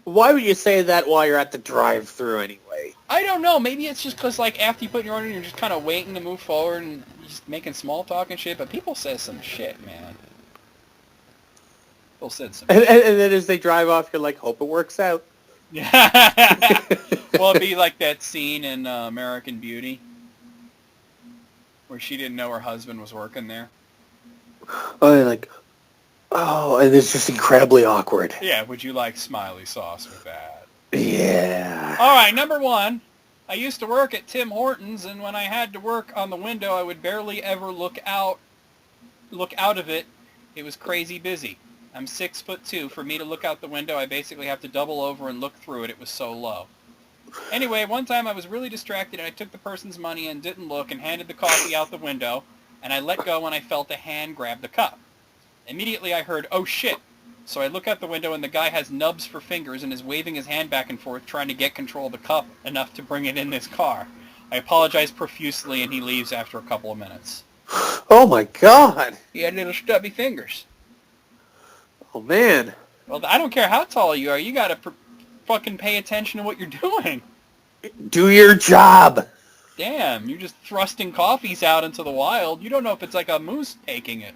Why would you say that while you're at the drive-thru anyway? I don't know. Maybe it's just because like after you put your order, you're just kind of waiting to move forward and just making small talk and shit. But people say some shit, man. People said some shit. And then as they drive off, you're like, hope it works out. Yeah. Well, it'd be like that scene in American Beauty where she didn't know her husband was working there. And it's just incredibly awkward. Yeah, would you like smiley sauce with that? Yeah. All right, number 1. I used to work at Tim Hortons, and when I had to work on the window, I would barely ever look out of it. It was crazy busy. I'm 6'2". For me to look out the window, I basically have to double over and look through it. It was so low. Anyway, one time I was really distracted, and I took the person's money and didn't look and handed the coffee out the window, and I let go when I felt a hand grab the cup. Immediately I heard, oh shit. So I look out the window and the guy has nubs for fingers and is waving his hand back and forth trying to get control of the cup enough to bring it in this car. I apologize profusely and he leaves after a couple of minutes. Oh my god. He had little stubby fingers. Oh man. Well, I don't care how tall you are. You gotta fucking pay attention to what you're doing. Do your job. Damn, you're just thrusting coffees out into the wild. You don't know if it's like a moose taking it.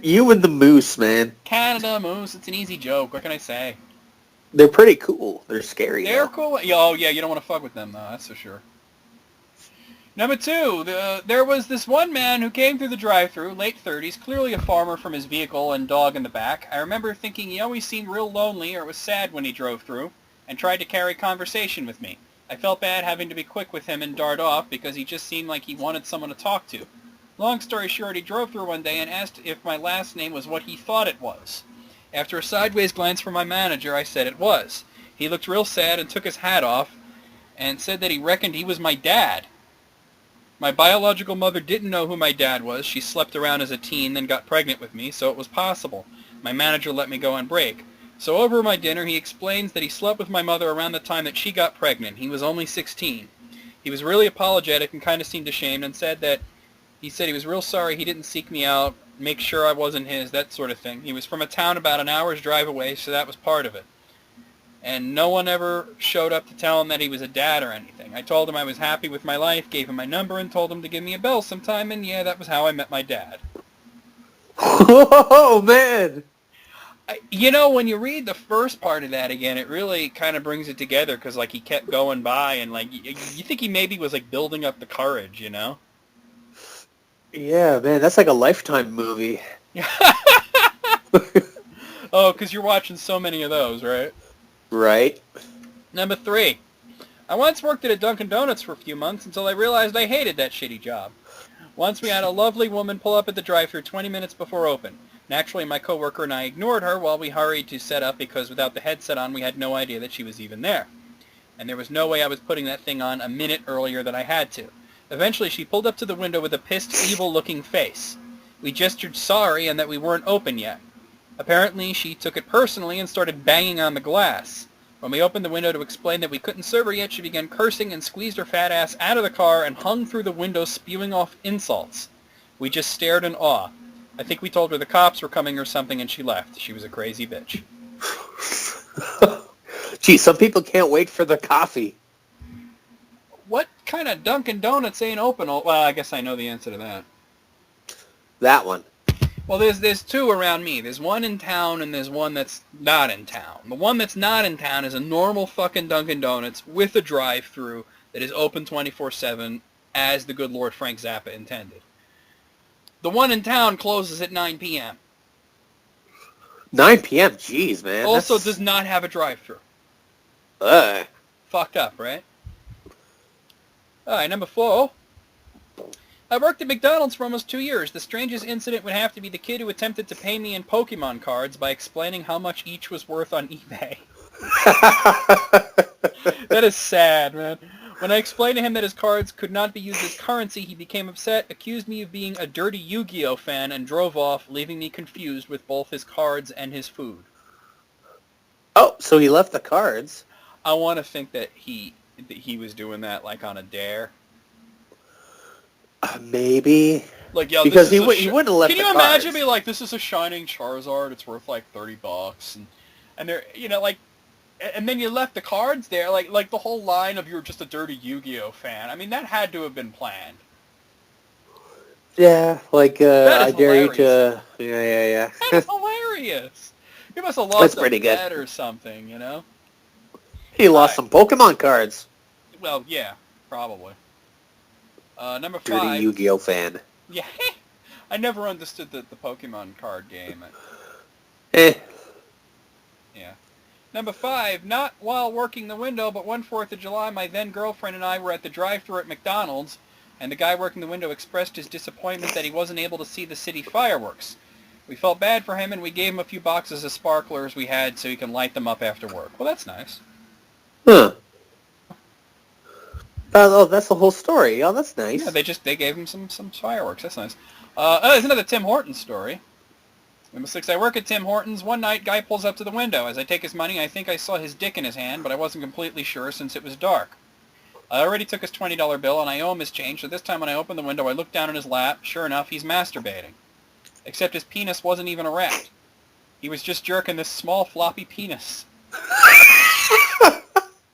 You and the moose, man. Canada moose. It's an easy joke. What can I say? They're pretty cool. They're scary. They're though. cool. Oh, yeah, you don't want to fuck with them, though. That's for sure. Number 2, there was this one man who came through the drive-thru, late 30s, clearly a farmer from his vehicle and dog in the back. I remember thinking he always seemed real lonely or was sad when he drove through, and tried to carry conversation with me. I felt bad having to be quick with him and dart off because he just seemed like he wanted someone to talk to. Long story short, he drove through one day and asked if my last name was what he thought it was. After a sideways glance from my manager, I said it was. He looked real sad and took his hat off and said that he reckoned he was my dad. My biological mother didn't know who my dad was. She slept around as a teen, then got pregnant with me, so it was possible. My manager let me go on break. So over my dinner, he explains that he slept with my mother around the time that she got pregnant. He was only 16. He was really apologetic and kind of seemed ashamed and said he was real sorry he didn't seek me out, make sure I wasn't his, that sort of thing. He was from a town about an hour's drive away, so that was part of it. And no one ever showed up to tell him that he was a dad or anything. I told him I was happy with my life, gave him my number, and told him to give me a bell sometime, and yeah, that was how I met my dad. Oh, man! When you read the first part of that again, it really kind of brings it together, because, he kept going by, and, you think he maybe was, building up the courage, Yeah, man, that's like a Lifetime movie. Oh, because you're watching so many of those, right? Right. Number 3. I once worked at a Dunkin' Donuts for a few months until I realized I hated that shitty job. Once we had a lovely woman pull up at the drive-thru 20 minutes before open. Naturally, my coworker and I ignored her while we hurried to set up because without the headset on, we had no idea that she was even there. And there was no way I was putting that thing on a minute earlier than I had to. Eventually, she pulled up to the window with a pissed, evil-looking face. We gestured sorry and that we weren't open yet. Apparently, she took it personally and started banging on the glass. When we opened the window to explain that we couldn't serve her yet, she began cursing and squeezed her fat ass out of the car and hung through the window spewing off insults. We just stared in awe. I think we told her the cops were coming or something and she left. She was a crazy bitch. Gee, some people can't wait for the coffee. What kind of Dunkin' Donuts ain't open? Well, I guess I know the answer to that. That one. Well, there's 2 around me. There's one in town and there's one that's not in town. The one that's not in town is a normal fucking Dunkin' Donuts with a drive-thru that is open 24/7 as the good Lord Frank Zappa intended. The one in town closes at 9 p.m. 9 p.m.? Jeez, man. Also does not have a drive-thru. Fucked up, right? All right, number 4. I worked at McDonald's for almost 2 years. The strangest incident would have to be the kid who attempted to pay me in Pokemon cards by explaining how much each was worth on eBay. That is sad, man. When I explained to him that his cards could not be used as currency, he became upset, accused me of being a dirty Yu-Gi-Oh fan, and drove off, leaving me confused with both his cards and his food. Oh, so he left the cards. I want to think that he was doing that on a dare. Maybe. Yo, because he wouldn't have left the cards. Can you imagine me this is a shining Charizard, it's worth $30, and they're, and then you left the cards there, the whole line of you're just a dirty Yu-Gi-Oh fan. I mean, that had to have been planned. Yeah, I dare hilarious. you to... Yeah. That's hilarious. You must have lost pretty a good. bet or something, He lost some Pokemon cards. Well, yeah, probably. Number 5. Dirty Yu-Gi-Oh fan. Yeah, I never understood the Pokemon card game. Yeah. Number 5, not while working the window, but one 4th of July, my then-girlfriend and I were at the drive-thru at McDonald's, and the guy working the window expressed his disappointment that he wasn't able to see the city fireworks. We felt bad for him, and we gave him a few boxes of sparklers we had so he can light them up after work. Well, that's nice. Huh. Oh, that's the whole story. Oh, that's nice. Yeah, they gave him some fireworks. That's nice. There's another Tim Hortons story. Number 6, I work at Tim Hortons. One night, guy pulls up to the window. As I take his money, I think I saw his dick in his hand, but I wasn't completely sure since it was dark. I already took his $20 bill, and I owe him his change, so this time when I opened the window, I looked down in his lap. Sure enough, he's masturbating. Except his penis wasn't even erect. He was just jerking this small, floppy penis.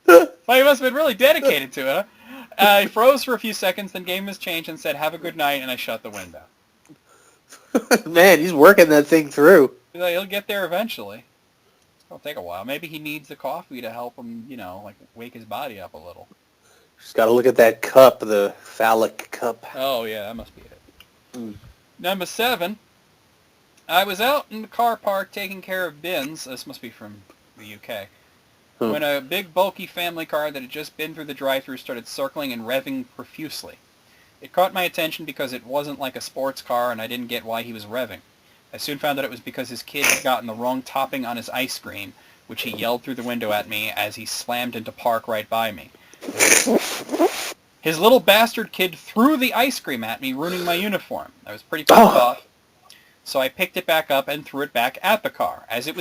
Well, he must have been really dedicated to it, huh? He froze for a few seconds, then gave him his change and said, "Have a good night," and I shut the window. Man, he's working that thing through. He'll get there eventually. It'll take a while. Maybe he needs the coffee to help him, wake his body up a little. Just got to look at that cup, the phallic cup. Oh, yeah, that must be it. Mm. Number 7. I was out in the car park taking care of bins. This must be from the UK. When a big, bulky family car that had just been through the drive-thru started circling and revving profusely. It caught my attention because it wasn't like a sports car, and I didn't get why he was revving. I soon found out it was because his kid had gotten the wrong topping on his ice cream, which he yelled through the window at me as he slammed into park right by me. His little bastard kid threw the ice cream at me, ruining my uniform. I was pretty pissed off, so I picked it back up and threw it back at the car. As it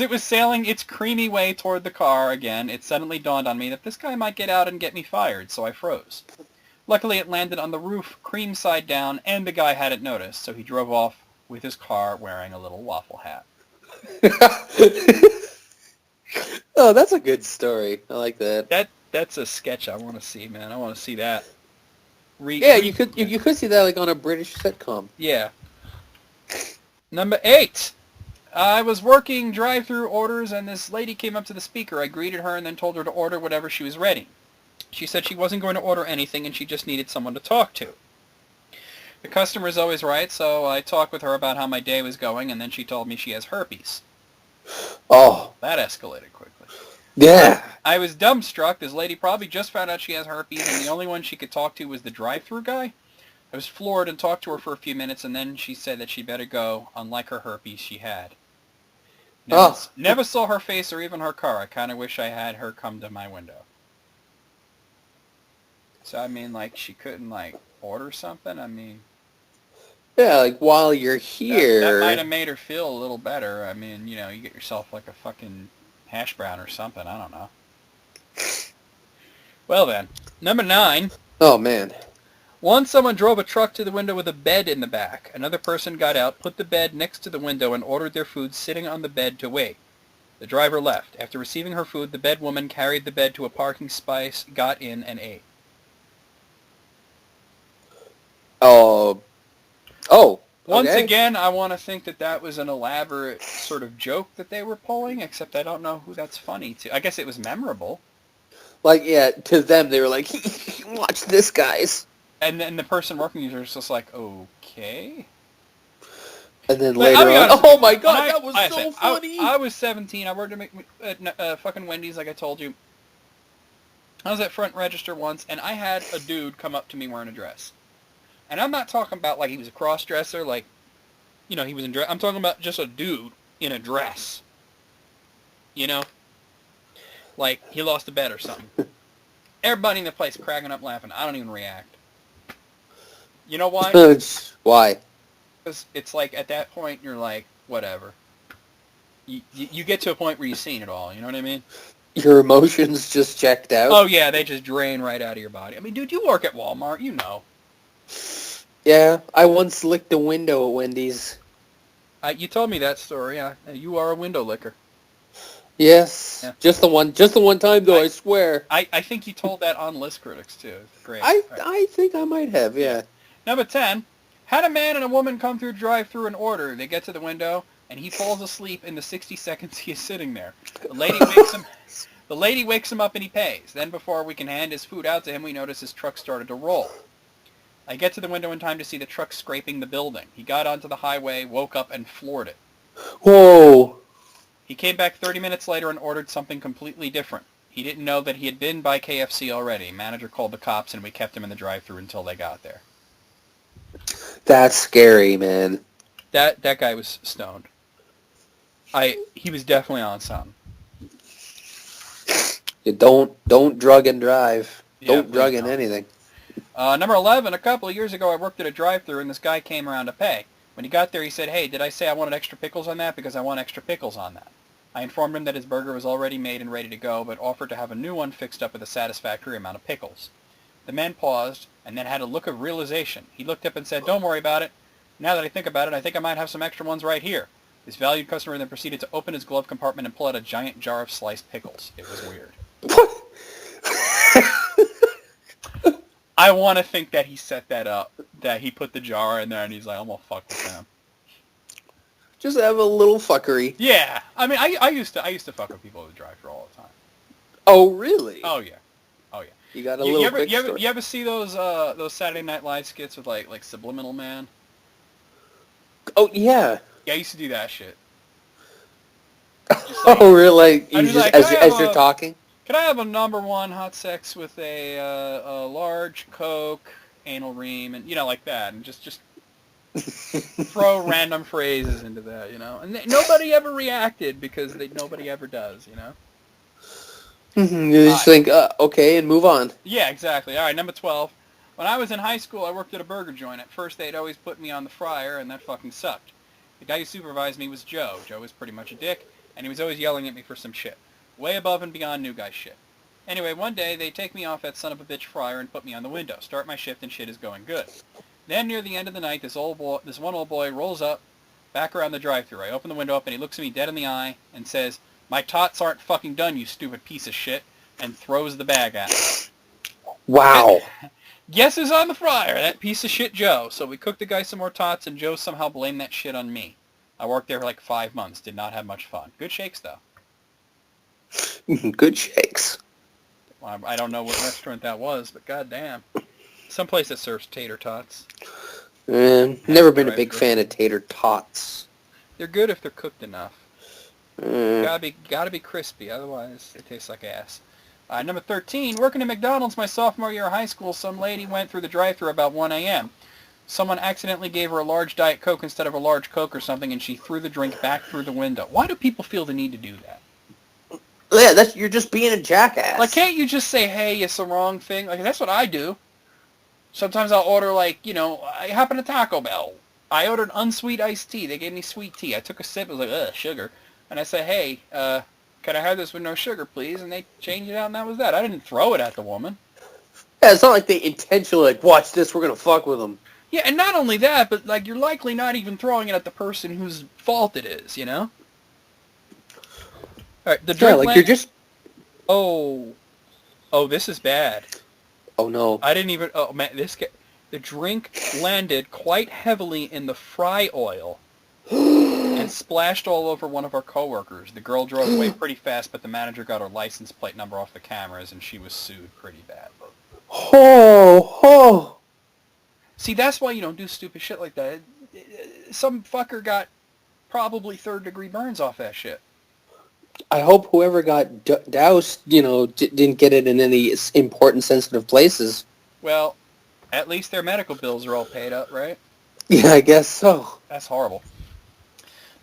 was sailing its creamy way toward the car again, it suddenly dawned on me that this guy might get out and get me fired, so I froze. Luckily, it landed on the roof, cream side down, and the guy hadn't noticed, so he drove off with his car wearing a little waffle hat. Oh, that's a good story. I like that. That's a sketch I want to see, man. I want to see that. You could see that like on a British sitcom. Yeah. Number 8. I was working drive-thru orders, and this lady came up to the speaker. I greeted her and then told her to order whatever she was ready. She said she wasn't going to order anything, and she just needed someone to talk to. The customer is always right, so I talked with her about how my day was going, and then she told me she has herpes. Oh. That escalated quickly. Yeah. I was dumbstruck. This lady probably just found out she has herpes, and the only one she could talk to was the drive-thru guy. I was floored and talked to her for a few minutes, and then she said that she better go, unlike her herpes she had. Never saw her face or even her car. I kind of wish I had her come to my window. So, I mean, like, she couldn't, like, order something? I mean... Yeah, like, while you're here... That might have made her feel a little better. I mean, you know, you get yourself, like, a fucking hash brown or something. I don't know. Well, then. Number 9. Oh, man. Once someone drove a truck to the window with a bed in the back. Another person got out, put the bed next to the window, and ordered their food sitting on the bed to wait. The driver left. After receiving her food, the bed woman carried the bed to a parking space, got in, and ate. Once again, I want to think that was an elaborate sort of joke that they were pulling, except I don't know who that's funny to. I guess it was memorable. Like, yeah, to them, they were like, watch this, guys. And then the person working there was just like, okay. And then later on, oh my god, that was so funny. I was 17. I worked at fucking Wendy's, like I told you. I was at front register once, and I had a dude come up to me wearing a dress. And I'm not talking about like he was a cross-dresser, like, you know, he was in dress. I'm talking about just a dude in a dress. You know? Like, he lost a bet or something. Everybody in the place cracking up laughing. I don't even react. You know why? Why? Because it's like, at that point, you're like, whatever. You get to a point where you've seen it all, you know what I mean? Your emotions just checked out? Oh, yeah, they just drain right out of your body. I mean, dude, you work at Walmart, you know. Yeah, I once licked a window at Wendy's. You told me that story. You are a window licker. Yes, yeah. Just the one time though. I swear. I think you told that on List Critics too. Great. I think I might have. Yeah. Number 10. Had a man and a woman come through drive-thru and order. They get to the window and he falls asleep in the 60 seconds he is sitting there. The lady wakes him. The lady wakes him up and he pays. Then before we can hand his food out to him, we notice his truck started to roll. I get to the window in time to see the truck scraping the building. He got onto the highway, woke up, and floored it. Whoa. He came back 30 minutes later and ordered something completely different. He didn't know that he had been by KFC already. Manager called the cops, and we kept him in the drive-thru until they got there. That's scary, man. That guy was stoned. He was definitely on something. You don't drug and drive. Yeah, don't drug in anything. Number 11, a couple of years ago I worked at a drive-thru and this guy came around to pay. When he got there he said, "Hey, did I say I wanted extra pickles on that? Because I want extra pickles on that." I informed him that his burger was already made and ready to go, but offered to have a new one fixed up with a satisfactory amount of pickles. The man paused and then had a look of realization. He looked up and said, "Don't worry about it. Now that I think about it, I think I might have some extra ones right here." This valued customer then proceeded to open his glove compartment and pull out a giant jar of sliced pickles. It was weird. I want to think that he set that up, that he put the jar in there and he's like, I'm going to fuck with them. Just have a little fuckery. Yeah. I mean, I used to fuck with people at the drive-thru all the time. Oh, really? Oh, yeah. Oh, yeah. You got a little quick story. You ever see those Saturday Night Live skits with like Subliminal Man? Oh, yeah. Yeah, I used to do that shit. Oh, really? I'd You be just like, as you're talking? Can I have a number one hot sex with a large Coke, anal ream, and like that, and just throw random phrases into that, and nobody ever reacted because nobody ever does, You just think, okay, and move on. Yeah, exactly. All right, number 12. When I was in high school, I worked at a burger joint. At first, they'd always put me on the fryer, and that fucking sucked. The guy who supervised me was Joe. Joe was pretty much a dick, and he was always yelling at me for some shit. Way above and beyond new guy shit. Anyway, one day, they take me off that son of a bitch fryer and put me on the window. Start my shift, and shit is going good. Then, near the end of the night, this one old boy rolls up, back around the drive-thru. I open the window up, and he looks at me dead in the eye and says, "My tots aren't fucking done, you stupid piece of shit," and throws the bag at me. Wow. Guess who's on the fryer? That piece of shit Joe. So we cooked the guy some more tots, and Joe somehow blamed that shit on me. I worked there for like 5 months. Did not have much fun. Good shakes, though. Good shakes. Well, I don't know what restaurant that was, but goddamn. Someplace that serves tater tots. Never been a big fan of tater tots. They're good if they're cooked enough. Gotta be crispy, otherwise it tastes like ass. Number 13, working at McDonald's my sophomore year of high school, some lady went through the drive-thru about 1 a.m. Someone accidentally gave her a large Diet Coke instead of a large Coke or something, and she threw the drink back through the window. Why do people feel the need to do that? Yeah, you're just being a jackass. Like, can't you just say, hey, it's the wrong thing? Like, that's what I do. Sometimes I'll order, I happen to Taco Bell. I ordered unsweet iced tea. They gave me sweet tea. I took a sip. It was like, ugh, sugar. And I said, hey, can I have this with no sugar, please? And they changed it out, and that was that. I didn't throw it at the woman. Yeah, it's not like they intentionally, watch this, we're going to fuck with them. Yeah, and not only that, but, you're likely not even throwing it at the person whose fault it is, All right, the drink you're just... Oh, this is bad. Oh, no. I didn't even... Oh, man, the drink landed quite heavily in the fry oil and splashed all over one of our coworkers. The girl drove away pretty fast, but the manager got her license plate number off the cameras, and she was sued pretty bad. Oh. See, that's why you don't do stupid shit like that. Some fucker got probably third-degree burns off that shit. I hope whoever got doused, didn't get it in any important, sensitive places. Well, at least their medical bills are all paid up, right? Yeah, I guess so. That's horrible.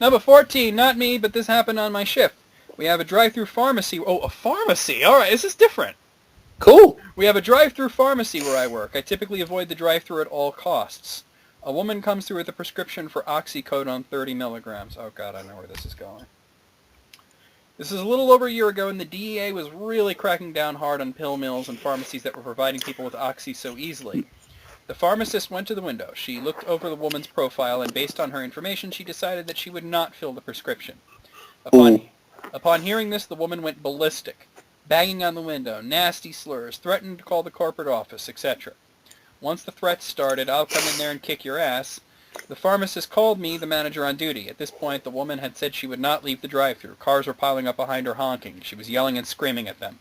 Number 14, not me, but this happened on my shift. We have a drive-thru pharmacy. Oh, a pharmacy. All right, this is different. Cool. We have a drive-thru pharmacy where I work. I typically avoid the drive-thru at all costs. A woman comes through with a prescription for oxycodone 30 milligrams. Oh, God, I know where this is going. This is a little over a year ago, and the DEA was really cracking down hard on pill mills and pharmacies that were providing people with oxy so easily. The pharmacist went to the window. She looked over the woman's profile, and based on her information, she decided that she would not fill the prescription. Upon hearing this, the woman went ballistic, banging on the window, nasty slurs, threatened to call the corporate office, etc. Once the threats started, "I'll come in there and kick your ass," the pharmacist called me, the manager on duty. At this point, the woman had said she would not leave the drive-thru. Cars were piling up behind her honking. She was yelling and screaming at them.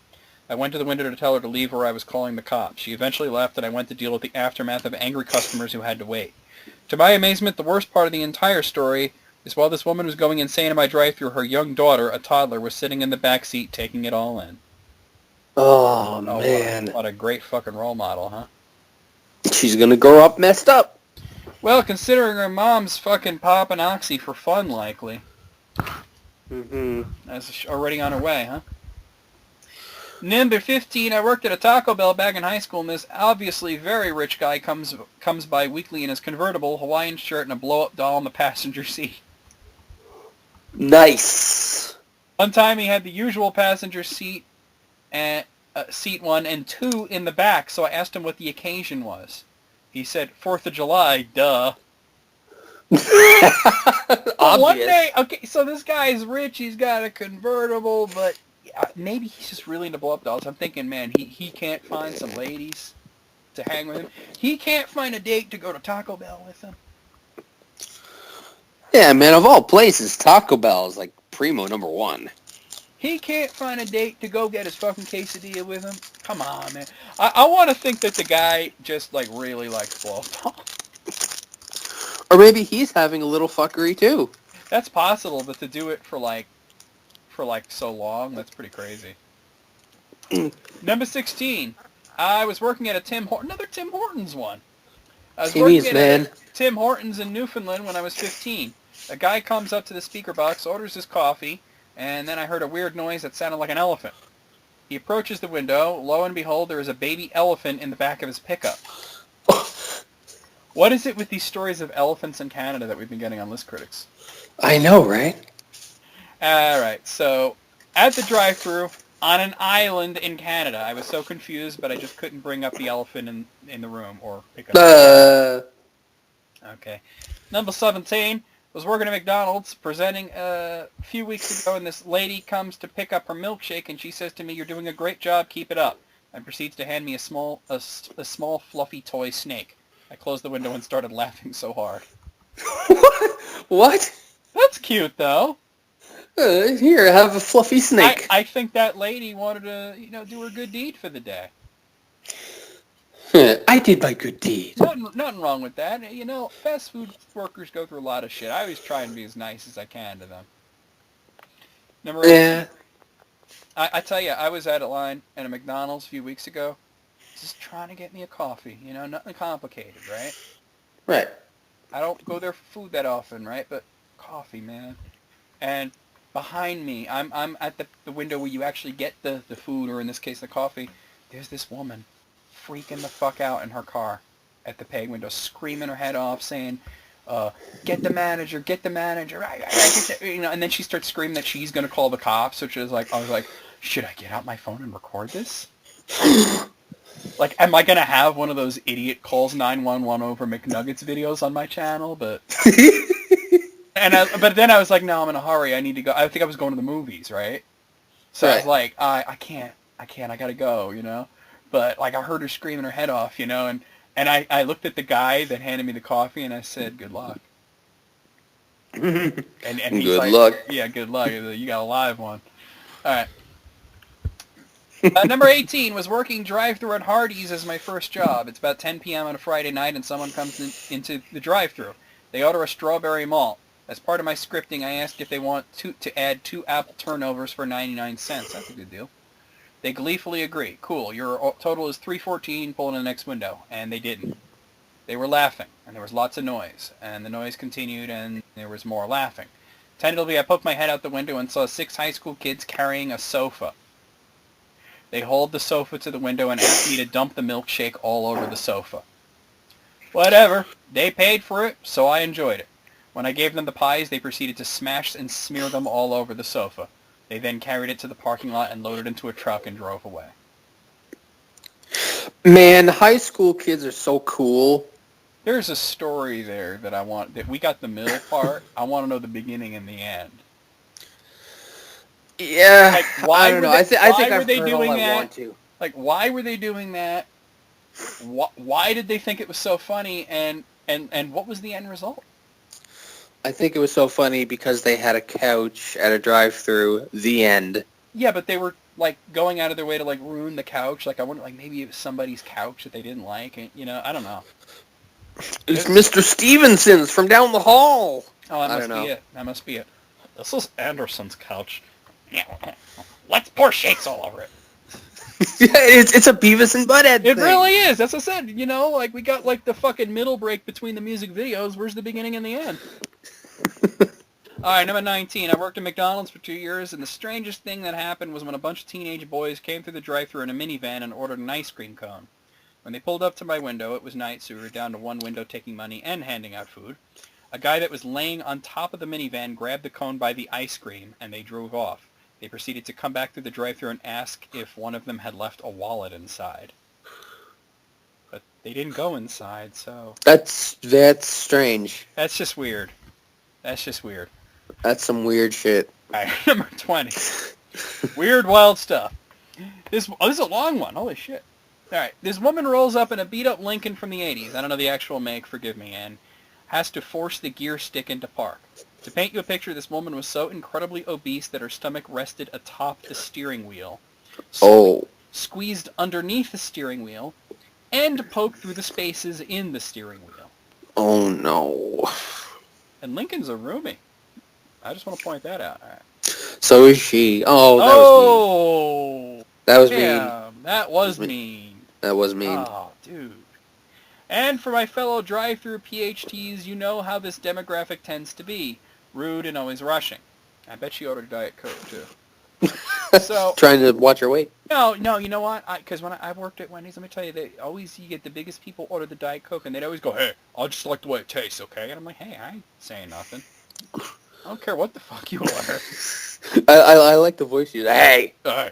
I went to the window to tell her to leave, or I was calling the cops. She eventually left, and I went to deal with the aftermath of angry customers who had to wait. To my amazement, the worst part of the entire story is while this woman was going insane in my drive-thru, her young daughter, a toddler, was sitting in the back seat taking it all in. Oh, man. What a great fucking role model, huh? She's gonna grow up messed up. Well, considering her mom's fucking popping oxy for fun, likely. Mm-hmm. That's already on her way, huh? Number 15, I worked at a Taco Bell back in high school, and this obviously very rich guy comes by weekly in his convertible, Hawaiian shirt, and a blow-up doll in the passenger seat. Nice. One time he had the usual passenger seat, and seat 1 and 2 in the back, so I asked him what the occasion was. He said, 4th of July, duh. But one day, okay, so this guy's rich, he's got a convertible, but maybe he's just really into blow-up dolls. I'm thinking, man, he can't find some ladies to hang with him. He can't find a date to go to Taco Bell with him. Yeah, man, of all places, Taco Bell is like primo number 1. He can't find a date to go get his fucking quesadilla with him? Come on, man. I want to think that the guy just, like, really likes blow up. Or maybe he's having a little fuckery, too. That's possible, but to do it for so long, that's pretty crazy. Number 16. I was working at another Tim Hortons one. I was working at a Tim Hortons in Newfoundland when I was 15. A guy comes up to the speaker box, orders his coffee, and then I heard a weird noise that sounded like an elephant. He approaches the window. Lo and behold, there is a baby elephant in the back of his pickup. What is it with these stories of elephants in Canada that we've been getting on List Critics? I know, right? All right, so at the drive-thru on an island in Canada, I was so confused, but I just couldn't bring up the elephant in the room or pick up. Okay. Number 17 was working at McDonald's, presenting a few weeks ago, and this lady comes to pick up her milkshake, and she says to me, "You're doing a great job. Keep it up," and proceeds to hand me a small fluffy toy snake. I closed the window and started laughing so hard. What? That's cute, though. Here, have a fluffy snake. I think that lady wanted to, do her good deed for the day. I did my good deed. Nothing wrong with that. Fast food workers go through a lot of shit. I always try and be as nice as I can to them. Number 8. Yeah. I tell you, I was at a line at a McDonald's a few weeks ago, just trying to get me a coffee. Nothing complicated, right? Right. I don't go there for food that often, right? But coffee, man. And behind me, I'm at the window where you actually get the food, or in this case, the coffee. There's this woman freaking the fuck out in her car at the pay window, screaming her head off, saying, "Get the manager, get the manager!" And then she starts screaming that she's gonna call the cops, which is like, I was like, should I get out my phone and record this? Like, am I gonna have one of those idiot calls 911 over McNuggets videos on my channel? But but then I was like, no, I'm in a hurry. I need to go. I think I was going to the movies, right? So right. I was like, I can't. I gotta go, But like, I heard her screaming her head off, and I looked at the guy that handed me the coffee, and I said, "Good luck." and he's good like, luck. Yeah, good luck. You got a live one. All right. Number 18 was working drive-thru at Hardee's as my first job. It's about 10 p.m. on a Friday night, and someone comes into the drive-thru. They order a strawberry malt. As part of my scripting, I asked if they want to add 2 apple turnovers for 99 cents. That's a good deal. They gleefully agree. Cool, your total is $3.14, pull in the next window. And they didn't. They were laughing, and there was lots of noise. And the noise continued, and there was more laughing. Tentatively, I poked my head out the window and saw 6 high school kids carrying a sofa. They hauled the sofa to the window and asked me to dump the milkshake all over the sofa. Whatever. They paid for it, so I enjoyed it. When I gave them the pies, they proceeded to smash and smear them all over the sofa. They then carried it to the parking lot and loaded it into a truck and drove away. Man, high school kids are so cool. There's a story there that we got the middle part. I want to know the beginning and the end. Yeah, like, why I don't know. I think I've heard all I want to. Like, why were they doing that? Why did they think it was so funny? And what was the end result? I think it was so funny because they had a couch at a drive-thru. The end. Yeah, but they were like going out of their way to like ruin the couch. Like, I wonder, like, maybe it was somebody's couch that they didn't like. And, I don't know. It's Mr. Stevenson's from down the hall. Oh, that must be it. This is Anderson's couch. Let's pour shakes all over it. Yeah, it's a Beavis and Butthead thing. It really is. That's what I said. Like we got like the fucking middle break between the music videos. Where's the beginning and the end? All right, number 19. I worked at McDonald's for 2 years, and the strangest thing that happened was when a bunch of teenage boys came through the drive-thru in a minivan and ordered an ice cream cone. When they pulled up to my window, it was night, so we were down to one window taking money and handing out food. A guy that was laying on top of the minivan grabbed the cone by the ice cream, and they drove off. They proceeded to come back through the drive-thru and ask if one of them had left a wallet inside. But they didn't go inside, so... That's strange. That's just weird. That's some weird shit. All right, number 20. Weird, wild stuff. This is a long one. Holy shit. All right, this woman rolls up in a beat-up Lincoln from the 80s. I don't know the actual make, forgive me, and has to force the gear stick into park. To paint you a picture, this woman was so incredibly obese that her stomach rested atop the steering wheel, Oh. squeezed underneath the steering wheel, and poked through the spaces in the steering wheel. Oh, no. And Lincoln's a roomie. I just want to point that out. All right. So is she. Oh, that was mean. Oh! That was mean. Damn, that was mean. That was mean. Oh, dude. And for my fellow drive-thru PhDs, you know how this demographic tends to be. Rude and always rushing. I bet she ordered Diet Coke, too. So Trying to watch her weight. No, you know what? Because when I worked at Wendy's, let me tell you, you get the biggest people order the Diet Coke, and they'd always go, hey, I just like the way it tastes, okay? And I'm like, hey, I ain't saying nothing. I don't care what the fuck you order. I like the voice you. Hey! Hey.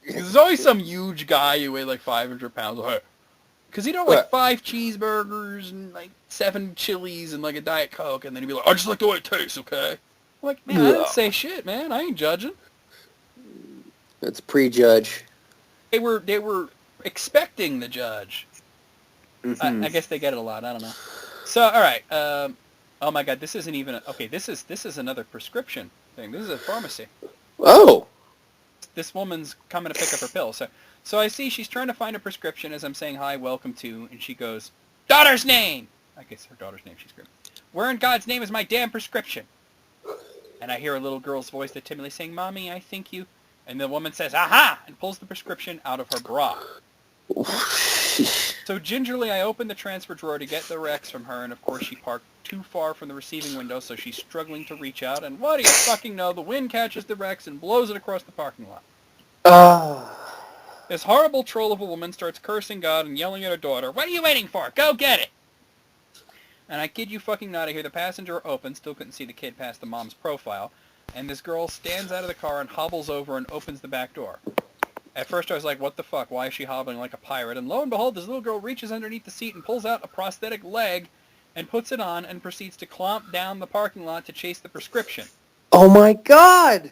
There's always some huge guy who weighed like 500 pounds. Hey. Because he'd order like 5 cheeseburgers and like 7 chilies and like a Diet Coke, and then he'd be like, I just like the way it tastes, okay? I'm like, man, I didn't say shit, man. I ain't judging. It's prejudge. They were expecting the judge. Mm-hmm. I guess they get it a lot. I don't know. So, all right. Oh my God, this isn't even okay. This is another prescription thing. This is a pharmacy. Oh. This woman's coming to pick up her pills. So I see she's trying to find a prescription as I'm saying hi, welcome to, and she goes, daughter's name. I guess her daughter's name. She's screaming. Where in God's name is my damn prescription? And I hear a little girl's voice that timidly saying, Mommy, I think you. And the woman says, aha, and pulls the prescription out of her bra. So gingerly I open the transfer drawer to get the Rex from her, and of course she parked too far from the receiving window, so she's struggling to reach out, and what do you fucking know, the wind catches the Rex and blows it across the parking lot. This horrible troll of a woman starts cursing God and yelling at her daughter, what are you waiting for? Go get it! And I kid you fucking not, I hear the passenger door open, still couldn't see the kid past the mom's profile, and this girl stands out of the car and hobbles over and opens the back door. At first I was like, what the fuck? Why is she hobbling like a pirate? And lo and behold, this little girl reaches underneath the seat and pulls out a prosthetic leg and puts it on and proceeds to clomp down the parking lot to chase the prescription. Oh my God!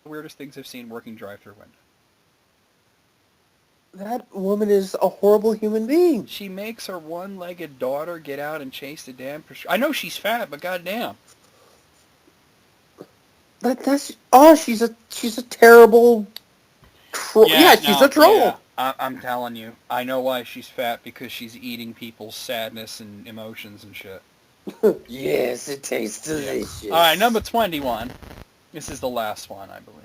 The weirdest things I've seen working drive-thru window. That woman is a horrible human being. She makes her one-legged daughter get out and chase the damn prescription. I know she's fat, but goddamn. She's a terrible troll. Yeah, she's a troll. Yeah. I'm telling you. I know why she's fat, because she's eating people's sadness and emotions and shit. Yes, it tastes delicious. All right, number 21. This is the last one, I believe.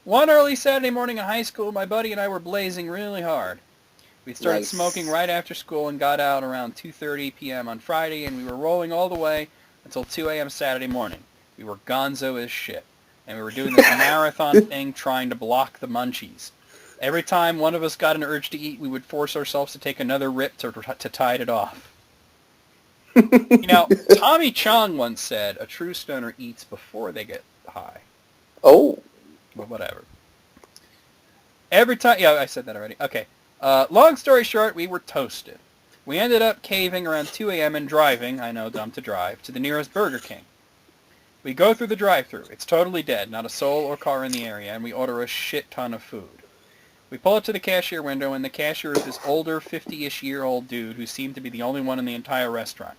One early Saturday morning in high school, my buddy and I were blazing really hard. We started smoking right after school and got out around 2:30 p.m. on Friday, and we were rolling all the way until 2 a.m. Saturday morning. We were gonzo as shit, and we were doing this marathon thing trying to block the munchies. Every time one of us got an urge to eat, we would force ourselves to take another rip to tide it off. You know, Tommy Chong once said, a true stoner eats before they get high. Oh. Well, whatever. Every time... Yeah, I said that already. Okay. Long story short, we were toasted. We ended up caving around 2 a.m. and driving, I know, dumb to drive, to the nearest Burger King. We go through the drive-thru. It's totally dead, not a soul or car in the area, and we order a shit ton of food. We pull up to the cashier window, and the cashier is this older, 50-ish-year-old dude who seemed to be the only one in the entire restaurant.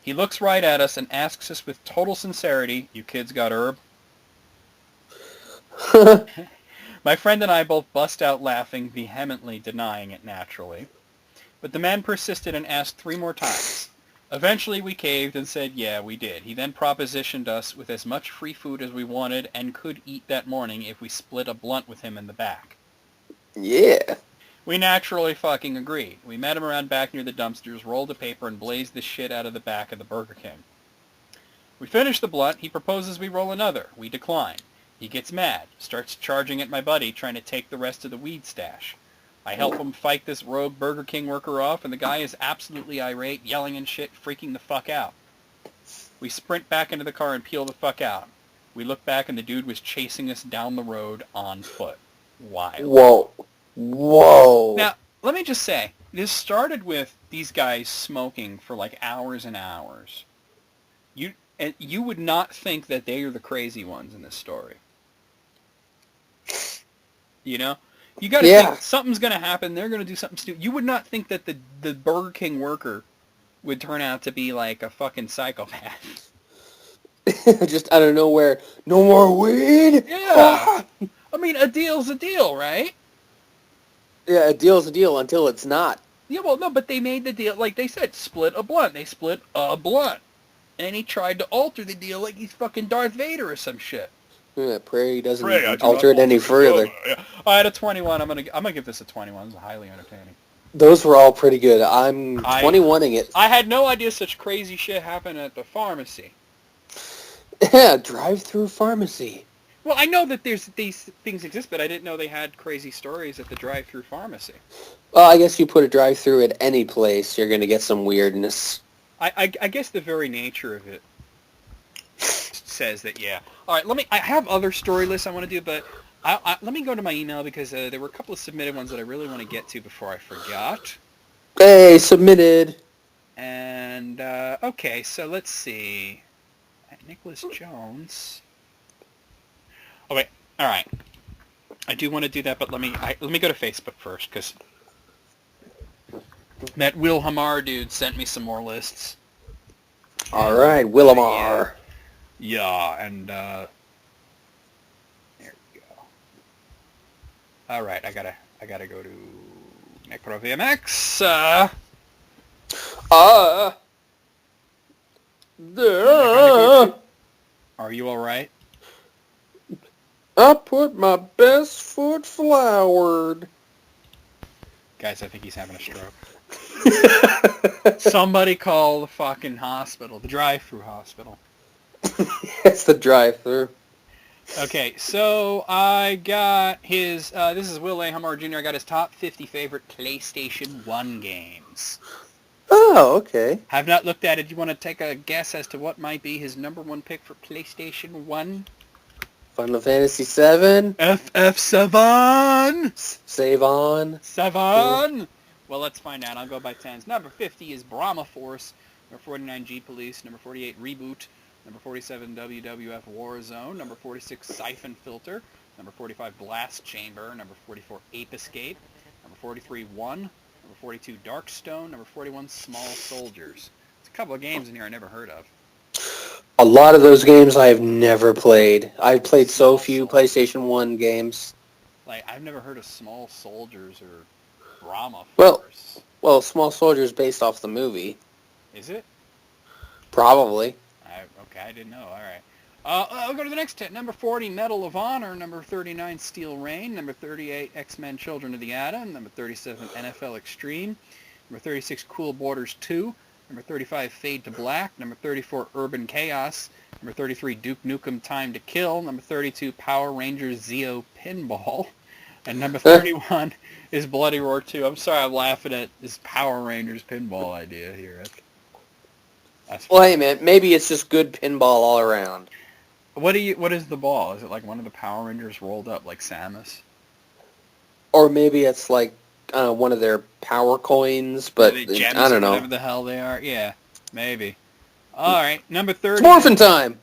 He looks right at us and asks us with total sincerity, you kids got herb? My friend and I both bust out laughing, vehemently denying it naturally. But the man persisted and asked 3 more times. Eventually we caved and said, yeah, we did. He then propositioned us with as much free food as we wanted and could eat that morning if we split a blunt with him in the back. Yeah. We naturally fucking agreed. We met him around back near the dumpsters, rolled a paper, and blazed the shit out of the back of the Burger King. We finish the blunt. He proposes we roll another. We decline. He gets mad, starts charging at my buddy, trying to take the rest of the weed stash. I help him fight this rogue Burger King worker off, and the guy is absolutely irate, yelling and shit, freaking the fuck out. We sprint back into the car and peel the fuck out. We look back, and the dude was chasing us down the road on foot. Wild. Whoa. Now, let me just say, this started with these guys smoking for like hours and hours. You would not think that they are the crazy ones in this story. You know? You got to think something's going to happen. They're going to do something stupid. You would not think that the Burger King worker would turn out to be like a fucking psychopath. Just out of nowhere, no more weed? Yeah. I mean, a deal's a deal, right? Yeah, a deal's a deal until it's not. Yeah, well, no, but they made the deal, like they said, split a blunt. They split a blunt. And he tried to alter the deal like he's fucking Darth Vader or some shit. Yeah, pray he doesn't Pray I do alter not it any alter further. Yeah. I had a 21. I'm gonna give this a 21. It's highly entertaining. Those were all pretty good. I'm 21ing it. I had no idea such crazy shit happened at the pharmacy. Yeah, drive-thru pharmacy. Well, I know that these things exist, but I didn't know they had crazy stories at the drive-thru pharmacy. Well, I guess you put a drive-thru at any place, you're going to get some weirdness. I guess the very nature of it says that, yeah. All right, I have other story lists I want to do, but let me go to my email because there were a couple of submitted ones that I really want to get to before I forgot. Hey, submitted. And, okay, so let's see. Nicholas Jones. Okay, all right. I do want to do that, but let me go to Facebook first, because that Will Hamar dude sent me some more lists. All right, Willamar. Yeah, and there we go. All right, I gotta go to NecroVMX. Are you all right? I put my best foot forward. Guys, I think he's having a stroke. Somebody call the fucking hospital, the drive-thru hospital. It's the drive-thru. Okay, so I got his, this is Will A. Hamar Jr., I got his top 50 favorite PlayStation 1 games. Oh, okay. Have not looked at it. Do you want to take a guess as to what might be his number one pick for PlayStation 1? Final Fantasy 7. FF7! Save on. 7! Well, let's find out. I'll go by tens. Number 50 is Brahma Force. Number 49, G Police. Number 48, Reboot. Number 47, WWF Warzone. Number 46, Siphon Filter. Number 45, Blast Chamber. Number 44, Ape Escape. Number 43, 1. Number 42, Darkstone. Number 41, Small Soldiers. There's a couple of games in here I never heard of. A lot of those games I have never played. I've played so few PlayStation 1 games. Like, I've never heard of Small Soldiers or Brahma Well, Force. well, Small Soldiers based off the movie. Is it? Probably. Okay, I didn't know. All right. I'll go to the next 10. Number 40, Medal of Honor. Number 39, Steel Rain. Number 38, X-Men Children of the Atom. Number 37, NFL Extreme. Number 36, Cool Borders 2. Number 35, Fade to Black. Number 34, Urban Chaos. Number 33, Duke Nukem Time to Kill. Number 32, Power Rangers Zeo Pinball. And number 31 is Bloody Roar 2. I'm sorry I'm laughing at this Power Rangers pinball idea here. Well, hey, man, maybe it's just good pinball all around. What is the ball? Is it like one of the Power Rangers rolled up like Samus? Or maybe it's like one of their power coins, but I don't know. Whatever the hell they are. Yeah, maybe. All right, number 30. It's morphin' time!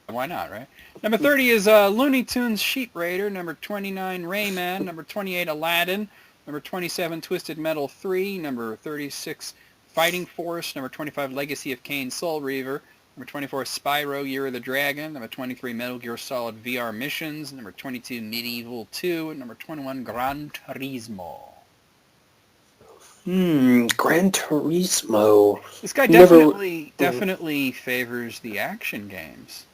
Why not, right? Number 30 is Looney Tunes Sheep Raider. Number 29, Rayman. Number 28, Aladdin. Number 27, Twisted Metal 3. Number 36, Fighting Force. Number 25, Legacy of Kain Soul Reaver. Number 24, Spyro Year of the Dragon. Number 23, Metal Gear Solid VR Missions. Number 22, Medieval 2. And number 21, Gran Turismo. Gran Turismo. This guy definitely favors the action games.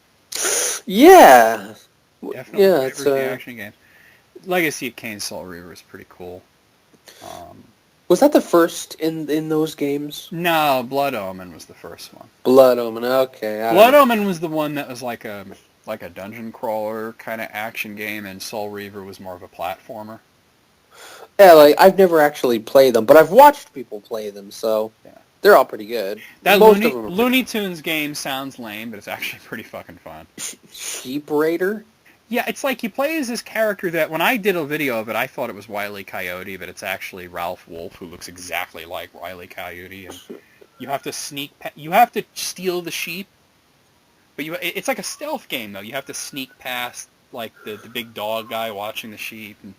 Yeah. Definitely yeah, favors the action games. Legacy of Kain Soul Reaver is pretty cool. Was that the first in those games? No, Blood Omen was the first one. Blood Omen, okay. Blood Omen was the one that was like a dungeon crawler kind of action game, and Soul Reaver was more of a platformer. Yeah, like, I've never actually played them, but I've watched people play them, so yeah. They're all pretty good. That Looney Tunes game sounds lame, but it's actually pretty fucking fun. Sheep Raider? Yeah, it's like you play as this character that, when I did a video of it, I thought it was Wile E. Coyote, but it's actually Ralph Wolf, who looks exactly like Wile E. Coyote. And you have to you have to steal the sheep, but it's like a stealth game, though. You have to sneak past, like, the big dog guy watching the sheep. And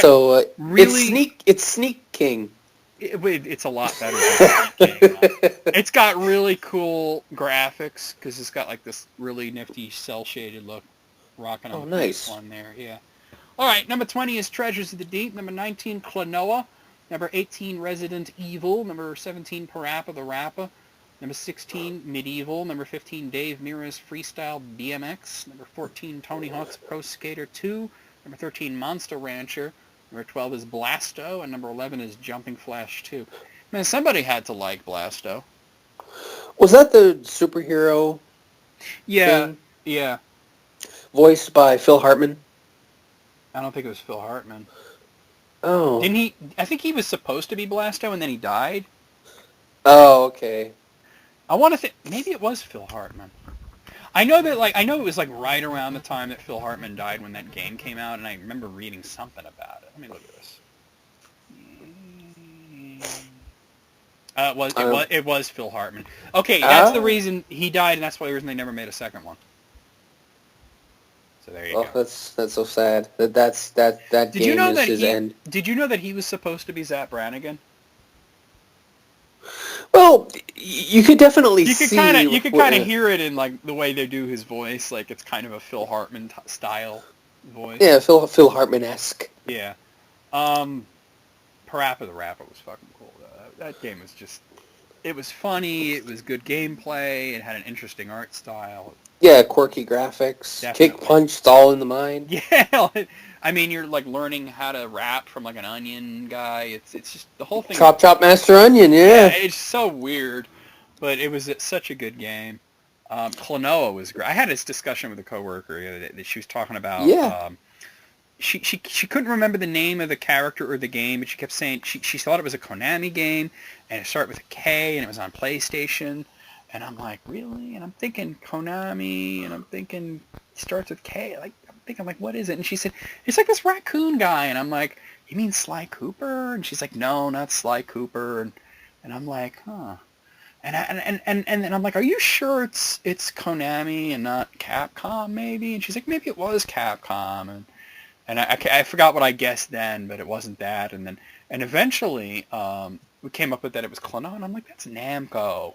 so really, it's Sneak King. It's a lot better than that game. It's got really cool graphics because it's got like this really nifty cel-shaded look rocking on Oh, the nice. one there. Yeah. All right, number 20 is Treasures of the Deep. Number 19, Klonoa. Number 18, Resident Evil. Number 17, Parappa the Rappa. Number 16, Medieval. Number 15, Dave Mirra's Freestyle BMX. Number 14, Tony Hawk's Pro Skater 2. Number 13, Monster Rancher. Number 12 is Blasto. And number 11 is Jumping Flash 2. Man, somebody had to like Blasto. Was that the superhero thing? Yeah. Voiced by Phil Hartman? I don't think it was Phil Hartman. Oh. Didn't he? I think he was supposed to be Blasto and then he died. Oh, okay. I want to think maybe it was Phil Hartman. I know it was like right around the time that Phil Hartman died when that game came out, and I remember reading something about it. Let me look at this. It was Phil Hartman. Okay, that's the reason he died, and that's the reason they never made a second one. So there you go. That's so sad. That game is his end. Did you know that he was supposed to be Zap Brannigan? Well, you could definitely see. You could kind of hear it in like the way they do his voice. Like it's kind of a Phil Hartman style voice. Yeah, Phil Hartman-esque. Yeah. Parappa the Rapper was fucking cool. That game was just. It was funny. It was good gameplay. It had an interesting art style. Yeah, quirky graphics. Definitely. Kick punch, it's all in the mind. Yeah, I mean, you're like learning how to rap from like an Onion guy. It's just the whole thing. Chop Master Onion, yeah. It's so weird, but it was such a good game. Klonoa was great. I had this discussion with a coworker the other day that she was talking about. Yeah. She couldn't remember the name of the character or the game, but she kept saying she thought it was a Konami game, and it started with a K, and it was on PlayStation. And I'm like, really? And I'm thinking Konami, and I'm thinking it starts with K. I'm like, what is it? And she said, it's like this raccoon guy. And I'm like, you mean Sly Cooper? And she's like, no, not Sly Cooper. And I'm like, huh. And then I'm like, are you sure it's Konami and not Capcom maybe? And she's like, maybe it was Capcom. And I forgot what I guessed then, but it wasn't that. And eventually we came up with that it was Klonoa, and I'm like, that's Namco.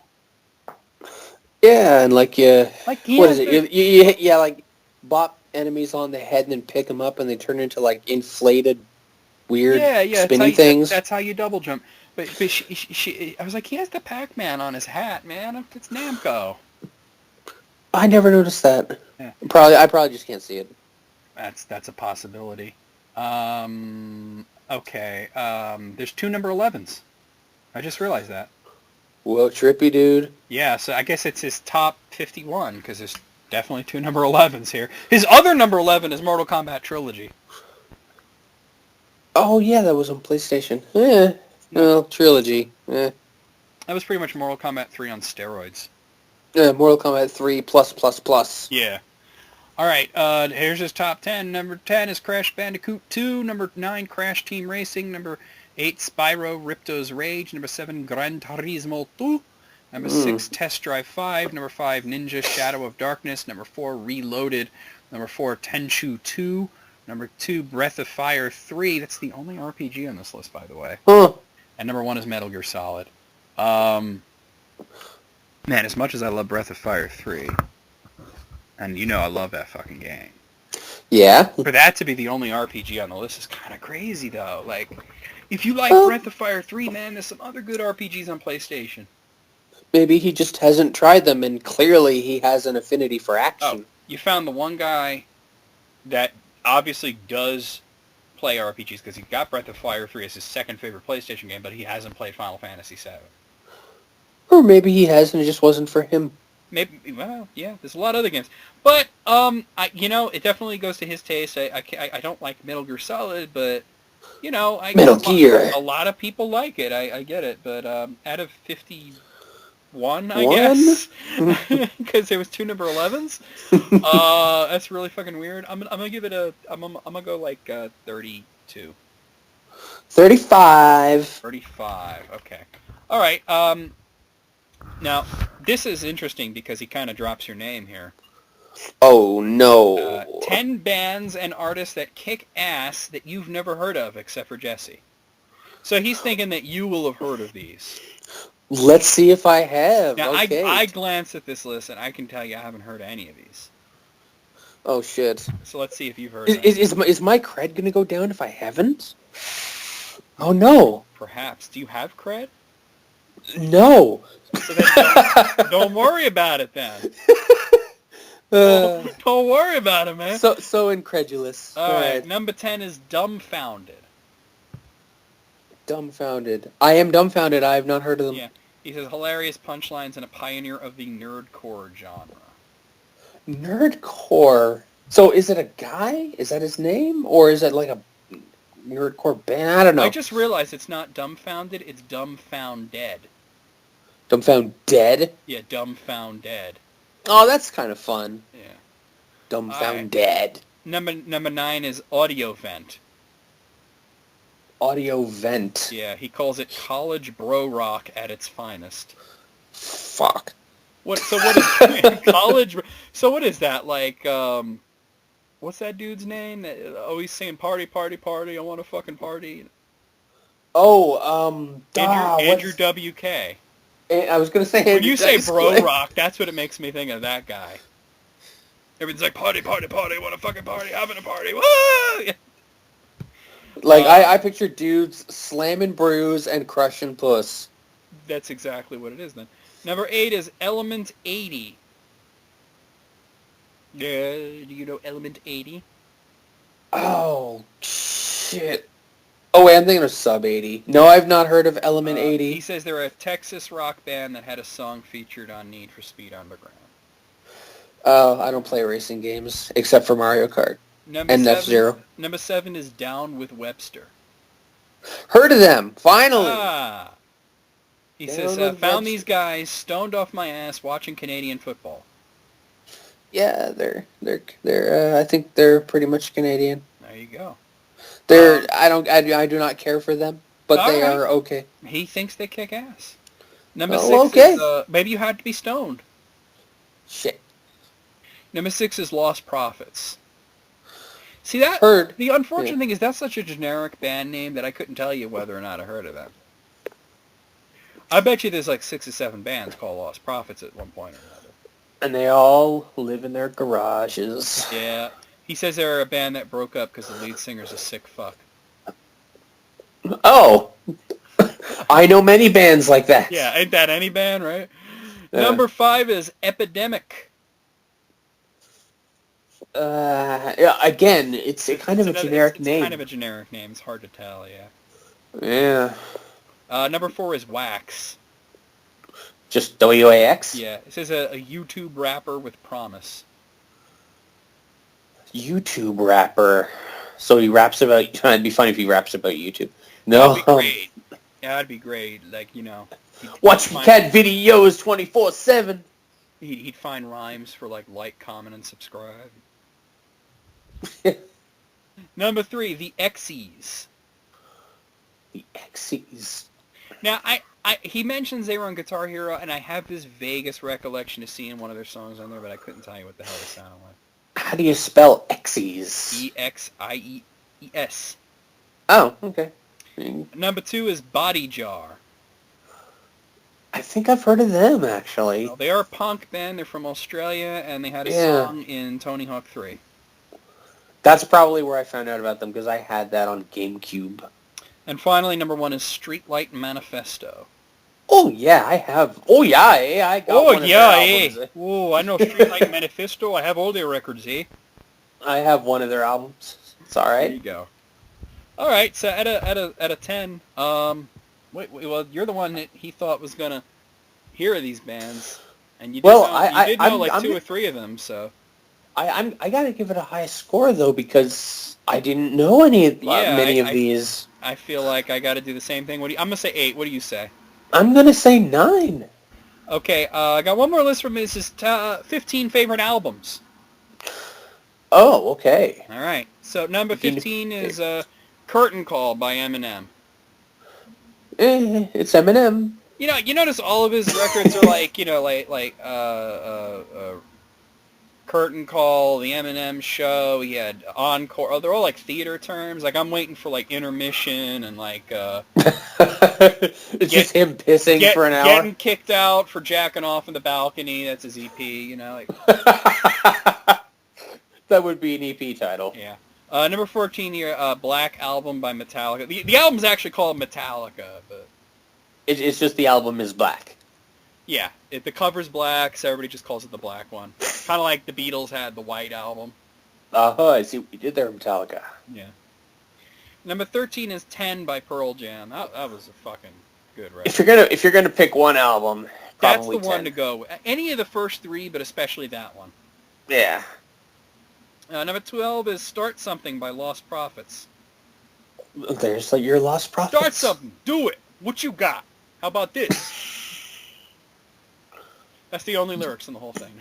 Yeah, and what is it? You like bop enemies on the head and then pick them up, and they turn into like inflated, weird, spinny things. That's how you double jump. But she, I was like, he has the Pac-Man on his hat, man. It's Namco. I never noticed that. Yeah. I probably just can't see it. That's a possibility. Okay. There's 2 number 11s. I just realized that. Whoa, trippy, dude. Yeah, so I guess it's his top 51, because there's definitely 2 number 11s here. His other number 11 is Mortal Kombat Trilogy. Oh, yeah, that was on PlayStation. Yeah. Well, Trilogy. Yeah. That was pretty much Mortal Kombat 3 on steroids. Yeah, Mortal Kombat 3 plus. Yeah. All right, here's his top 10. Number 10 is Crash Bandicoot 2. Number 9, Crash Team Racing. Number 8, Spyro Ripto's Rage. Number 7, Gran Turismo 2. Number 6, Test Drive 5. Number 5, Ninja Shadow of Darkness. Number 4, Reloaded. Number 4, Tenchu 2. Number 2, Breath of Fire 3. That's the only RPG on this list, by the way. Huh. And number 1 is Metal Gear Solid. Man, as much as I love Breath of Fire 3, and you know I love that fucking game. Yeah. For that to be the only RPG on the list is kind of crazy, though. Like, if you like Breath of Fire 3, man, there's some other good RPGs on PlayStation. Maybe he just hasn't tried them, and clearly he has an affinity for action. Oh, you found the one guy that obviously does play RPGs, because he got Breath of Fire 3 as his second favorite PlayStation game, but he hasn't played Final Fantasy 7. Or maybe he has, and it just wasn't for him. Maybe, well, yeah, there's a lot of other games. But, it definitely goes to his taste. I don't like Metal Gear Solid, but, Metal Gear. A lot of people like it. I get it. But out of 51, I guess, because there was 2 number 11s, that's really fucking weird. I'm gonna give it I'm gonna go like 32. 35. 35, okay. All right, now, this is interesting because he kind of drops your name here. Oh, no. 10 bands and artists that kick ass that you've never heard of except for Jesse. So he's thinking that you will have heard of these. Let's see if I have. Now, Okay. I glanced at this list, and I can tell you I haven't heard of any of these. Oh, shit. So let's see if you've heard of any. Is my cred going to go down if I haven't? Oh, no. Perhaps. Do you have cred? No. So then don't worry about it then. Don't worry about it, man. So incredulous. All right. Number 10 is dumbfounded. Dumbfounded. I am dumbfounded. I have not heard of them. Yeah. He says hilarious punchlines and a pioneer of the nerdcore genre. Nerdcore. So is it a guy? Is that his name? Or is it like a nerdcore band? I don't know. I just realized it's not dumbfounded, it's dumbfounded. Dumbfounded? Yeah, dumbfounded. Oh, that's kind of fun. Yeah. Dumbfounded. Right. Number 9 is audio vent. Audio vent. Yeah, he calls it college bro rock at its finest. Fuck. So what is college? So what is that like? What's that dude's name? That always saying party, party, party. I want to fucking party. Oh, Andrew WK. I was gonna say when Andrew you say bro Clay. rock, that's what it makes me think of. That guy. Everything's like party, party, party. I want to fucking party, having a party. Woo! Yeah. Like I picture dudes slamming brews and crushing puss. That's exactly what it is then. Number 8 is Element 80. Do you know Element 80? Oh, shit. Oh, wait, I'm thinking of Sub 80. No, I've not heard of Element 80. He says they're a Texas rock band that had a song featured on Need for Speed Underground. Oh, I don't play racing games, except for Mario Kart. And F-Zero. Number 7 is Down with Webster. Heard of them, finally! He says, found these guys stoned off my ass watching Canadian football. Yeah, they're I think they're pretty much Canadian. There you go. I do not care for them, but they are okay. He thinks they kick ass. Number 6 is, maybe you had to be stoned. Shit. Number 6 is Lost Prophets. See that? Heard. The unfortunate thing is that's such a generic band name that I couldn't tell you whether or not I heard of them. I bet you there's like 6 or 7 bands called Lost Prophets at one point or another. And they all live in their garages. Yeah. He says they're a band that broke up because the lead singer's a sick fuck. Oh. I know many bands like that. Yeah, ain't that any band, right? Number 5 is Epidemic. Again, it's kind of a generic name. It's kind of a generic name. It's hard to tell, yeah. Yeah. Number 4 is Wax. Just W-A-X? Yeah. It says a YouTube rapper with promise. YouTube rapper. So he raps about... It'd be funny if he raps about YouTube. No. That'd be great. Yeah, that'd be great. Like, you know... Watching cat videos 24/7. He'd find rhymes for, like, comment, and subscribe. Number 3, the X's. The X's. Now, he mentions they were on Guitar Hero, and I have this vaguest recollection of seeing one of their songs on there, but I couldn't tell you what the hell they sounded like. How do you spell X's? E-X-I-E-S. Oh, okay. Number 2 is Body Jar. I think I've heard of them, actually. Well, they are a punk band. They're from Australia, and they had a song in Tony Hawk 3. That's probably where I found out about them, because I had that on GameCube. And finally, number 1 is Streetlight Manifesto. Oh, yeah, I have. Oh, yeah, I got one of their albums. Oh, I know Streetlight Manifesto. I have all their records, eh? I have one of their albums. It's all right. There you go. All right, so at a 10, well, you're the one that he thought was gonna hear these bands, and you did know like 2 or 3 of them. So I gotta give it a high score though, because I didn't know many of these. I feel like I got to do the same thing. I'm gonna say 8. What do you say? I'm gonna say 9. Okay, I got one more list from this is 15 favorite albums. Oh, okay. All right. So number 15 is Curtain Call by Eminem. It's Eminem. You notice all of his records are like, Curtain Call, the Eminem Show. He had Encore. Oh, they're all like theater terms. Like I'm waiting for like intermission and like It's just him pissing for an hour. Getting kicked out for jacking off in the balcony. That's his EP. You know, like That would be an EP title. yeah. Number 14 here, Black Album by Metallica. The album's actually called Metallica, but It's just the album is black. yeah, the cover's black, so everybody just calls it the black one. Kind of like the Beatles had the white album. I see what you did there, Metallica. Yeah. Number 13 is 10 by Pearl Jam. That was a fucking good record. If you're gonna pick one album, That's probably the one 10. to go with. Any of the first three, but especially that one. Yeah. Number 12 is Start Something by Lost Prophets. There's like your Lost Prophets. Start something. Do it. What you got? How about this? That's the only lyrics in the whole thing.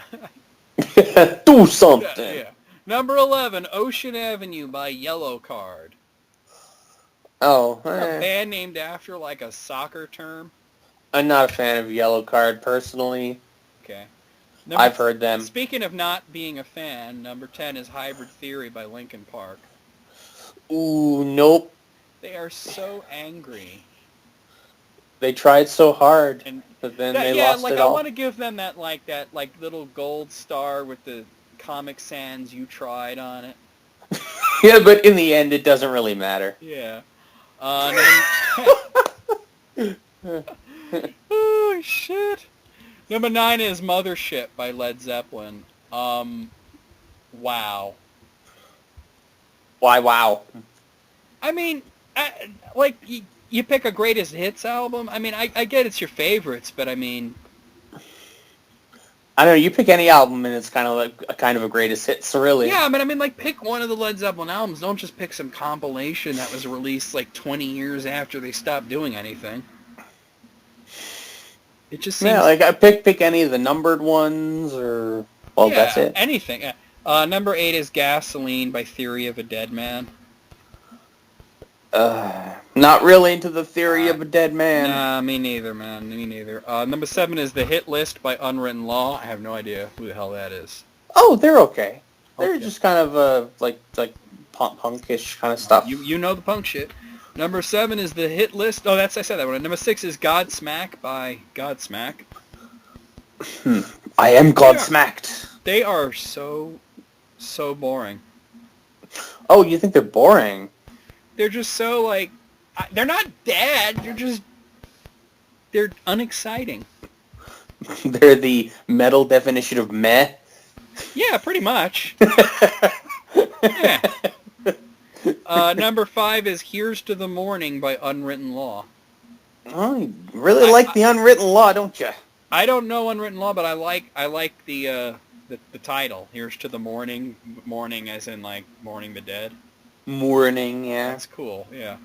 Do something. Yeah. Number 11, Ocean Avenue by Yellow Card. Oh. A band named after like a soccer term. I'm not a fan of Yellow Card personally. Okay. I've heard them. Speaking of not being a fan, number 10 is Hybrid Theory by Linkin Park. Ooh, nope. They are so angry. They tried so hard, And but then they lost it I all. want to give them that little gold star with the Comic Sans You Tried on it. Yeah, but in the end, it doesn't really matter. Yeah. Oh, shit. Number 9 is Mothership by Led Zeppelin. Wow. Why, wow. I mean, you pick a greatest hits album. I mean, I get it's your favorites, but I mean... I don't know, you pick any album and it's kind of like a greatest hits, really. Yeah, I mean, pick one of the Led Zeppelin albums. Don't just pick some compilation that was released like 20 years after they stopped doing anything. It just seems... Yeah, like I pick any of the numbered ones or... Well, yeah, that's it. Anything. Number 8 is Gasoline by Theory of a Dead Man. Not really into the Theory of a Dead Man. Nah, me neither, man. Me neither. Number 7 is The Hit List by Unwritten Law. I have no idea who the hell that is. Oh, they're okay. They're Okay. just kind of like punkish kind of stuff. You know the punk shit. Number 7 is The Hit List. Oh, I said that one. Number 6 is Godsmack by Godsmack. I am Godsmacked. They are so boring. Oh, you think they're boring? They're just so like... They're not bad. They're unexciting. They're the metal definition of meh. Yeah, pretty much. Yeah. Number 5 is Here's to the Morning by Unwritten Law. Oh, you really like the Unwritten Law, don't you? I don't know Unwritten Law, but I like the title. Here's to the Morning as in like Mourning the Dead. Morning, yeah. That's cool, yeah.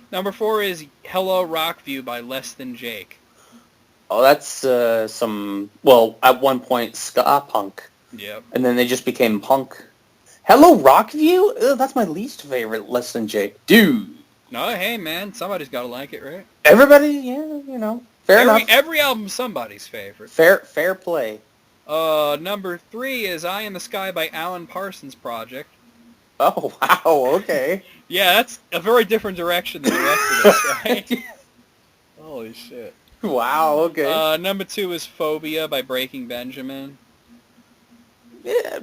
Number 4 is Hello Rockview by Less Than Jake. Oh, that's at one point, ska punk. Yep. And then they just became punk. Hello, Rockview? Ugh, that's my least favorite Less Than Jake. Dude. No, hey, man, somebody's got to like it, right? Everybody, yeah, fair enough. Every album's somebody's favorite. Fair play. Number 3 is Eye in the Sky by Alan Parsons Project. Oh, wow, okay. Yeah, that's a very different direction than the rest of this, right? Holy shit. Wow, okay. Number 2 is Phobia by Breaking Benjamin. Yeah,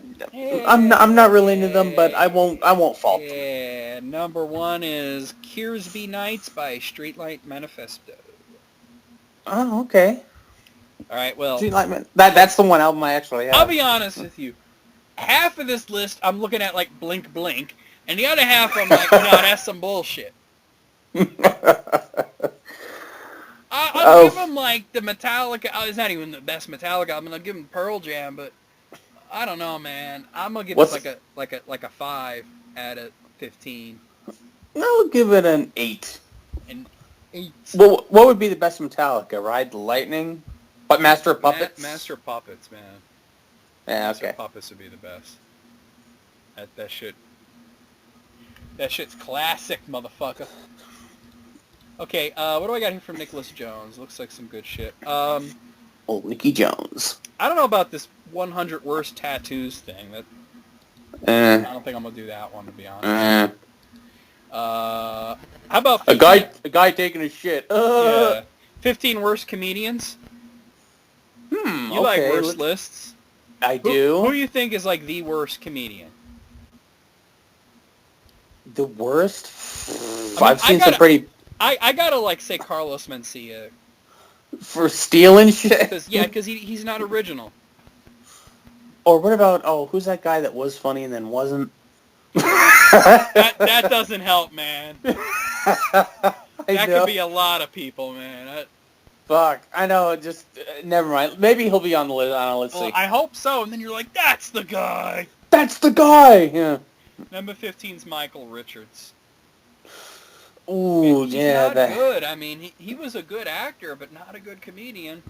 I'm not really into them, but I won't fault them. Yeah, number 1 is Kearsby Nights by Streetlight Manifesto. Oh, okay. All right, well, That's the one album I actually have. I'll be honest with you. Half of this list I'm looking at like Blink Blink, and the other half I'm like, no, that's some bullshit. I'll give them like the Metallica. It's not even the best Metallica album. I'll give them Pearl Jam, but I don't know, man. I'm gonna give it like a 5 out of 15. I'll give it an 8. An 8. Well, what would be the best Metallica? Ride the Lightning? But Master of Puppets? Master of Puppets, man. Yeah, Master okay. of Puppets would be the best. That shit's classic, motherfucker. Okay, what do I got here from Nicholas Jones? Looks like some good shit. Oh, Nicky Jones. I don't know about this. 100 worst tattoos thing. That I don't think I'm gonna do that one, to be honest. How about 15? A guy taking a shit. Yeah, 15 worst comedians. You like Okay. worst lists? I do. Who do you think is like the worst comedian? The worst? I I've seen some pretty... I gotta like say Carlos Mencia. For stealing shit? Because he's not original. Or what about, who's that guy that was funny and then wasn't? that doesn't help, man. That could be a lot of people, man. Fuck, I know, just, never mind. Maybe he'll be on the list, I don't know, let's see. I hope so, and then you're like, that's the guy! That's the guy! Yeah. Number 15's Michael Richards. Ooh, He's yeah. not good. I mean, he was a good actor, but not a good comedian.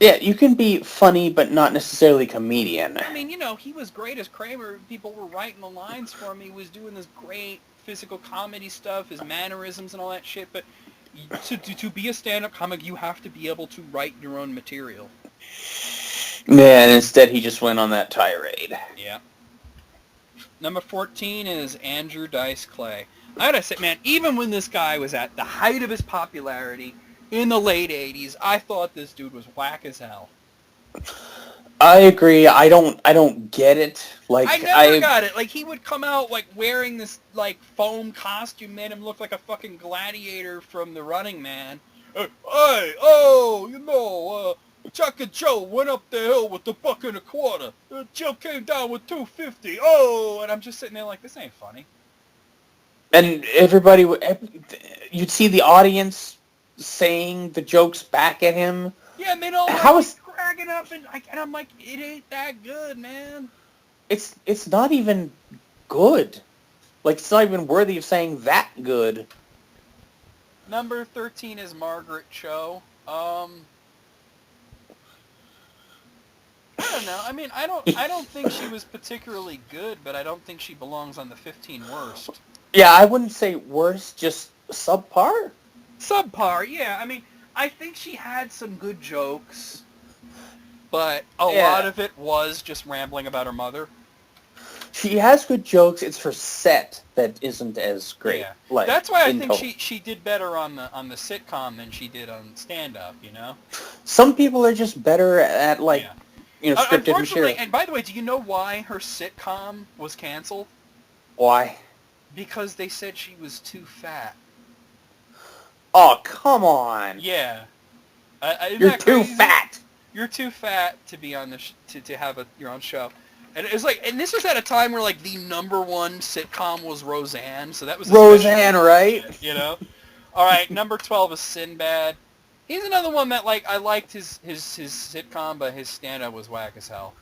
Yeah, you can be funny, but not necessarily comedian. I mean, he was great as Kramer. People were writing the lines for him. He was doing this great physical comedy stuff, his mannerisms and all that shit, but to be a stand-up comic, you have to be able to write your own material. Yeah, and instead he just went on that tirade. Yeah. Number 14 is Andrew Dice Clay. I gotta say, man, even when this guy was at the height of his popularity in the late 80s, I thought this dude was whack as hell. I agree. I don't get it. Like I never got it. Like, he would come out like wearing this like foam costume, made him look like a fucking gladiator from The Running Man. Chuck and Joe went up the hill with the buck and a quarter. Joe came down with $2.50. Oh, and I'm just sitting there like, this ain't funny. And everybody, you'd see the audience saying the jokes back at him. Yeah, and they don't cracking up, and I'm like, it ain't that good, man. It's not even good. Like, it's not even worthy of saying that good. Number 13 is Margaret Cho. I don't know. I mean, I don't think she was particularly good, but I don't think she belongs on the 15 worst. Yeah, I wouldn't say worst, just subpar. Subpar, yeah. I mean, I think she had some good jokes, but a lot of it was just rambling about her mother. She has good jokes. It's her set that isn't as great. Yeah. Like, that's why I think she did better on the sitcom than she did on stand-up, Some people are just better at, scripted Unfortunately, material. and by the way, do you know why her sitcom was canceled? Why? Because they said she was too fat. Oh, come on. Yeah. You're too fat. You're too fat to be on to have your own show. And it was like, and this was at a time where like the number one sitcom was Roseanne, so that was Roseanne, right? All right, number 12 is Sinbad. He's another one that like I liked his sitcom, but his stand-up was whack as hell.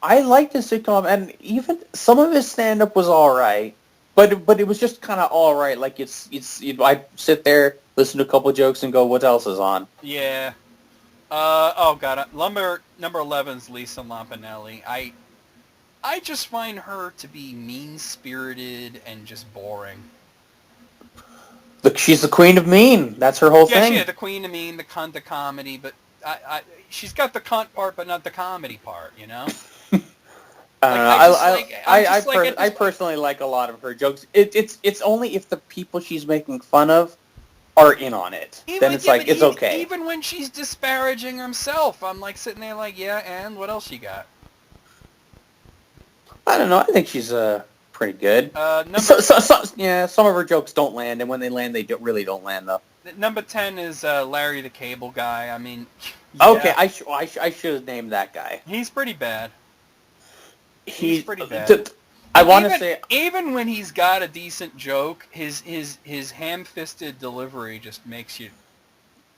I liked his sitcom, and even some of his stand-up was all right. But it was just kind of all right. Like I'd sit there, listen to a couple of jokes, and go, "What else is on?" Yeah. God. Number 11's Lisa Lampanelli. I just find her to be mean-spirited and just boring. Look, she's the queen of mean. That's her whole thing. Yeah, the queen of mean, the cunt of comedy, but she's got the cunt part, but not the comedy part. I personally like a lot of her jokes. It's only if the people she's making fun of are in on it. Then it's it's okay. Even when she's disparaging herself, I'm like sitting there like, yeah, and what else you got? I don't know. I think she's pretty good. Some of her jokes don't land, and when they land, they really don't land though. Number 10 is Larry the Cable Guy. I mean, okay, I should have named that guy. He's pretty bad. He's pretty bad. I want to say, even when he's got a decent joke, his ham-fisted delivery just makes you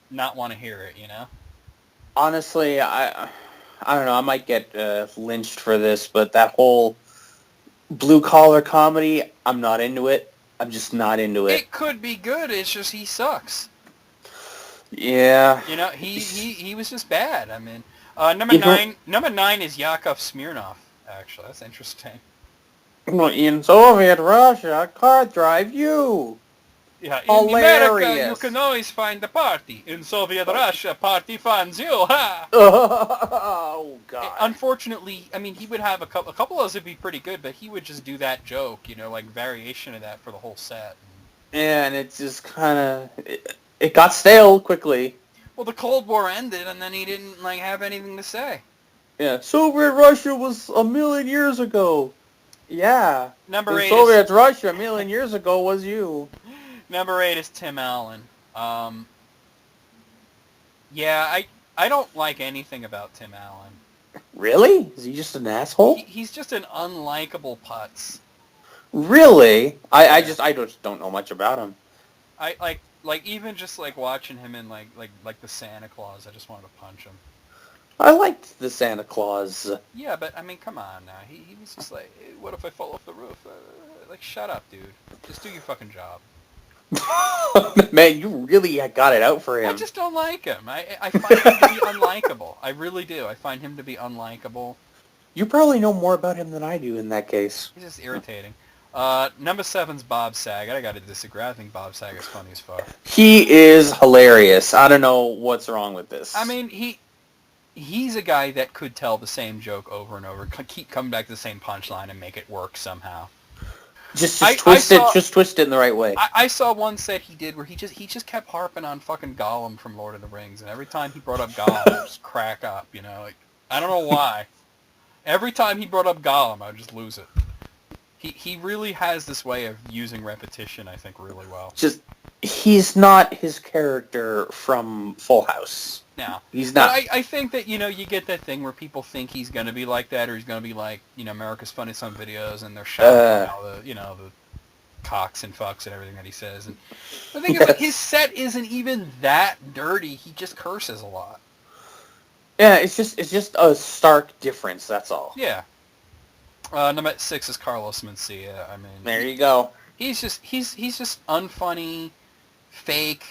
not want to hear it. Honestly, I don't know. I might get lynched for this, but that whole blue-collar comedy, I'm not into it. I'm just not into it. It could be good. It's just he sucks. Yeah. He was just bad. I mean, number 9 is Yakov Smirnoff. Actually, that's interesting. In Soviet Russia, car drive you. Yeah, in America, you Hilarious. can always find a party. In Soviet Russia, party finds you. Ha! Oh God. Unfortunately, I mean, he would have a couple of those would be pretty good, but he would just do that joke, like variation of that for the whole set. And it just kind of it got stale quickly. Well, the Cold War ended, and then he didn't have anything to say. Yeah, Soviet Russia was a million years ago. Yeah, Number in 8 is Soviet Russia a million years ago was you. Number 8 is Tim Allen. Yeah, I don't like anything about Tim Allen. Really? Is he just an asshole? He's just an unlikable putz. Really? I just don't know much about him. I even just watching him in like the Santa Claus, I just wanted to punch him. I liked the Santa Claus. Yeah, but I mean, come on now. He was just like, hey, what if I fall off the roof? Shut up, dude. Just do your fucking job. Man, you really got it out for him. I just don't like him. I find him to be unlikable. I really do. I find him to be unlikable. You probably know more about him than I do in that case. He's just irritating. Number 7's Bob Saget. I gotta disagree. I think Bob Saget's funny as fuck. He is hilarious. I don't know what's wrong with this. I mean, he's a guy that could tell the same joke over and over, keep coming back to the same punchline and make it work somehow. Just twist it in the right way. I saw one set he did where he just kept harping on fucking Gollum from Lord of the Rings, and every time he brought up Gollum, I would just crack up, I don't know why. Every time he brought up Gollum, I would just lose it. He really has this way of using repetition, I think, really well. He's not his character from Full House. No. He's not. But I think that, you get that thing where people think he's going to be like that, or he's going to be like, America's Funniest Home Videos, and they're shouting all the cocks and fucks and everything that he says. And the thing is, his set isn't even that dirty. He just curses a lot. Yeah, it's just a stark difference, that's all. Yeah. Number 6 is Carlos Mencia. I mean, there you go. He's just unfunny, fake,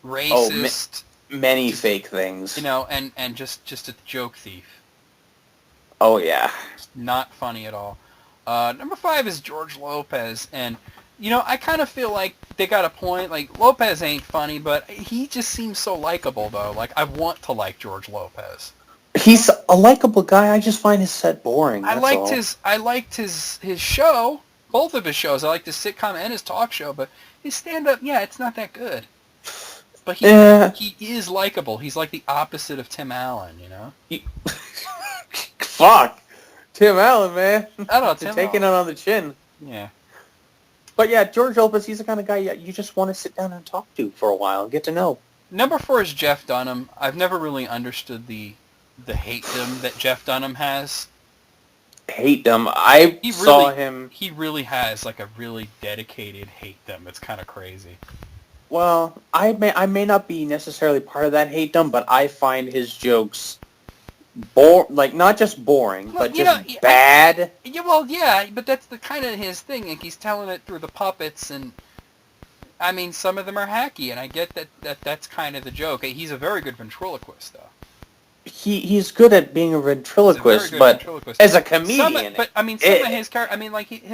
racist. Many fake things. And just a joke thief. Oh yeah. Just not funny at all. Number 5 is George Lopez, and I kind of feel like they got a point. Like, Lopez ain't funny, but he just seems so likable, though. Like, I want to like George Lopez. He's a likable guy. I just find his set boring. I liked his show, both of his shows. I liked his sitcom and his talk show, but his stand-up, it's not that good. But he is likable. He's like the opposite of Tim Allen, Fuck. Tim Allen, man. I don't know, Tim taking it on the chin. Yeah. But yeah, George Lopez, he's the kind of guy you just want to sit down and talk to for a while and get to know. Number 4 is Jeff Dunham. I've never really understood the hate-dom that Jeff Dunham has. Hate-dom? I saw him... He really has, like, a really dedicated hate-dom. It's kind of crazy. Well, I may not be necessarily part of that hate-dom, but I find his jokes... not just boring, but just bad. But that's the kind of his thing. Like, he's telling it through the puppets, and I mean, some of them are hacky, and I get that's kind of the joke. He's a very good ventriloquist, though. He's good at being a ventriloquist, as a comedian. Some of his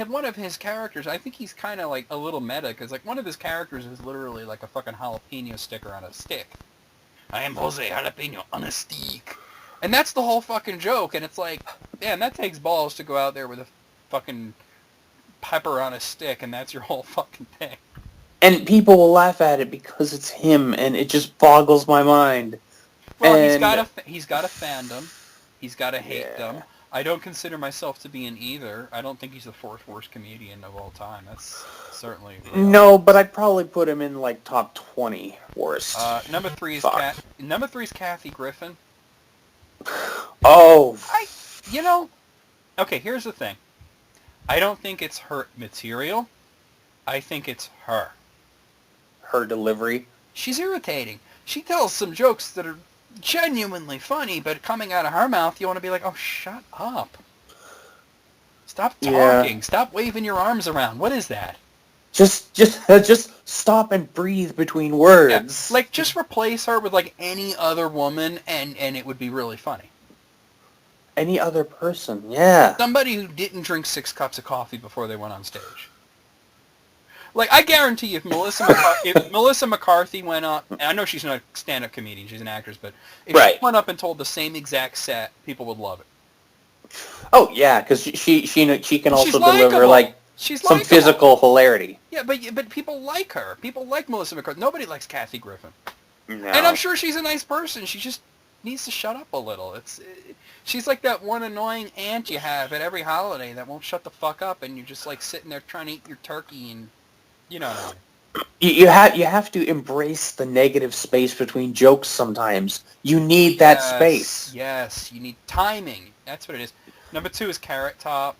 one of his characters, I think he's kind of like a little meta, because like one of his characters is literally like a fucking jalapeno sticker on a stick. I am Jose Jalapeno on a stick. And that's the whole fucking joke, and it's like, man, that takes balls to go out there with a fucking pepper on a stick, and that's your whole fucking thing. And people will laugh at it because it's him, and it just boggles my mind. Well, he's got a fandom. He's got a hate-dom. I don't consider myself to be in either. I don't think he's the 4th worst comedian of all time. That's certainly... No, but I'd probably put him in, like, top 20 worst. Number 3 is Kathy Griffin. Oh. Okay, here's the thing. I don't think it's her material. I think it's her. Her delivery? She's irritating. She tells some jokes that are genuinely funny, but coming out of her mouth, you want to be like, oh, shut up. Stop talking. Yeah. Stop waving your arms around. What is that? Just stop and breathe between words. Yeah. Like, just replace her with, like, any other woman, and it would be really funny. Any other person, yeah. Somebody who didn't drink 6 cups of coffee before they went on stage. Like, I guarantee if Melissa McCarthy went up, and I know she's not a stand-up comedian, she's an actress, but if she Right. went up and told the same exact set, people would love it. Oh yeah, because she can She's also deliver likable. like She's some likable. physical hilarity. Yeah, but people like her. People like Melissa McCarthy. Nobody likes Kathy Griffin. And I'm No. sure she's a nice person. She just needs to shut up a little. She's like that one annoying aunt you have at every holiday that won't shut the fuck up, and you're just like sitting there trying to eat your turkey, and you know what I mean. You have to embrace the negative space between jokes sometimes. You need that space. Yes, you need timing. That's what it is. Number 2 is Carrot Top.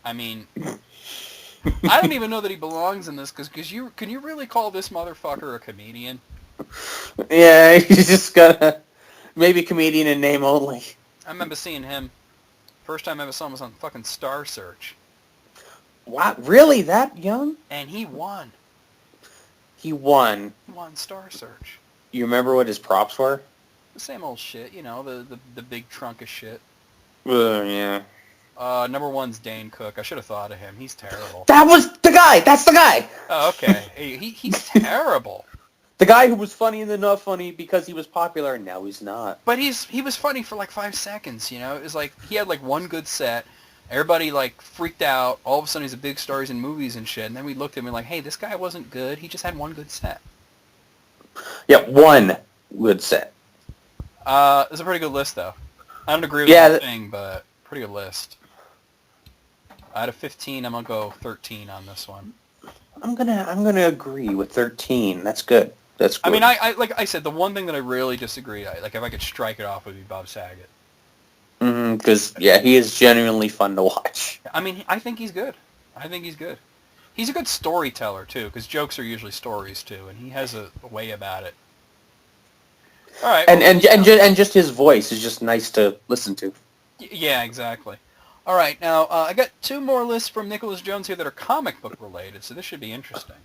I mean, I don't even know that he belongs in this, because can you really call this motherfucker a comedian? Yeah, you just gotta maybe comedian in name only. I remember seeing him. First time I ever saw him was on fucking Star Search. What? Really? That young? And he won. He won. He won Star Search. You remember what his props were? The same old shit, you know, the big trunk of shit. Yeah. Number 1's Dane Cook. I should have thought of him. He's terrible. That was the guy! That's the guy! Oh, okay. He's terrible. The guy who was funny and then not funny because he was popular, and now he's not. But he was funny for like 5 seconds, you know? It was like, he had like one good set. Everybody like freaked out. All of a sudden he's a big star, he's in movies and shit. And then we looked at him and like, hey, this guy wasn't good. He just had one good set. Yeah, one good set. It's a pretty good list though. I don't agree with the thing, but pretty good list. Out of 15, I'm gonna go 13 on this one. I'm gonna agree with 13. That's good. That's good. I mean, I like I said, the one thing that I really disagree, like if I could strike it off, would be Bob Saget. Because he is genuinely fun to watch. I mean, I think he's good. He's a good storyteller too, because jokes are usually stories too, and he has a way about it. All right, and just his voice is just nice to listen to. Yeah, exactly. All right, now I got 2 more lists from Nicholas Jones here that are comic book related, so this should be interesting.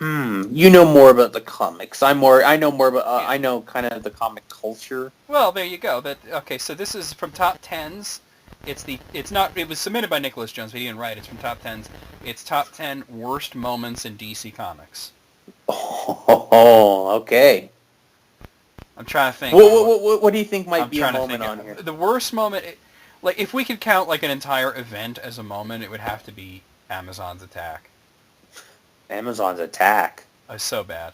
You know more about the comics. I know more about. I know kind of the comic culture. Well, there you go. Okay, so this is from Top Tens. It was submitted by Nicholas Jones, but he didn't write. It's from Top Tens. It's Top 10 worst moments in DC Comics. Oh, okay. I'm trying to think. What do you think might be a moment on here? The worst moment, like if we could count like an entire event as a moment, it would have to be Amazon's attack. Amazon's attack. It's so bad.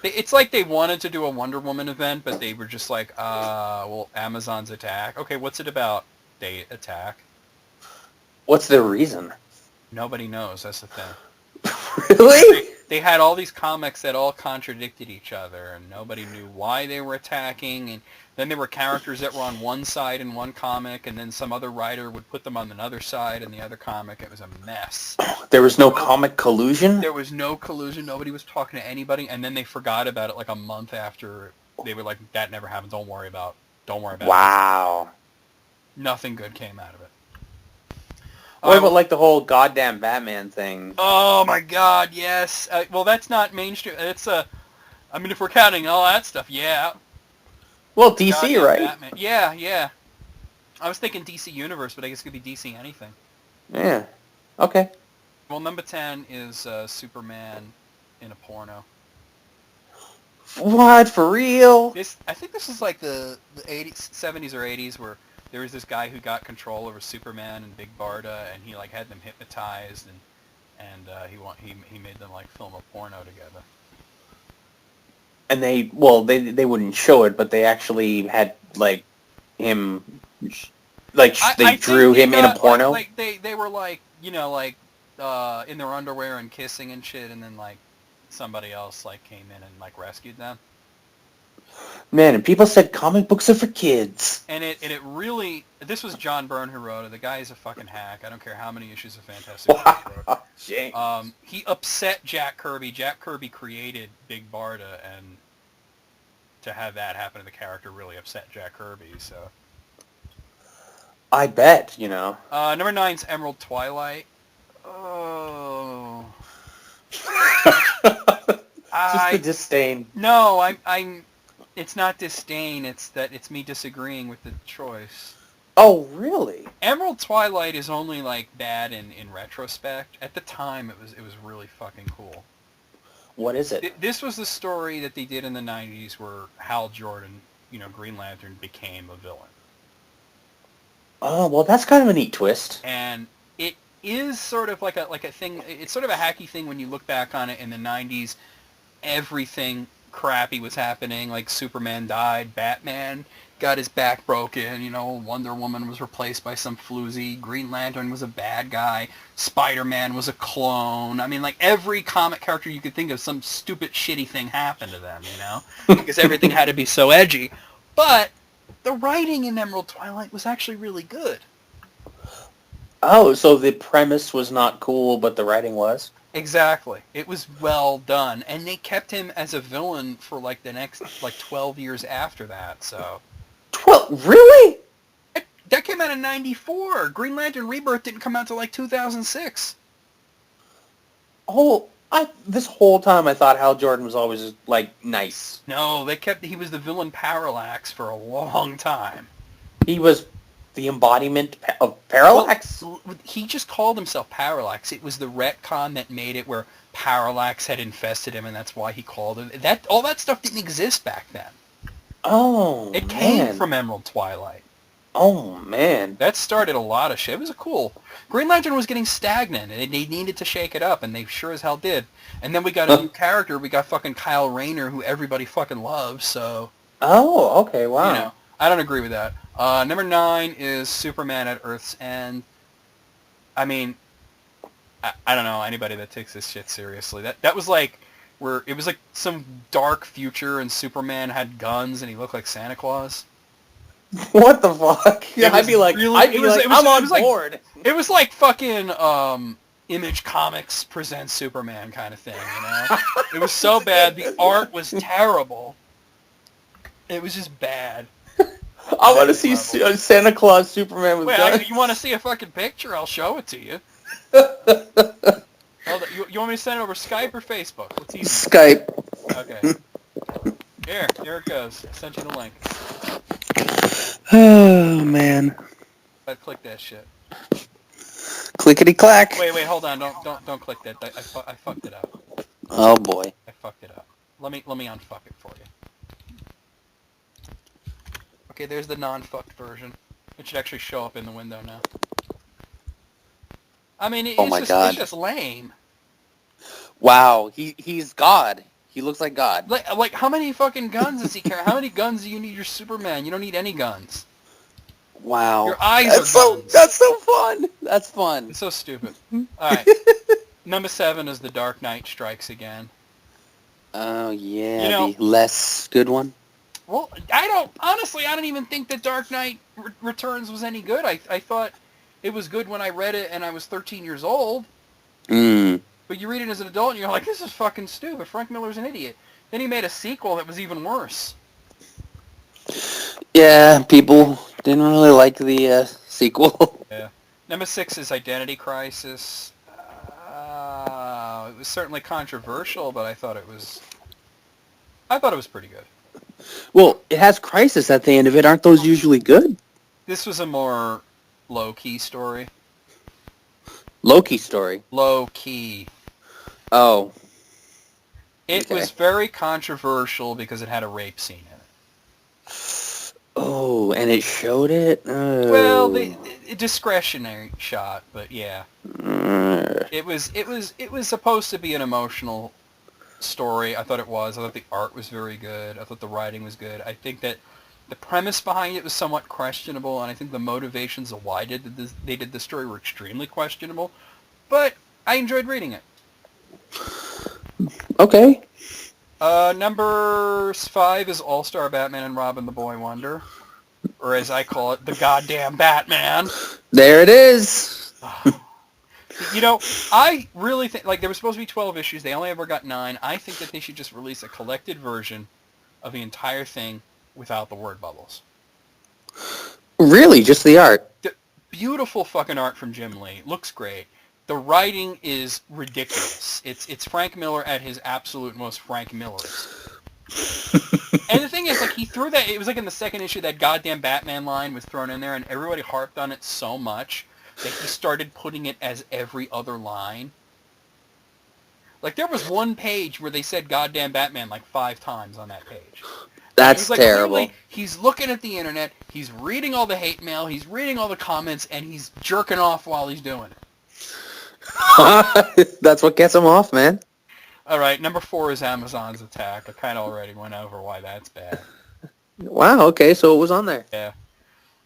It's like they wanted to do a Wonder Woman event, but they were just like, well, Amazon's attack. Okay, what's it about? They attack. What's their reason? Nobody knows. That's the thing. Really? They had all these comics that all contradicted each other, and nobody knew why they were attacking. And then there were characters that were on one side in one comic, and then some other writer would put them on another side in the other comic. It was a mess. There was no comic collusion? There was no collusion. Nobody was talking to anybody, and then they forgot about it like a month after. They were like, that never happened. Don't worry about it. Wow. Nothing good came out of it. What about like the whole goddamn Batman thing? Oh my God, yes. Well, that's not mainstream. It's I mean, if we're counting all that stuff, yeah. Well, DC, goddamn right? Batman. Yeah. I was thinking DC Universe, but I guess it could be DC anything. Yeah. Okay. Well, number 10 is Superman in a porno. What? For real? I think this is like the 80s, 70s or 80s, where there was this guy who got control over Superman and Big Barda, and he like had them hypnotized, and he made them like film a porno together. And they wouldn't show it, but they actually had like him, like they drew him in a porno. Like they were like, you know, like in their underwear and kissing and shit, and then like somebody else like came in and like rescued them. Man, and people said comic books are for kids. And it really, this was John Byrne who wrote it. The guy is a fucking hack. I don't care how many issues of Fantastic Four he wrote. James. He upset Jack Kirby. Jack Kirby created Big Barda, and to have that happen to the character really upset Jack Kirby. So I bet, you know. Number 9's Emerald Twilight. Oh. Just the disdain. No, I'm. It's not disdain. It's that it's me disagreeing with the choice. Oh, really? Emerald Twilight is only like bad in retrospect. At the time, it was really fucking cool. What is it? This was the story that they did in the 90s where Hal Jordan, Green Lantern, became a villain. Oh, well, that's kind of a neat twist. And it is sort of like a thing. It's sort of a hacky thing when you look back on it. In the 90s, everything crappy was happening. Like Superman died, Batman got his back broken, Wonder Woman was replaced by some floozy, Green Lantern was a bad guy, Spider-Man was a clone. I mean, like, every comic character you could think of, some stupid, shitty thing happened to them, because everything had to be so edgy. But the writing in Emerald Twilight was actually really good. Oh, so the premise was not cool, but the writing was? Exactly. It was well done. And they kept him as a villain for, like, the next, 12 years after that, so... 12? Really? That came out in 94. Green Lantern Rebirth didn't come out until like 2006. Oh, this whole time I thought Hal Jordan was always, like, nice. No, he was the villain Parallax for a long time. He was the embodiment of Parallax? Well, he just called himself Parallax. It was the retcon that made it where Parallax had infested him, and that's why he called him. All that stuff didn't exist back then. Oh, It came from Emerald Twilight. Oh, man. That started a lot of shit. It was cool. Green Lantern was getting stagnant, and they needed to shake it up, and they sure as hell did. And then we got a new character. We got fucking Kyle Rayner, who everybody fucking loves, so... Oh, okay, wow. I don't agree with that. Number 9 is Superman at Earth's End. I mean, I don't know anybody that takes this shit seriously. That was like... where it was like some dark future and Superman had guns and he looked like Santa Claus. What the fuck? Yeah, I'd be like, I'm on board. It was like fucking Image Comics presents Superman kind of thing, It was so bad. The art was terrible. It was just bad. I want to see Santa Claus Superman with guns. You want to see a fucking picture? I'll show it to you. You want me to send it over Skype or Facebook? What's easy? Skype. Okay. Here it goes. I sent you the link. Oh, man. I click that shit. Clickety-clack. Wait, hold on. Don't click that. I fucked it up. Oh, boy. I fucked it up. Let me unfuck it for you. Okay, there's the non-fucked version. It should actually show up in the window now. I mean, it's just lame. Wow, he's God. He looks like God. Like how many fucking guns does he carry? How many guns do you need your Superman? You don't need any guns. Wow. Your eyes are guns. That's so fun. That's fun. It's so stupid. Alright. Number 7 is The Dark Knight Strikes Again. Oh, yeah, the less good one? Well, I don't even think that Dark Knight Returns was any good. I thought it was good when I read it and I was 13 years old. But you read it as an adult and you're like, this is fucking stupid. Frank Miller's an idiot. Then he made a sequel that was even worse. Yeah, people didn't really like the sequel. Yeah. Number 6 is Identity Crisis. It was certainly controversial, but I thought it was pretty good. Well, it has Crisis at the end of it. Aren't those usually good? This was a more low-key story. Low-key story? Low-key. Oh. It was very controversial because it had a rape scene in it. Oh, and it showed it? Oh. Well, the discretionary shot, but yeah. It was supposed to be an emotional story. I thought it was. I thought the art was very good. I thought the writing was good. I think that the premise behind it was somewhat questionable, and I think the motivations of why they did the story were extremely questionable. But I enjoyed reading it. Okay. Number 5 is All-Star Batman and Robin the Boy Wonder. Or as I call it, the goddamn Batman. There it is. I really think, there were supposed to be 12 issues. They only ever got 9. I think that they should just release a collected version of the entire thing without the word bubbles. Really? Just the art? The beautiful fucking art from Jim Lee. Looks great. The writing is ridiculous. It's Frank Miller at his absolute most Frank Millers. And the thing is, he threw that. It was like in the second issue that goddamn Batman line was thrown in there, and everybody harped on it so much that he started putting it as every other line. Like there was one page where they said goddamn Batman like 5 times on that page. That's like, terrible. Clearly, he's looking at the internet, he's reading all the hate mail, he's reading all the comments, and he's jerking off while he's doing it. That's what gets him off, man. All right, number 4 is Amazon's Attack. I kind of already went over why that's bad. Wow, okay, so it was on there. Yeah.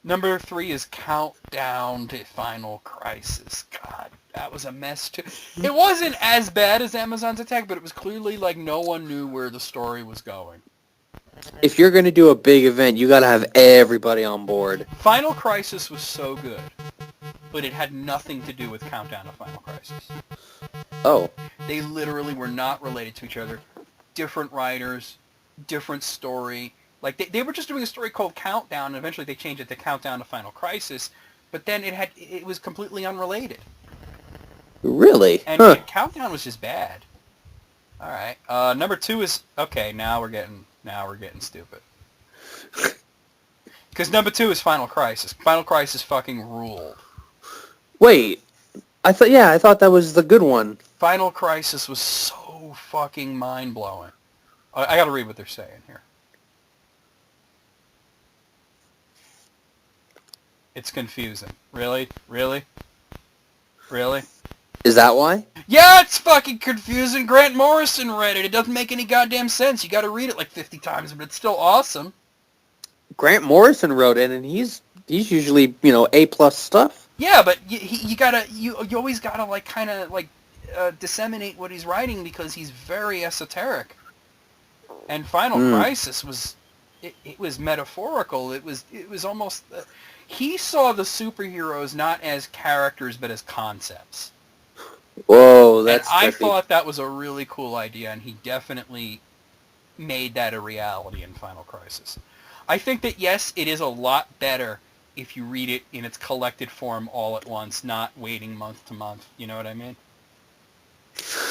Number 3 is Countdown to Final Crisis. God, that was a mess too. It wasn't as bad as Amazon's Attack, but it was clearly like no one knew where the story was going. If you're going to do a big event, you got to have everybody on board. Final Crisis was so good, but it had nothing to do with Countdown to Final Crisis. Oh. They literally were not related to each other. Different writers, different story. Like they were just doing a story called Countdown, and eventually they changed it to Countdown to Final Crisis. But then it was completely unrelated. Really? And Countdown was just bad. All right. Number 2 is okay. Now we're getting stupid. Because number 2 is Final Crisis. Final Crisis fucking ruled. Wait. I thought that was the good one. Final Crisis was so fucking mind-blowing. I got to read what they're saying here. It's confusing. Really? Really? Really? Is that why? Yeah, it's fucking confusing. Grant Morrison read it. It doesn't make any goddamn sense. You got to read it like 50 times, but it's still awesome. Grant Morrison wrote it, and he's usually, A+ stuff. Yeah, but you always gotta like kind of like disseminate what he's writing because he's very esoteric. And Final Crisis was it was metaphorical. It was almost he saw the superheroes not as characters but as concepts. Whoa, that's and I trippy. thought that was a really cool idea, and he definitely made that a reality in Final Crisis. I think that, yes, it is a lot better if you read it in its collected form all at once, not waiting month to month. You know what I mean?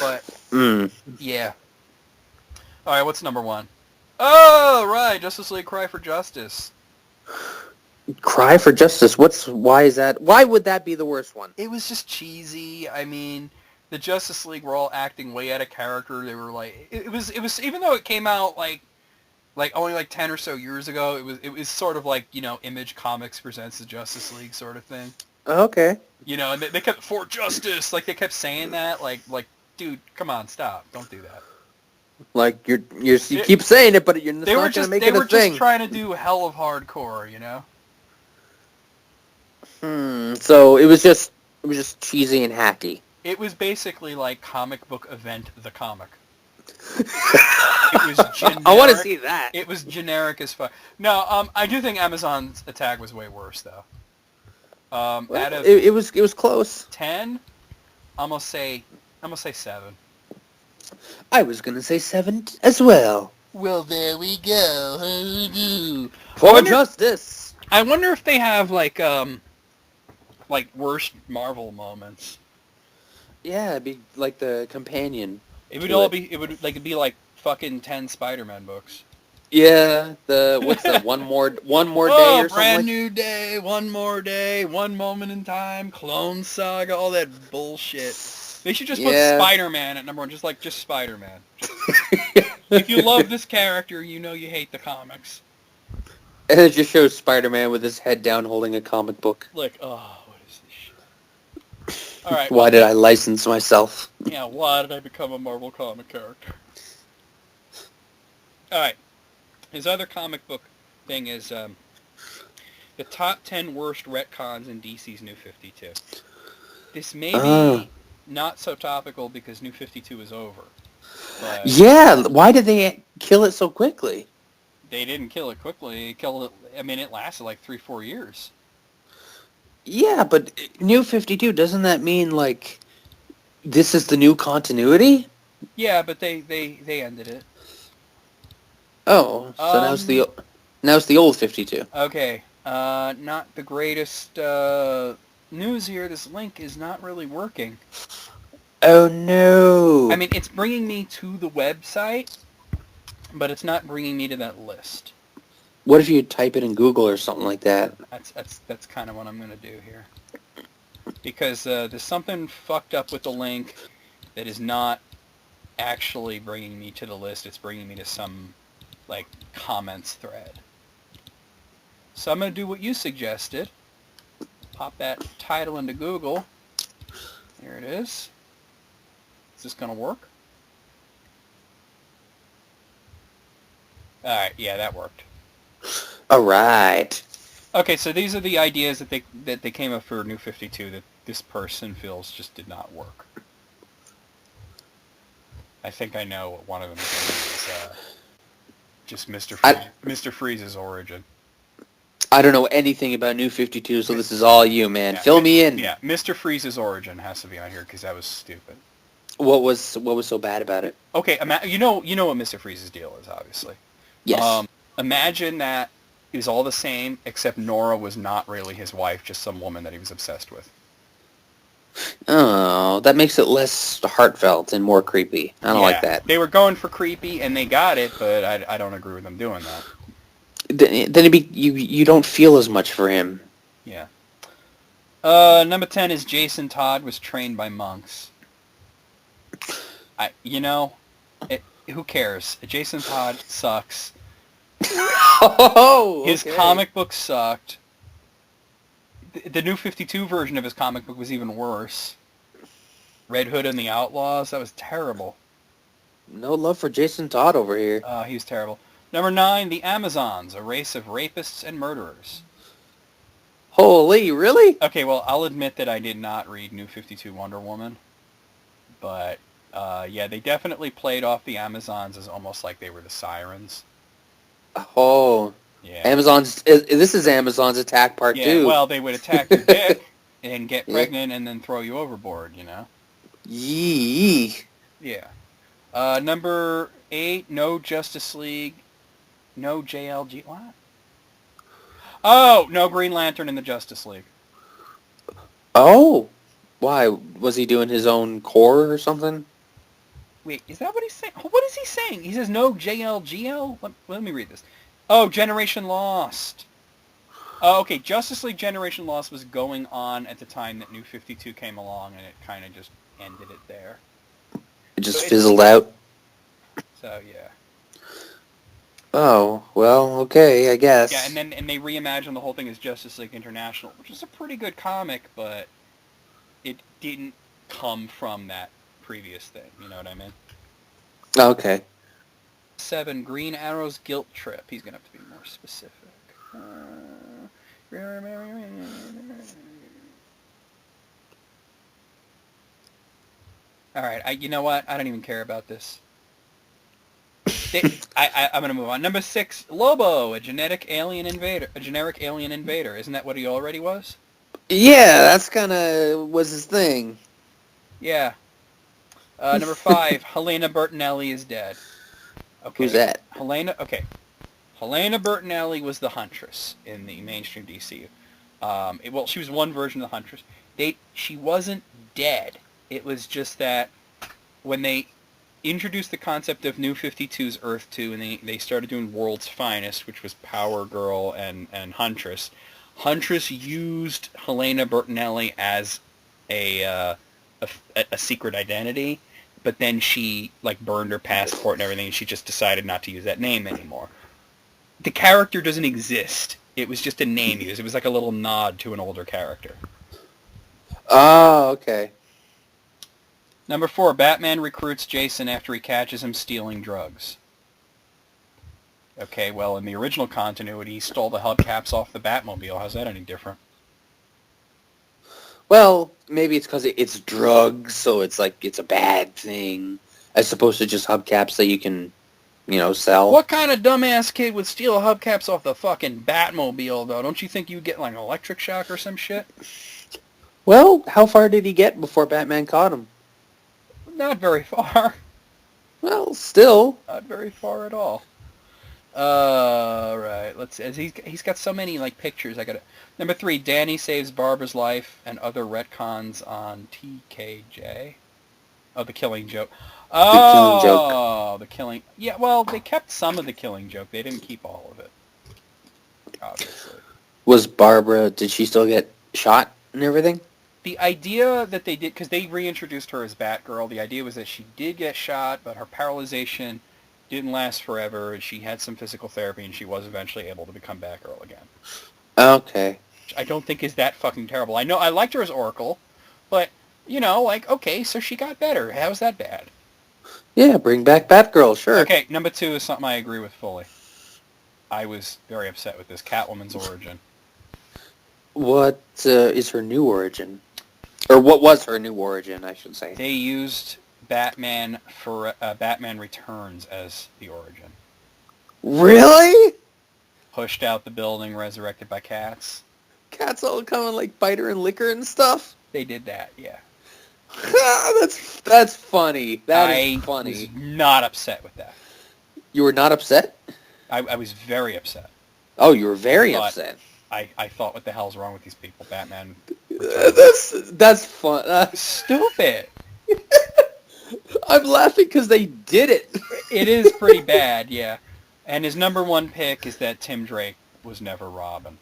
But, yeah. All right, what's number 1? Oh, right, Justice League Cry for Justice. Cry for Justice? Why is that? Why would that be the worst one? It was just cheesy. I mean, the Justice League were all acting way out of character. They were like, it was even though it came out like only like 10 or so years ago, it was sort of like, Image Comics presents the Justice League sort of thing. Okay. And they kept for justice, like they kept saying that, like dude, come on, stop, don't do that. Like you keep saying it, but you're not going to make it a thing. They were just trying to do hell of hardcore, So it was just cheesy and hacky. It was basically like Comic Book Event the comic. It was generic. I want to see that. It was generic as fuck. No, I do think Amazon's Attack was way worse though. Out of it was close. 10, I'm gonna say 7. I was gonna say 7 as well. Well, there we go. For justice. I wonder if they have like worst Marvel moments. Yeah, it'd be like the companion. It would be like fucking 10 Spider-Man books. Yeah, what's the one more day or something? Brand new day, one more day, one moment in time, Clone Saga, all that bullshit. They should just put Spider-Man at number 1, just Spider-Man. If you love this character, you hate the comics. And it just shows Spider-Man with his head down holding a comic book. Like, what is this shit? All right. Why did I license myself? Yeah, why did I become a Marvel comic character? All right. His other comic book thing is the top 10 worst retcons in DC's New 52. This may be not so topical because New 52 is over. But yeah, why did they kill it so quickly? They didn't kill it quickly. It lasted like 3-4 years. Yeah, but New 52, doesn't that mean, like, this is the new continuity? Yeah, but they ended it. Oh, so now it's the old 52. Okay, not the greatest news here. This link is not really working. Oh, no. I mean, it's bringing me to the website, but it's not bringing me to that list. What if you type it in Google or something like that? That's kind of what I'm going to do here. Because there's something fucked up with the link that is not actually bringing me to the list. It's bringing me to some, like, comments thread. So I'm going to do what you suggested. Pop that title into Google. Here it is. Is this going to work? Alright, yeah, that worked. Alright. Okay, so these are the ideas that they came up for New 52 that this person feels just did not work. I think I know what one of them is. Just Mr. Freeze's origin. I don't know anything about New 52, so this is all you, man. Yeah, Fill me in. Yeah, Mr. Freeze's origin has to be on here because that was stupid. What was so bad about it? Okay, you know what Mr. Freeze's deal is, obviously. Yes. Imagine that it was all the same, except Nora was not really his wife, just some woman that he was obsessed with. Oh, that makes it less heartfelt and more creepy. I don't like that. They were going for creepy, and they got it, but I don't agree with them doing that. Then you don't feel as much for him. Yeah. Number 10 is Jason Todd was trained by monks. Who cares? Jason Todd sucks. Oh, His comic book sucked. The New 52 version of his comic book was even worse. Red Hood and the Outlaws, that was terrible. No love for Jason Todd over here. He was terrible. Number 9, the Amazons, a race of rapists and murderers. Holy, really? Okay, well, I'll admit that I did not read New 52 Wonder Woman. But, yeah, they definitely played off the Amazons as almost like they were the Sirens. Oh. Yeah. This is Amazon's attack part 2. Yeah, well, they would attack your dick and get pregnant and then throw you overboard, you know? Yee. Yeah. Number 8, no Justice League, no JLG, what? Oh, no Green Lantern in the Justice League. Oh. Why? Was he doing his own core or something? Wait, is that what he's saying? What is he saying? He says no JLGL? Let me read this. Oh, Generation Lost. Oh, okay, Justice League Generation Lost was going on at the time that New 52 came along, and it kind of just ended it there. It just fizzled out? So, yeah. Oh, well, okay, I guess. Yeah, and they reimagined the whole thing as Justice League International, which is a pretty good comic, but it didn't come from that previous thing, you know what I mean? Okay. 7, Green Arrow's Guilt Trip. He's going to have to be more specific. Alright, you know what? I don't even care about this. I'm going to move on. Number 6, Lobo, a generic alien invader. Isn't that what he already was? Yeah, that's kind of was his thing. Yeah. Number 5, Helena Bertinelli is dead. Okay. Who's that? Helena Bertinelli was the Huntress in the mainstream DC. Well, she was one version of the Huntress. She wasn't dead. It was just that when they introduced the concept of New 52's Earth 2 and they started doing World's Finest, which was Power Girl and Huntress, Huntress used Helena Bertinelli as a secret identity, but then she burned her passport and everything, and she just decided not to use that name anymore. The character doesn't exist. It was just a name used. It was like a little nod to an older character. Oh, okay. Number 4, Batman recruits Jason after he catches him stealing drugs. Okay, well, in the original continuity, he stole the hubcaps off the Batmobile. How's that any different? Well, maybe it's because it's drugs, so it's a bad thing, as opposed to just hubcaps that you can, sell. What kind of dumbass kid would steal hubcaps off the fucking Batmobile, though? Don't you think you'd get, an electric shock or some shit? Well, how far did he get before Batman caught him? Not very far. Well, still. Not very far at all. Right. Let's see. He's got so many pictures. Number 3, Danny saves Barbara's life and other retcons on TKJ. Oh, the Killing Joke. Oh, the Killing. Yeah. Well, they kept some of the Killing Joke. They didn't keep all of it. obviously. Was Barbara, did she still get shot and everything? The idea that they did, because they reintroduced her as Batgirl, the idea was that she did get shot, but her paralyzation didn't last forever, and she had some physical therapy, and she was eventually able to become Batgirl again. Okay. Which I don't think is that fucking terrible. I know I liked her as Oracle, but, you know, like, okay, so she got better. How's that bad? Yeah, bring back Batgirl, sure. Okay, number 2 is something I agree with fully. I was very upset with this Catwoman's origin. What is her new origin? Or what was her new origin, I should say? They used Batman for Batman Returns as the origin. Really? Pushed out the building, resurrected by cats. Cats all come and like bite her and lick her and stuff? They did that, yeah. That's funny. That is funny. I was not upset with that. You were not upset? I was very upset. Oh, you were very upset. I thought, what the hell's wrong with these people? Batman. That's fun. Stupid. I'm laughing because they did it. It is pretty bad, yeah. And his number 1 pick is that Tim Drake was never Robin.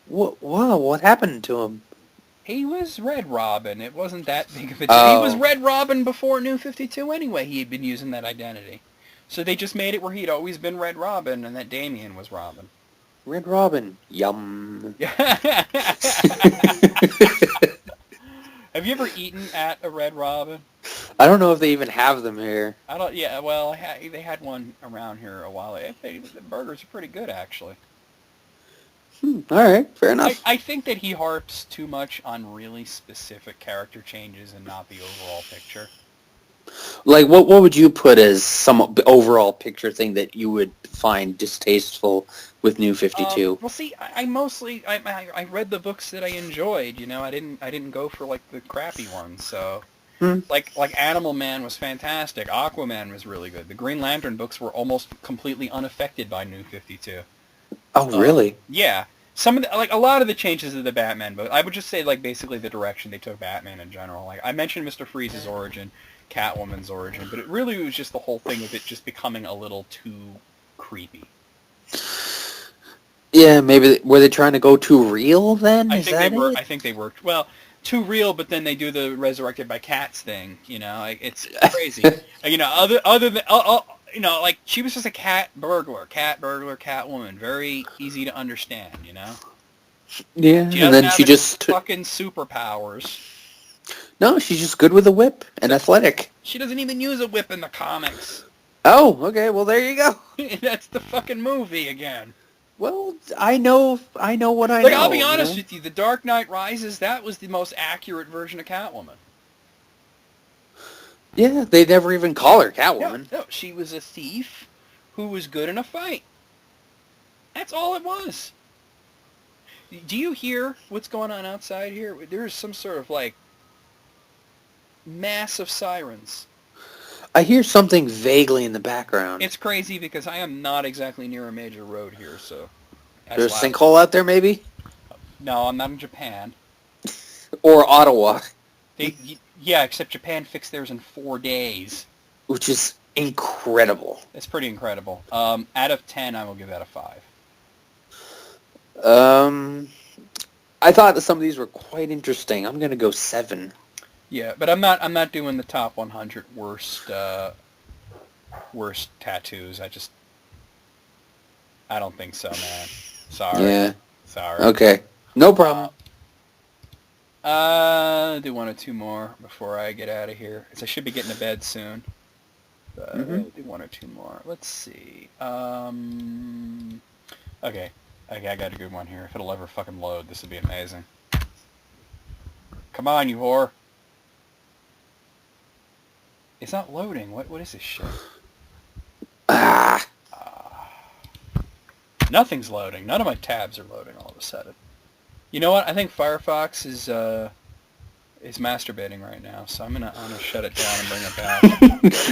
Wow, what happened to him? He was Red Robin. It wasn't that big of a deal. Oh. He was Red Robin before New 52 anyway. He had been using that identity. So they just made it where he'd always been Red Robin and that Damian was Robin. Red Robin. Yum. Have you ever eaten at a Red Robin? I don't know if they even have them here. I don't. Yeah, well, they had one around here a while ago. The burgers are pretty good, actually. All right, fair enough. I think that he harps too much on really specific character changes and not the overall picture. Like, what would you put as some overall picture thing that you would find distasteful with New 52? Well, see, I mostly I read the books that I enjoyed. You know, I didn't go for like the crappy ones. So, like Animal Man was fantastic. Aquaman was really good. The Green Lantern books were almost completely unaffected by New 52. Oh, really? Yeah. Some of a lot of the changes of the Batman book, I would just say like basically the direction they took Batman in general. Like I mentioned Mr. Freeze's origin, Catwoman's origin, but it really was just the whole thing of it just becoming a little too creepy. Yeah, maybe were they trying to go too real then? I think they were well too real, but then they do the resurrected by cats thing. You know, like, it's crazy. You know, other than you know, like she was just a cat burglar, Catwoman, very easy to understand. You know. Yeah, and then she just fucking superpowers. No, she's just good with a whip and athletic. She doesn't even use a whip in the comics. Oh, okay. Well, there you go. That's the fucking movie again. Well, I know what I know. Like, I'll be honest with you, The Dark Knight Rises, that was the most accurate version of Catwoman. Yeah, they never even call her Catwoman. No, she was a thief who was good in a fight. That's all it was. Do you hear what's going on outside here? There's some sort of, like, massive sirens. I hear something vaguely in the background. It's crazy because I am not exactly near a major road here, so... There's a sinkhole out there, maybe? No, I'm not in Japan. Or Ottawa. Yeah, except Japan fixed theirs in 4 days. Which is incredible. It's pretty incredible. Out of 10, I will give that a 5. I thought that some of these were quite interesting. I'm going to go 7. Yeah, but I'm not doing the top 100 worst tattoos. I don't think so, man. Sorry. Yeah. Sorry. Okay. No problem. Do 1 or 2 more before I get out of here. Because I should be getting to bed soon. Do 1 or 2 more. Let's see. Okay, I got a good one here. If it'll ever fucking load, this would be amazing. Come on, you whore. It's not loading. What is this shit? Nothing's loading. None of my tabs are loading all of a sudden. You know what? I think Firefox is masturbating right now, so I'm gonna shut it down and bring it back.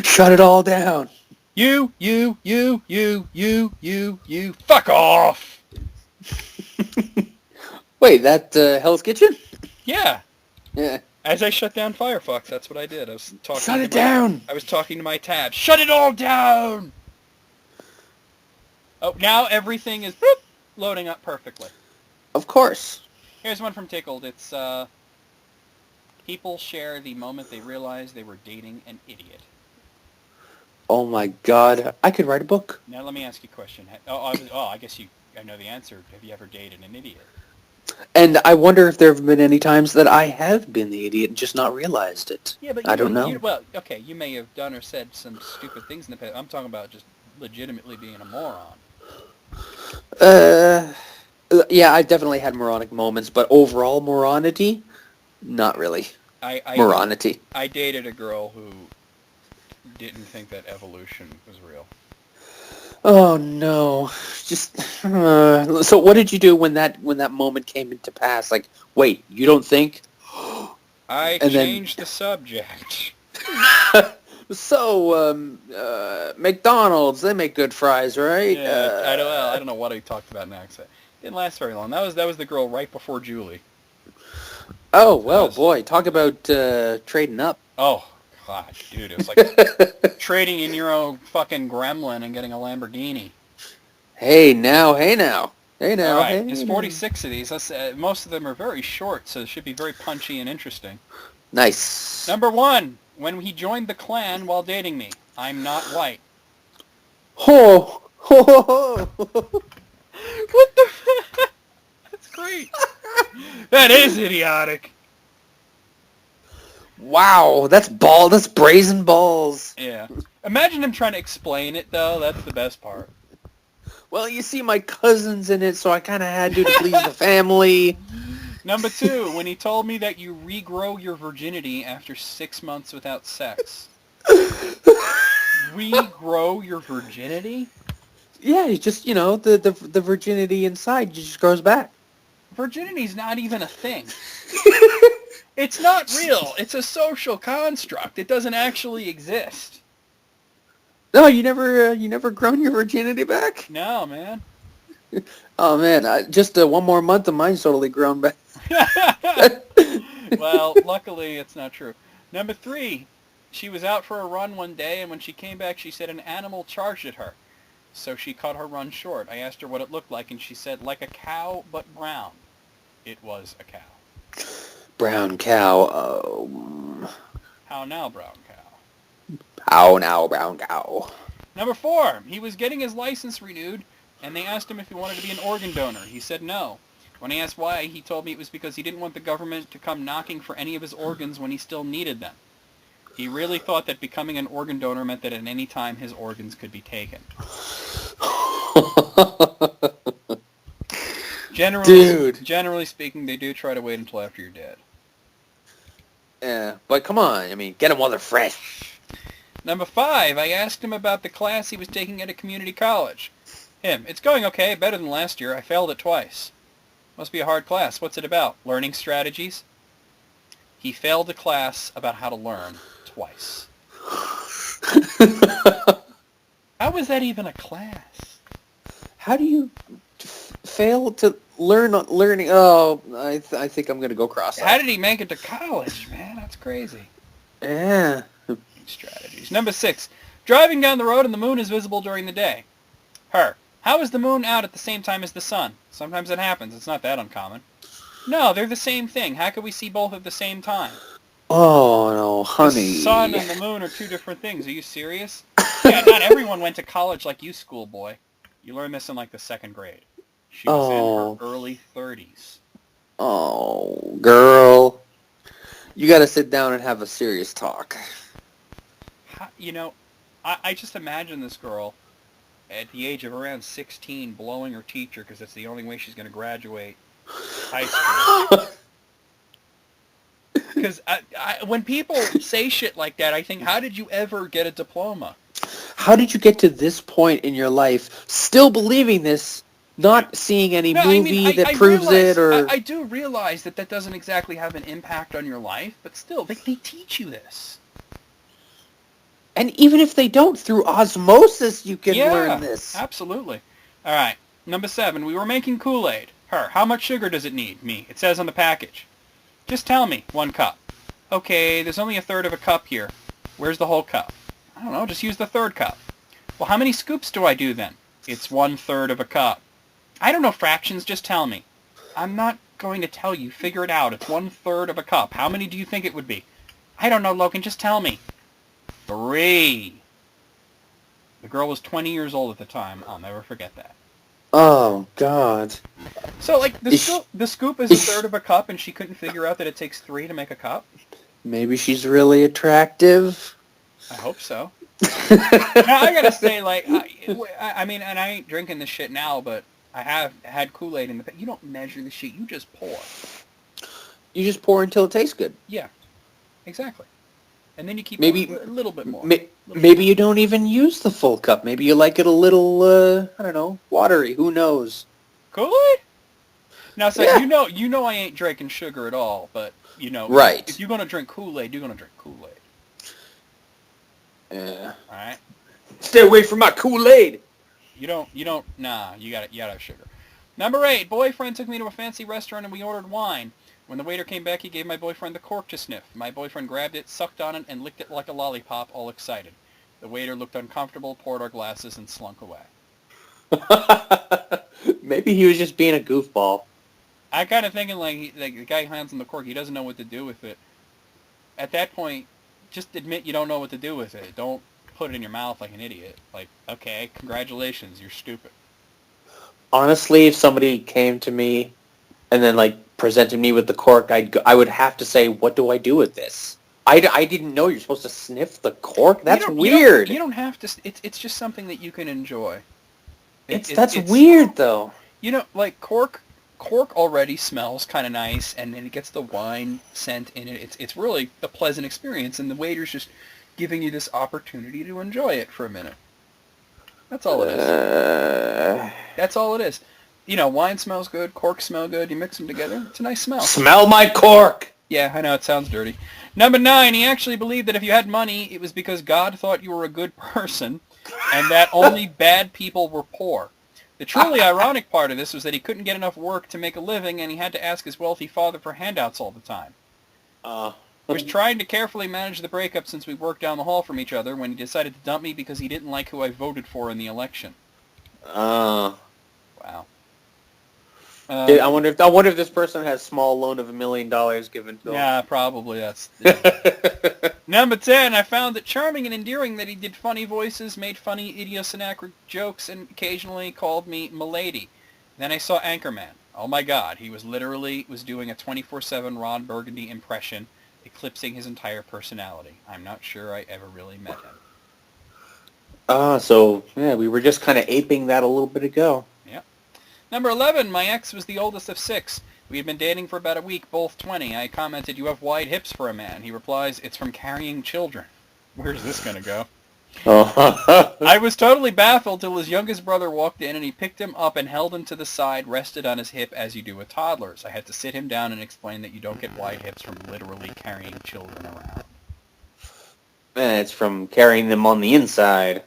Shut it all down. You. Fuck off! Wait, that Hell's Kitchen? Yeah. Yeah. As I shut down Firefox, that's what I did. I was talking. Shut it down! I was talking to my tabs. Shut it all down! Oh, now everything is... Boop, loading up perfectly. Of course. Here's one from Tickled. It's, people share the moment they realized they were dating an idiot. Oh my God. I could write a book. Now let me ask you a question. I guess I know the answer. Have you ever dated an idiot? And I wonder if there have been any times that I have been the idiot and just not realized it. Yeah, but I don't know. You may have done or said some stupid things in the past. I'm talking about just legitimately being a moron. Yeah, I've definitely had moronic moments, but overall moronity, not really. Moronity. I dated a girl who didn't think that evolution was real. Oh no! Just so, what did you do when that moment came into pass? Like, wait, you don't think? I And changed the subject. So, McDonald's, they make good fries, right? Yeah, I don't know what he talked about next. It didn't last very long. That was the girl right before Julie. Oh well, boy, talk about trading up. Oh God, dude, it was like trading in your own fucking Gremlin and getting a Lamborghini. Hey now. All right, there's 46 of these. Most of them are very short, so it should be very punchy and interesting. Nice. Number 1, when he joined the Klan while dating me. I'm not white. Ho! Ho! Ho! Ho! What the? That's great. That is idiotic. Wow, that's brazen balls. Yeah. Imagine him trying to explain it, though. That's the best part. Well, you see, my cousin's in it, so I kind of had to please the family. Number 2, when he told me that you regrow your virginity after 6 months without sex. Regrow your virginity? Yeah, it's just, the virginity inside just grows back. Virginity's not even a thing. It's not real. It's a social construct. It doesn't actually exist. No, you never grown your virginity back? No, man. Oh, man, just one more month of mine's totally grown back. Well, luckily it's not true. Number 3, she was out for a run one day, and when she came back, she said an animal charged at her. So she cut her run short. I asked her what it looked like, and she said, like a cow, but brown. It was a cow. Brown cow. How now, brown cow? How now, brown cow? Number 4, he was getting his license renewed, and they asked him if he wanted to be an organ donor. He said no. When I asked why, he told me it was because he didn't want the government to come knocking for any of his organs when he still needed them. He really thought that becoming an organ donor meant that at any time his organs could be taken. Generally speaking, they do try to wait until after you're dead. Yeah, but come on, I mean, get them while they're fresh. Number 5, I asked him about the class he was taking at a community college. Him, it's going okay, better than last year. I failed it twice. Must be a hard class. What's it about? Learning strategies? He failed a class about how to learn twice. How was that even a class? How do you fail to learning? Oh, I think I'm going to go cross-eyed. How did he make it to college, man? That's crazy. Yeah. Strategies. Number 6, driving down the road and the moon is visible during the day. Her, how is the moon out at the same time as the sun? Sometimes it happens. It's not that uncommon. No, they're the same thing. How could we see both at the same time? Oh, no, honey. The sun and the moon are 2 different things. Are you serious? Yeah, not everyone went to college like you, schoolboy. You learned this in like the 2nd grade. She was in her early 30s. Oh, girl. You got to sit down and have a serious talk. I just imagine this girl at the age of around 16 blowing her teacher because it's the only way she's going to graduate high school. Because when people say shit like that, I think, how did you ever get a diploma? How did you get to this point in your life still believing this, not seeing any movie that proves it? Or I do realize that doesn't exactly have an impact on your life, but still, they teach you this. And even if they don't, through osmosis, you can learn this. Absolutely. All right. Number 7, we were making Kool-Aid. Her, how much sugar does it need? Me, it says on the package. Just tell me, 1 cup. Okay, there's only 1/3 of a cup here. Where's the whole cup? I don't know, just use the 3rd cup. Well, how many scoops do I do then? It's 1/3 of a cup. I don't know fractions, just tell me. I'm not going to tell you. Figure it out. It's 1/3 of a cup. How many do you think it would be? I don't know, Logan. Just tell me. 3. The girl was 20 years old at the time. I'll never forget that. Oh, God. So, like, the scoop is 1/3 of a cup, and she couldn't figure out that it takes 3 to make a cup? Maybe she's really attractive. I hope so. Now, I gotta say, like, I mean, and I ain't drinking this shit now, but I have had Kool-Aid in the past. You don't measure the shit. You just pour. You just pour until it tastes good. Yeah, exactly. And then you keep Maybe pouring a little bit more. Maybe you don't even use the full cup. Maybe you like it a little, I don't know, watery. Who knows? Kool-Aid? Now, so Yeah. you know I ain't drinking sugar at all, but, you know, Right. if you're going to drink Kool-Aid, you're going to drink Kool-Aid. Yeah. All right? Stay away from my Kool-Aid. Nah, you gotta have sugar. Number 8, boyfriend took me to a fancy restaurant and we ordered wine. When the waiter came back, he gave my boyfriend the cork to sniff. My boyfriend grabbed it, sucked on it, and licked it like a lollipop, all excited. The waiter looked uncomfortable, poured our glasses, and slunk away. Maybe he was just being a goofball. I kind of thinking, like the guy hands him the cork, he doesn't know what to do with it. At that point, just admit you don't know what to do with it. Don't put it in your mouth like an idiot. Like, okay, congratulations, you're stupid. Honestly, if somebody came to me and then, like, presented me with the cork, I would have to say, what do I do with this? I didn't know you're supposed to sniff the cork? That's weird. You don't have to. It's just something that you can enjoy. That's weird, though. You know, like cork already smells kind of nice, and then it gets the wine scent in it. It's really a pleasant experience, and the waiter's just giving you this opportunity to enjoy it for a minute. That's all it is. That's all it is. You know, wine smells good, cork smell good, you mix them together, it's a nice smell. Smell my cork! Yeah, I know, it sounds dirty. Number 9, he actually believed that if you had money, it was because God thought you were a good person, and that only bad people were poor. The truly ironic part of this was that he couldn't get enough work to make a living, and he had to ask his wealthy father for handouts all the time. He was trying to carefully manage the breakup since we worked down the hall from each other when he decided to dump me because he didn't like who I voted for in the election. Wow. I wonder if this person has small loan of $1 million given to him. Yeah, probably. That's Number 10, I found it charming and endearing that he did funny voices, made funny idiosyncratic jokes, and occasionally called me Milady. Then I saw Anchorman. Oh my God, he was doing a 24/7 Ron Burgundy impression, eclipsing his entire personality. I'm not sure I ever really met him. So, yeah, we were just kind of aping that a little bit ago. Yep. Number 11, my ex was the oldest of 6. We had been dating for about a week, both 20. I commented, "You have wide hips for a man." He replies, "It's from carrying children." Where's this going to go? I was totally baffled till his youngest brother walked in and he picked him up and held him to the side, rested on his hip as you do with toddlers. I had to sit him down and explain that you don't get wide hips from literally carrying children around. It's from carrying them on the inside.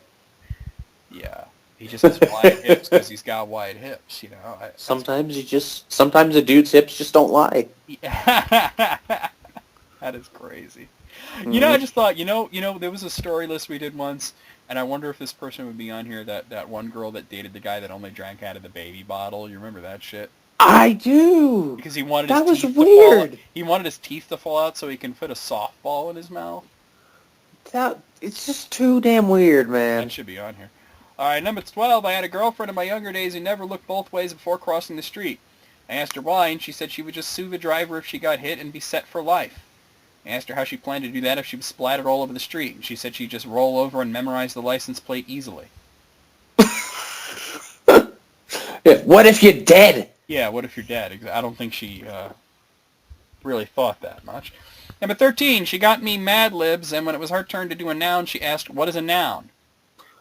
Yeah. He just has wide hips because he's got wide hips, you know. Sometimes a dude's hips just don't lie. That is crazy. You know, I just thought, you know, there was a story list we did once, and I wonder if this person would be on here, that one girl that dated the guy that only drank out of the baby bottle. You remember that shit? I do. Because he wanted that his was teeth weird. To fall. He wanted his teeth to fall out so he can fit a softball in his mouth. It's just too damn weird, man. That should be on here. All right, number 12, I had a girlfriend in my younger days who never looked both ways before crossing the street. I asked her why, and she said she would just sue the driver if she got hit and be set for life. I asked her how she planned to do that if she was splattered all over the street, and she said she'd just roll over and memorize the license plate easily. What if you're dead? Yeah, what if you're dead? I don't think she really thought that much. Number 13, she got me Mad Libs, and when it was her turn to do a noun, she asked, "What is a noun?"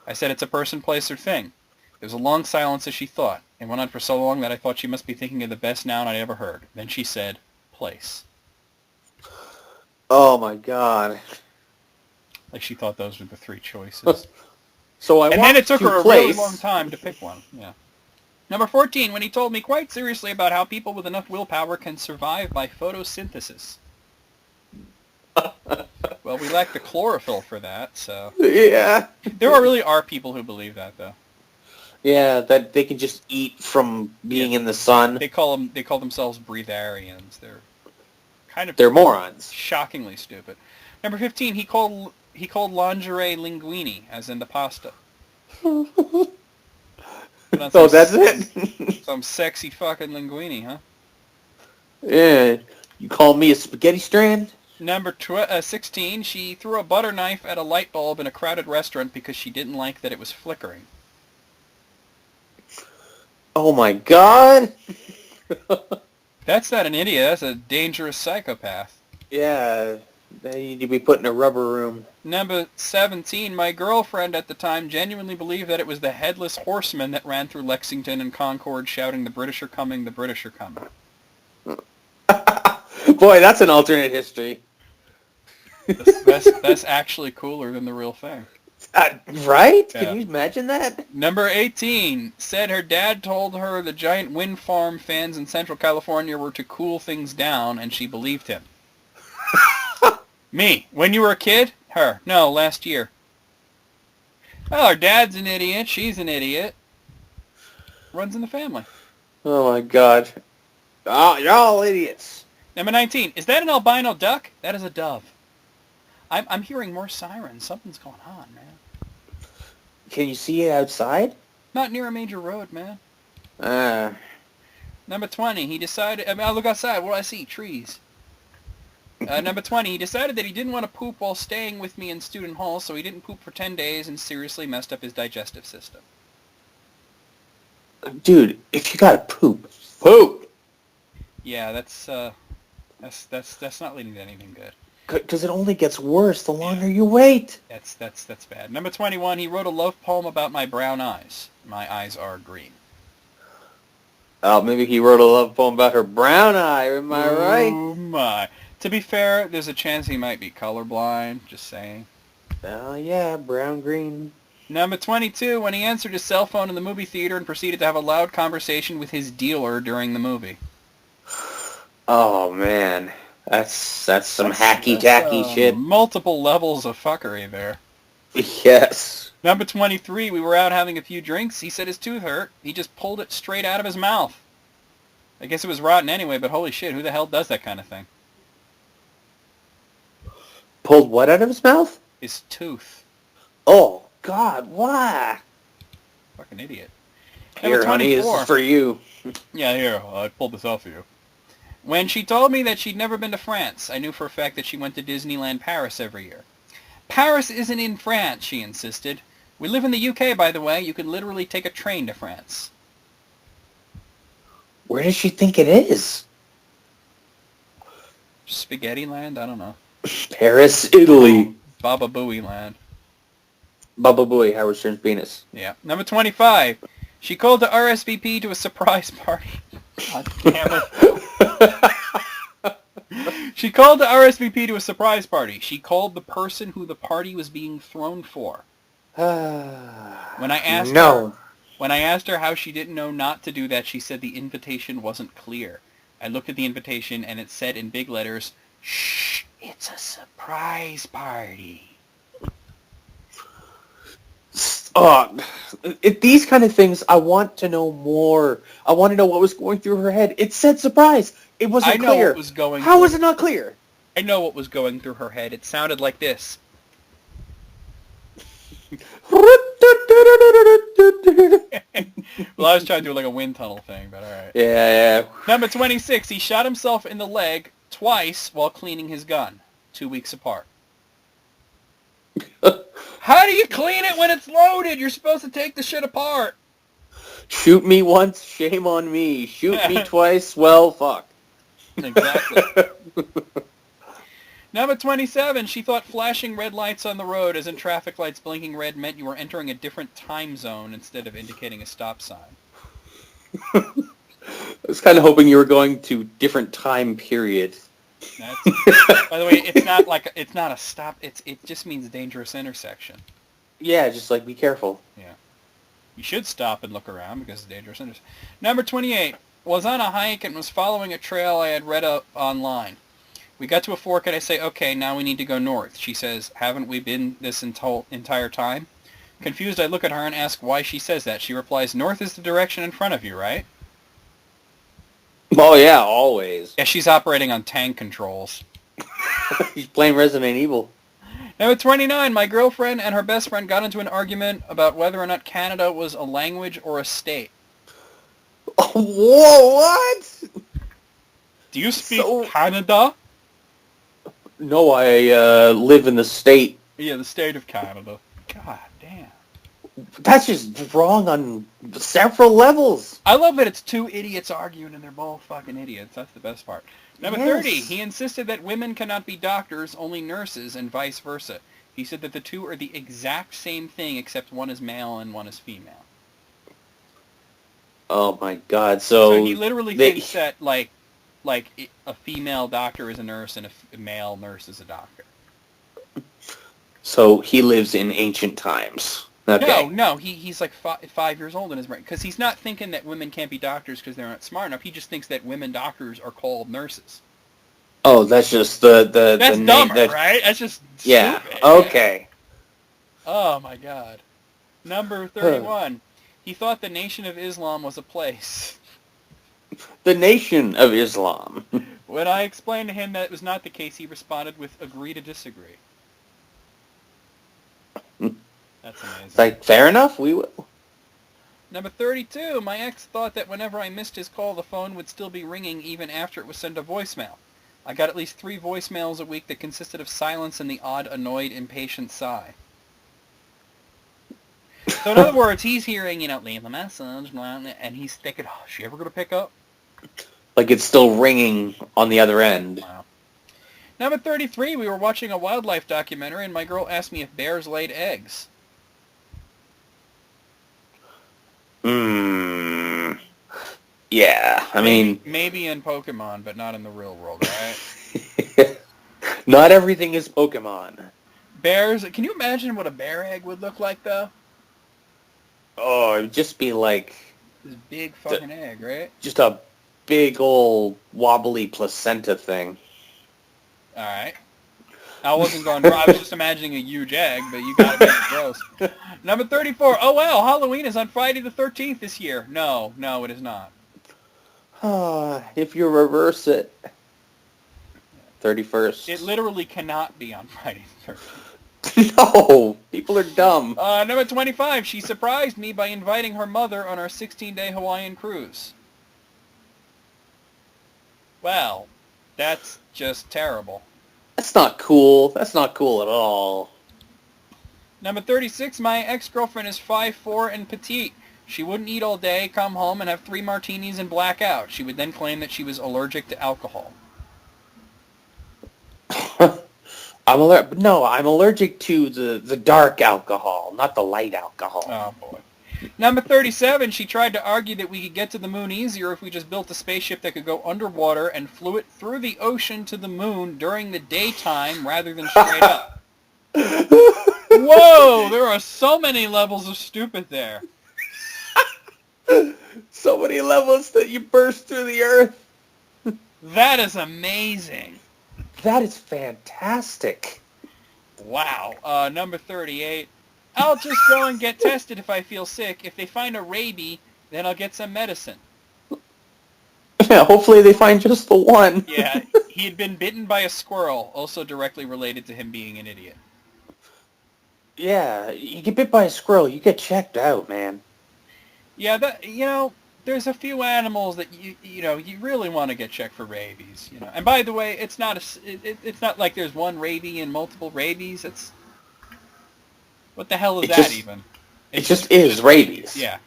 I said, "It's a person, place, or thing." There was a long silence as she thought. It went on for so long that I thought she must be thinking of the best noun I'd ever heard. Then she said, "Place." Oh my God! Like she thought those were the 3 choices. And then it took her a really long time to pick one. Yeah. Number 14, when he told me quite seriously about how people with enough willpower can survive by photosynthesis. Well, we lack the chlorophyll for that, so... Yeah. There really are people who believe that, though. Yeah, that they can just eat from being in the sun. They call themselves breatharians. They're kind of They're morons. shockingly stupid. Number 15, he called lingerie linguine, as in the pasta. Oh, that's it? Some sexy fucking linguine, huh? Yeah. You call me a spaghetti strand? Number 16, she threw a butter knife at a light bulb in a crowded restaurant because she didn't like that it was flickering. Oh my god! That's not an idiot, that's a dangerous psychopath. Yeah, they need to be put in a rubber room. Number 17, my girlfriend at the time genuinely believed that it was the Headless Horseman that ran through Lexington and Concord shouting, "The British are coming, the British are coming." Boy, that's an alternate history. That's actually cooler than the real thing. Right? Yeah. Can you imagine that? Number 18, said her dad told her the giant wind farm fans in Central California were to cool things down, and she believed him. Me, when you were a kid? Her, no, last year. Well, her dad's an idiot, she's an idiot. Runs in the family. Oh my god. Oh, you're all idiots. Number 19, is that an albino duck? That is a dove. I'm hearing more sirens. Something's going on, man. Can you see it outside? Not near a major road, man. Ah. Number 20, he decided... I look outside. What do I see? Trees. Number 20, he decided that he didn't want to poop while staying with me in student hall, so he didn't poop for 10 days and seriously messed up his digestive system. Dude, if you gotta poop, poop! Yeah, that's not leading to anything good. Because it only gets worse the longer you wait. That's bad. Number 21, he wrote a love poem about my brown eyes. My eyes are green. Oh, maybe he wrote a love poem about her brown eye, am I right? Oh my. To be fair, there's a chance he might be colorblind, just saying. Oh yeah, brown, green. Number 22, when he answered his cell phone in the movie theater and proceeded to have a loud conversation with his dealer during the movie. Oh man, that's some hacky-tacky shit. Multiple levels of fuckery there. Yes. Number 23, we were out having a few drinks. He said his tooth hurt. He just pulled it straight out of his mouth. I guess it was rotten anyway, but holy shit, who the hell does that kind of thing? Pulled what out of his mouth? His tooth. Oh, God, why? Fucking idiot. Here, honey, this is for you. Yeah, here, I pulled this off for you. When she told me that she'd never been to France, I knew for a fact that she went to Disneyland Paris every year. Paris isn't in France, she insisted. We live in the UK, by the way. You can literally take a train to France. Where does she think it is? Spaghetti Land? I don't know. Paris, Italy. Baba Booey Land. Baba Booey, Howard Stern's penis. Yeah. Number 25. She called the RSVP to a surprise party. God damn it. She called the RSVP to a surprise party. She called the person who the party was being thrown for. When I asked her how she didn't know not to do that, she said the invitation wasn't clear. I looked at the invitation and it said in big letters, "Shh, it's a surprise party." These kind of things, I want to know more. I want to know what was going through her head. It said surprise. It wasn't clear. I know what was going How was it not clear? I know what was going through her head. It sounded like this. Well, I was trying to do like a wind tunnel thing, but alright. Yeah. Number 26, he shot himself in the leg twice while cleaning his gun, 2 weeks apart. How do you clean it when it's loaded? You're supposed to take the shit apart. Shoot me once, shame on me. Shoot me twice, well, fuck. Exactly. Number 27, she thought flashing red lights on the road, as in traffic lights blinking red, meant you were entering a different time zone instead of indicating a stop sign. I was kind of hoping you were going to different time period. By the way, it's not a stop. It just means dangerous intersection. Yeah, just like be careful. Yeah. You should stop and look around because it's dangerous intersection. Number 28, was on a hike and was following a trail I had read up online. We got to a fork and I say, okay, now we need to go north. She says, haven't we been this entire time? Confused, I look at her and ask why she says that. She replies, north is the direction in front of you, right? Oh yeah, always. Yeah, she's operating on tank controls. He's playing Resident Evil. Number 29, my girlfriend and her best friend got into an argument about whether or not Canada was a language or a state. Oh, whoa, what? Do you speak Canada? No, I live in the state. Yeah, the state of Canada. God damn. That's just wrong on several levels. I love that it's two idiots arguing and they're both fucking idiots. That's the best part. Number 30, he insisted that women cannot be doctors, only nurses, and vice versa. He said that the two are the exact same thing except one is male and one is female. Oh my god, so he literally thinks that like a female doctor is a nurse and a male nurse is a doctor. So he lives in ancient times. Okay. No, he's like 5 years old in his brain. Because he's not thinking that women can't be doctors because they're not smart enough. He just thinks that women doctors are called nurses. Oh, that's just that's dumber, right? That's just yeah. stupid. Okay. Oh my god. Number 31. He thought the Nation of Islam was a place. The Nation of Islam. When I explained to him that it was not the case, he responded with, agree to disagree. That's amazing. It's like, fair enough, we will. Number 32, my ex thought that whenever I missed his call, the phone would still be ringing even after it was sent a voicemail. I got at least 3 voicemails a week that consisted of silence and the odd, annoyed, impatient sigh. So in other words, he's hearing, leave a message, and he's thinking, oh, is she ever going to pick up? Like it's still ringing on the other end. Wow. Number 33, we were watching a wildlife documentary, and my girl asked me if bears laid eggs. Yeah, I mean... Maybe in Pokemon, but not in the real world, right? Not everything is Pokemon. Bears, can you imagine what a bear egg would look like, though? Oh, it would just be like... This big fucking egg, right? Just a big old wobbly placenta thing. Alright. I wasn't going I was just imagining a huge egg, but you gotta make it gross. Number 34. Oh, well, Halloween is on Friday the 13th this year. No, it is not. If you reverse it. 31st. It literally cannot be on Friday the 13th. No, people are dumb. Number 25. She surprised me by inviting her mother on our 16-day Hawaiian cruise. Well, that's just terrible. That's not cool. That's not cool at all. Number 36, my ex-girlfriend is 5'4" and petite. She wouldn't eat all day, come home, and have 3 martinis and black out. She would then claim that she was allergic to alcohol. I'm allergic to the dark alcohol, not the light alcohol. Oh, boy. Number 37, she tried to argue that we could get to the moon easier if we just built a spaceship that could go underwater and flew it through the ocean to the moon during the daytime rather than straight up. Whoa, there are so many levels of stupid there. So many levels that you burst through the earth. That is amazing. That is fantastic. Wow. Number 38. I'll just go and get tested if I feel sick. If they find a rabies, then I'll get some medicine. Yeah, hopefully they find just the one. Yeah, he had been bitten by a squirrel, also directly related to him being an idiot. Yeah, you get bit by a squirrel, you get checked out, man. Yeah, there's a few animals that you really want to get checked for rabies. And by the way, it's not like there's one rabies and multiple rabies. It's what the hell is that even? It just is rabies. Yeah.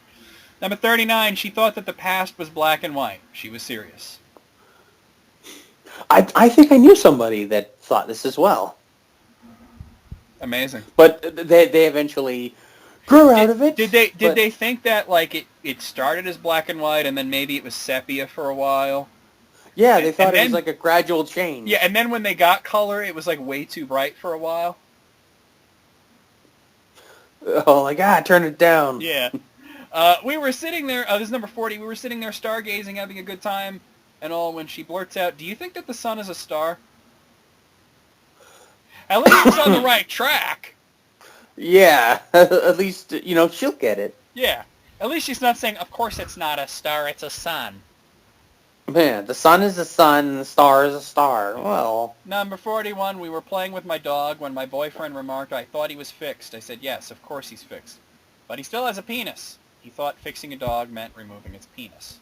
Number 39, she thought that the past was black and white. She was serious. I think I knew somebody that thought this as well. Amazing. But they eventually grew out of it. Did they think that like it started as black and white and then maybe it was sepia for a while? Yeah, they thought it was like a gradual change. Yeah, and then when they got color, it was like way too bright for a while. Oh, like, turn it down. Yeah. We were sitting there, this is number 40, we were sitting there stargazing, having a good time, and all, when she blurts out, do you think that the sun is a star? At least it's on the right track. Yeah, at least, she'll get it. Yeah. At least she's not saying, of course it's not a star, it's a sun. Man, the sun is a sun, and the star is a star. Well, Number 41, we were playing with my dog when my boyfriend remarked I thought he was fixed. I said, yes, of course he's fixed. But he still has a penis. He thought fixing a dog meant removing its penis.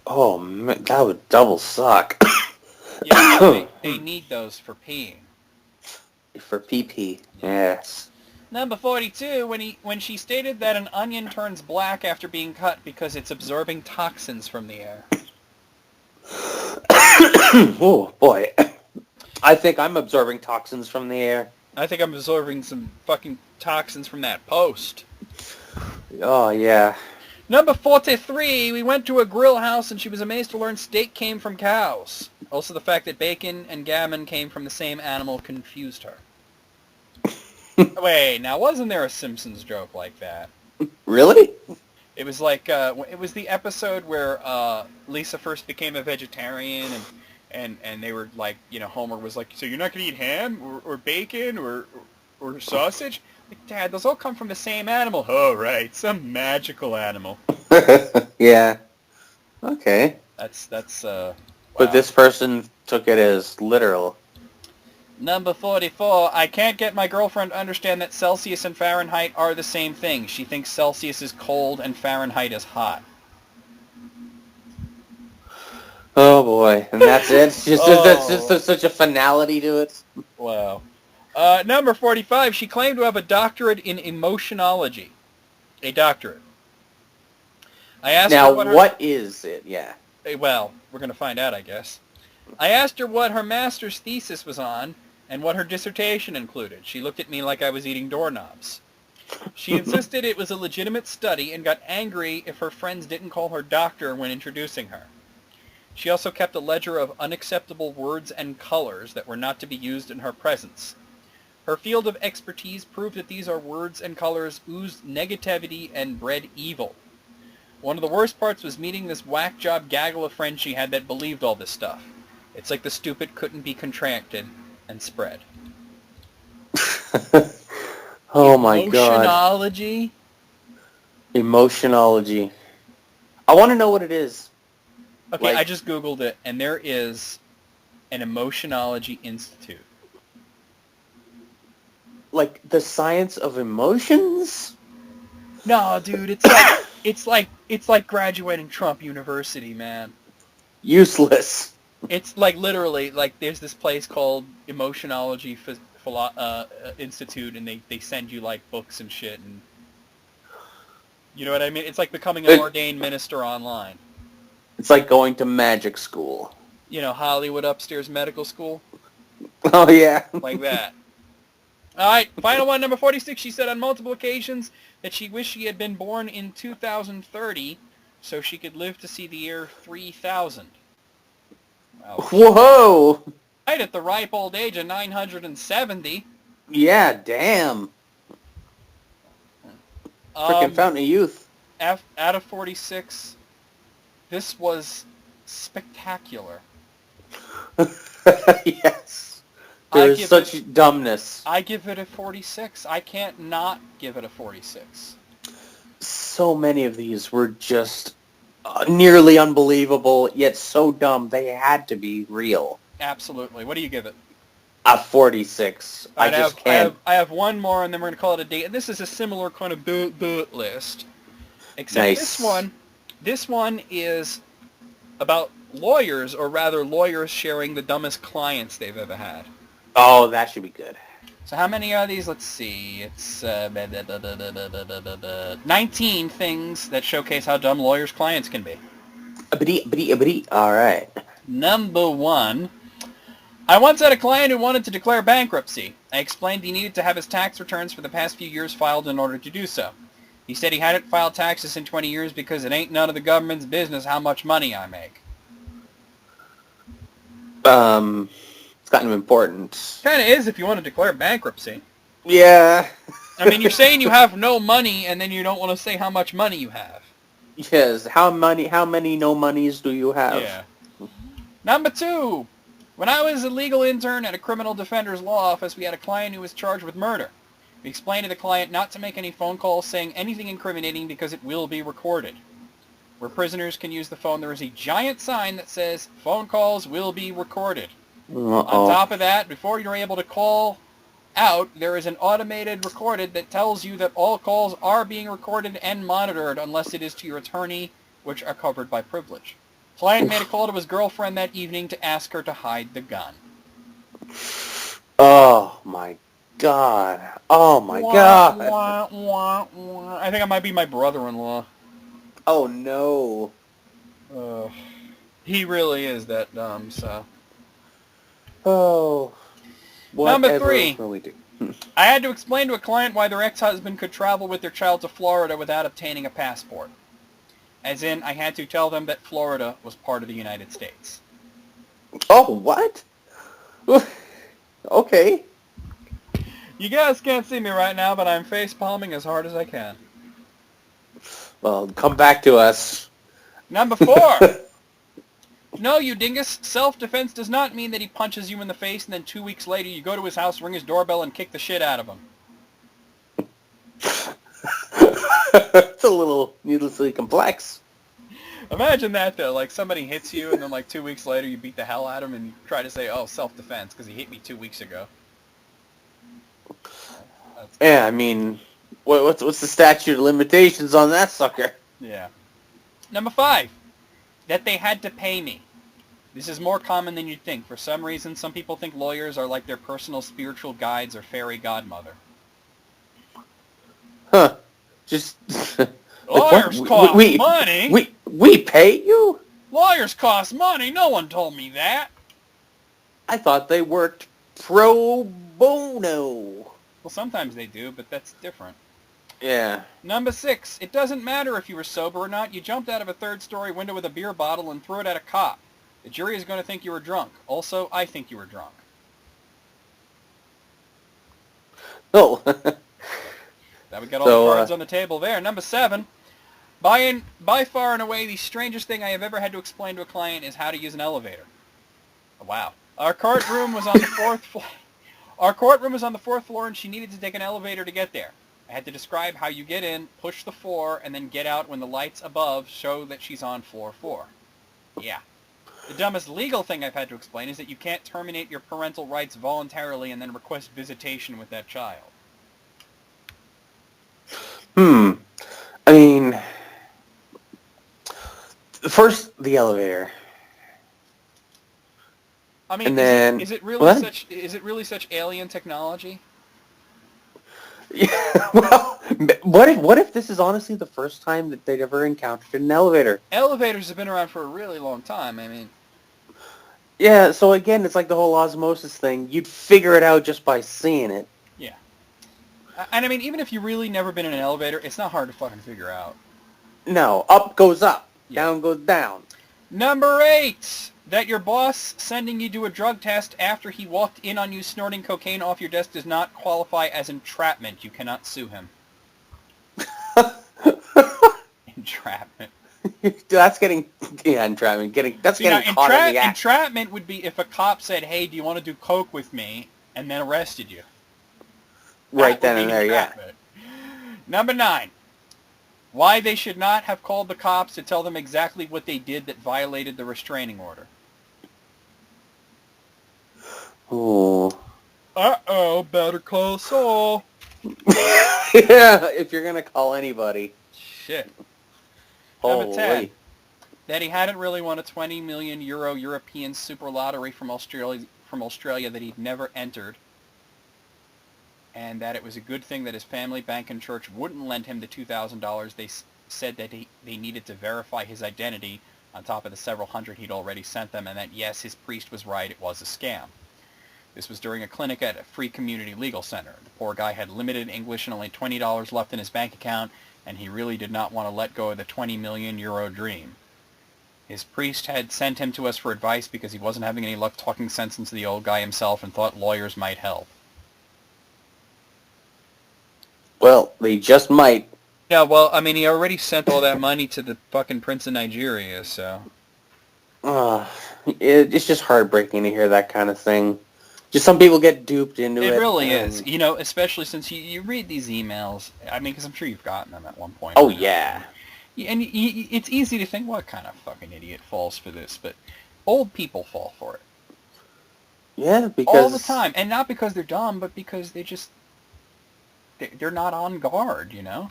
oh, man, that would double suck. Yeah, they need those for peeing. For pee-pee, yes. Number 42, when she stated that an onion turns black after being cut because it's absorbing toxins from the air. Oh, boy. I think I'm absorbing toxins from the air. I think I'm absorbing some fucking toxins from that post. Oh, yeah. Number 43, we went to a grill house and she was amazed to learn steak came from cows. Also the fact that bacon and gammon came from the same animal confused her. Wait, now wasn't there a Simpsons joke like that? Really? It was like, it was the episode where Lisa first became a vegetarian and they were like, Homer was like, so you're not going to eat ham or bacon or sausage? Like, Dad, those all come from the same animal. Oh, right, some magical animal. Yeah. Okay. That's But wow. this person took it as literal. Number 44, I can't get my girlfriend to understand that Celsius and Fahrenheit are the same thing. She thinks Celsius is cold and Fahrenheit is hot. Oh boy, and that's it? That's just such a finality to it? Wow. Number 45, she claimed to have a doctorate in emotionology. A doctorate. I asked Now, her what is it? Yeah. Well, we're going to find out, I guess. I asked her what her master's thesis was on and what her dissertation included. She looked at me like I was eating doorknobs. She insisted it was a legitimate study and got angry if her friends didn't call her doctor when introducing her. She also kept a ledger of unacceptable words and colors that were not to be used in her presence. Her field of expertise proved that these are words and colors oozed negativity and bred evil. One of the worst parts was meeting this whack job gaggle of friends she had that believed all this stuff. It's like the stupid couldn't be contracted and spread. Oh my god. Emotionology? Emotionology. I want to know what it is. Okay, I just Googled it, and there is an Emotionology Institute. Like the science of emotions? No, dude, it's like graduating Trump University, man. Useless. It's like literally like there's this place called Emotionology Institute, and they send you like books and shit, and you know what I mean? It's like becoming an ordained minister online. It's like going to magic school. Hollywood upstairs medical school. Oh yeah. Like that. All right, final one, number 46. She said on multiple occasions that she wished she had been born in 2030 so she could live to see the year 3000. Wow. Whoa! Right at the ripe old age of 970. Yeah, damn. Freaking Fountain of Youth. Out of 46, this was spectacular. Yes. There's such dumbness. I give it a 46. I can't not give it a 46. So many of these were just nearly unbelievable, yet so dumb they had to be real. Absolutely. What do you give it? A 46. I just can't. I have one more, and then we're going to call it a day. And this is a similar kind of list. Except nice. This one is about lawyers, or rather lawyers sharing the dumbest clients they've ever had. Oh, that should be good. So how many are these? Let's see. It's 19 things that showcase how dumb lawyers' clients can be. All right. Number 1. I once had a client who wanted to declare bankruptcy. I explained he needed to have his tax returns for the past few years filed in order to do so. He said he hadn't filed taxes in 20 years because it ain't none of the government's business how much money I make. It's kind of important. Kind of is if you want to declare bankruptcy. Yeah. I mean, you're saying you have no money, and then you don't want to say how much money you have. Yes. How many no monies do you have? Yeah. Number 2. When I was a legal intern at a criminal defender's law office, we had a client who was charged with murder. We explained to the client not to make any phone calls saying anything incriminating because it will be recorded. Where prisoners can use the phone, there is a giant sign that says, phone calls will be recorded. On top of that, before you're able to call out, there is an automated recorded that tells you that all calls are being recorded and monitored unless it is to your attorney, which are covered by privilege. Client made a call to his girlfriend that evening to ask her to hide the gun. Oh my god. Oh my god. Wah, wah, wah. I think I might be my brother-in-law. Oh no. He really is that dumb, so. Oh. Number Whatever 3. will we do? I had to explain to a client why their ex-husband could travel with their child to Florida without obtaining a passport. As in, I had to tell them that Florida was part of the United States. Oh, what? Okay. You guys can't see me right now, but I'm face-palming as hard as I can. Well, come back to us. Number 4. No, you dingus. Self-defense does not mean that he punches you in the face and then 2 weeks later you go to his house, ring his doorbell, and kick the shit out of him. It's a little needlessly complex. Imagine that, though. Like, somebody hits you, and then, like, 2 weeks later, you beat the hell out of him, and you try to say, oh, self-defense, because he hit me 2 weeks ago. Yeah, I mean, what's the statute of limitations on that sucker? Yeah. Number 5. That they had to pay me. This is more common than you'd think. For some reason, some people think lawyers are like their personal spiritual guides or fairy godmother. Huh. Just... Lawyers cost money? We pay you? Lawyers cost money? No one told me that. I thought they worked pro bono. Well, sometimes they do, but that's different. Yeah. Number 6. It doesn't matter if you were sober or not. You jumped out of a third-story window with a beer bottle and threw it at a cop. The jury is going to think you were drunk. Also, I think you were drunk. Oh. That would get all the cards on the table there. Number 7. By far and away, the strangest thing I have ever had to explain to a client is how to use an elevator. Wow. Our courtroom was on the 4th floor. Our courtroom was on the 4th floor, and she needed to take an elevator to get there. I had to describe how you get in, push the 4, and then get out when the lights above show that she's on floor 4. Yeah. The dumbest legal thing I've had to explain is that you can't terminate your parental rights voluntarily and then request visitation with that child. I mean, first the elevator. I mean, and then, is it really such alien technology? Yeah, well, what if this is honestly the first time that they'd ever encountered an elevator? Elevators have been around for a really long time. I mean, yeah. So again, it's like the whole osmosis thing. You'd figure it out just by seeing it. Yeah. And I mean, even if you've really never been in an elevator, it's not hard to fucking figure out. No, up goes up, down goes down. Number 8. That your boss sending you to a drug test after he walked in on you snorting cocaine off your desk does not qualify as entrapment. You cannot sue him. Entrapment. That's getting entrapment. Getting caught in the act. Entrapment would be if a cop said, "Hey, do you want to do coke with me?" and then arrested you. Right then and there, yeah. Number 9. Why they should not have called the cops to tell them exactly what they did that violated the restraining order. Oh. Uh-oh, better call Saul. Yeah, if you're going to call anybody. Shit. Holy. Number 10. That he hadn't really won a 20 million euro European super lottery from Australia that he'd never entered. And that it was a good thing that his family, bank, and church wouldn't lend him the $2,000. They said that they needed to verify his identity on top of the several hundred he'd already sent them, and that, yes, his priest was right, it was a scam. This was during a clinic at a free community legal center. The poor guy had limited English and only $20 left in his bank account, and he really did not want to let go of the 20 million euro dream. His priest had sent him to us for advice because he wasn't having any luck talking sense into the old guy himself and thought lawyers might help. Well, they just might. Yeah, well, I mean, he already sent all that money to the fucking Prince of Nigeria, so... It's just heartbreaking to hear that kind of thing. Just some people get duped into it. It really is. You know, especially since you read these emails. I mean, because I'm sure you've gotten them at one point. Oh, yeah. And it's easy to think, what kind of fucking idiot falls for this? But old people fall for it. Yeah, because... All the time. And not because they're dumb, but because they're not on guard, you know?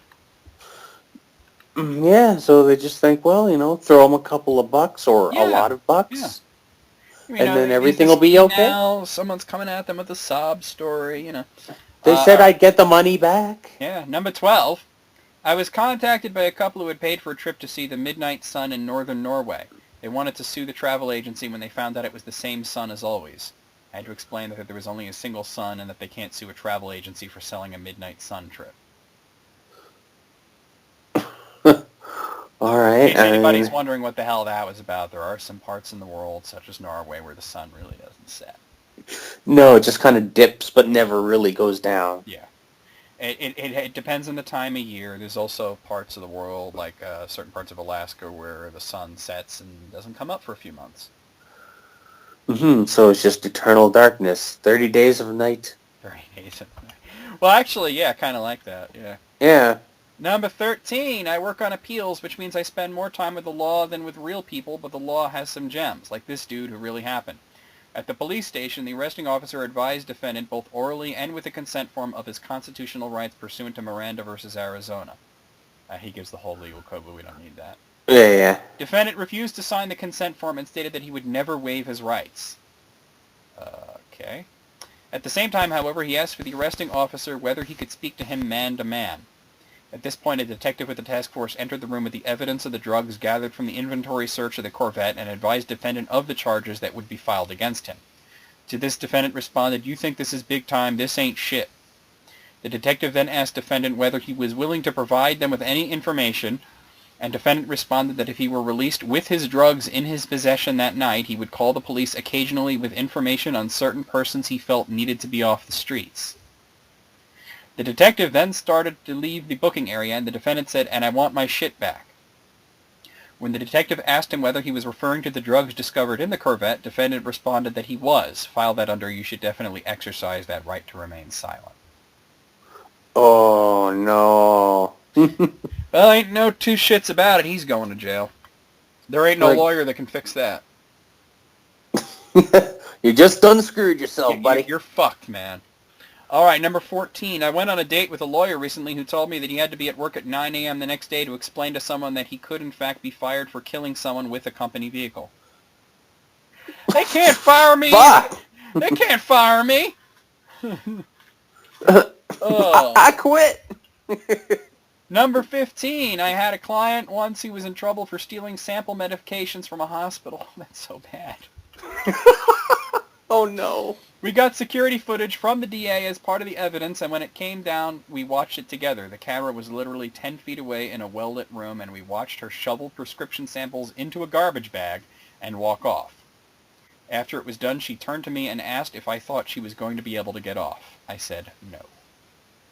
Yeah, so they just think, well, throw them a couple of bucks or a lot of bucks. Yeah. And then everything will be okay. Someone's coming at them with a sob story, you know. They said I'd get the money back. Yeah, number 12. I was contacted by a couple who had paid for a trip to see the midnight sun in northern Norway. They wanted to sue the travel agency when they found out it was the same sun as always. I had to explain that there was only a single sun and that they can't sue a travel agency for selling a midnight sun trip. All right. If anybody's wondering what the hell that was about, there are some parts in the world, such as Norway, where the sun really doesn't set. No, it just kind of dips, but never really goes down. Yeah. It depends on the time of year. There's also parts of the world, like certain parts of Alaska, where the sun sets and doesn't come up for a few months. So it's just eternal darkness. 30 days of night. 30 days of night. Well, actually, yeah, kind of like that, yeah. Yeah. Number 13, I work on appeals, which means I spend more time with the law than with real people, but the law has some gems, like this dude who really happened. At the police station, the arresting officer advised defendant both orally and with a consent form of his constitutional rights pursuant to Miranda versus Arizona. He gives the whole legal code, but we don't need that. Yeah. Defendant refused to sign the consent form and stated that he would never waive his rights. Okay. At the same time, however, he asked for the arresting officer whether he could speak to him man to man. At this point, a detective with the task force entered the room with the evidence of the drugs gathered from the inventory search of the Corvette and advised defendant of the charges that would be filed against him. To this, defendant responded, "You think this is big time, this ain't shit." The detective then asked defendant whether he was willing to provide them with any information, and defendant responded that if he were released with his drugs in his possession that night, he would call the police occasionally with information on certain persons he felt needed to be off the streets. The detective then started to leave the booking area, and the defendant said, "And I want my shit back." When the detective asked him whether he was referring to the drugs discovered in the Corvette, defendant responded that he was. File that under, "You should definitely exercise that right to remain silent." Oh, no. Well, ain't no two shits about it. He's going to jail. There ain't no lawyer that can fix that. You just done screwed yourself, buddy. You're fucked, man. All right, number 14. I went on a date with a lawyer recently who told me that he had to be at work at 9 a.m. the next day to explain to someone that he could, in fact, be fired for killing someone with a company vehicle. They can't fire me! Fuck! They can't fire me! I quit! Number 15. I had a client once who was in trouble for stealing sample medications from a hospital. That's so bad. Oh, no. We got security footage from the DA as part of the evidence, and when it came down, we watched it together. The camera was literally 10 feet away in a well-lit room, and we watched her shovel prescription samples into a garbage bag and walk off. After it was done, she turned to me and asked if I thought she was going to be able to get off. I said no.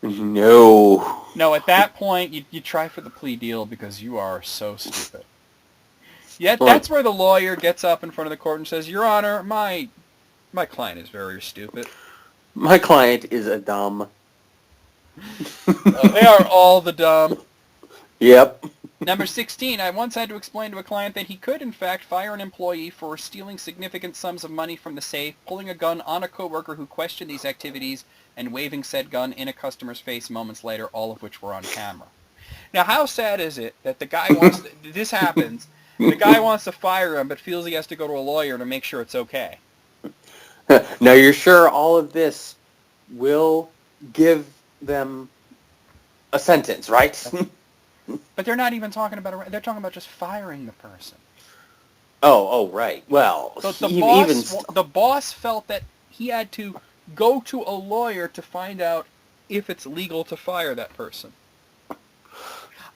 No. No, at that point, you try for the plea deal because you are so stupid. Yet that's where the lawyer gets up in front of the court and says, "Your Honor, my client is very stupid. My client is a dumb." They are all the dumb. Yep. Number 16, I once had to explain to a client that he could, in fact, fire an employee for stealing significant sums of money from the safe, pulling a gun on a coworker who questioned these activities, and waving said gun in a customer's face moments later, all of which were on camera. Now, how sad is it that the guy wants to, this happens, the guy wants to fire him, but feels he has to go to a lawyer to make sure it's okay? Now, you're sure all of this will give them a sentence, right? But they're not even talking about, they're talking about just firing the person. Oh, right. Well, So the boss felt that he had to go to a lawyer to find out if it's legal to fire that person.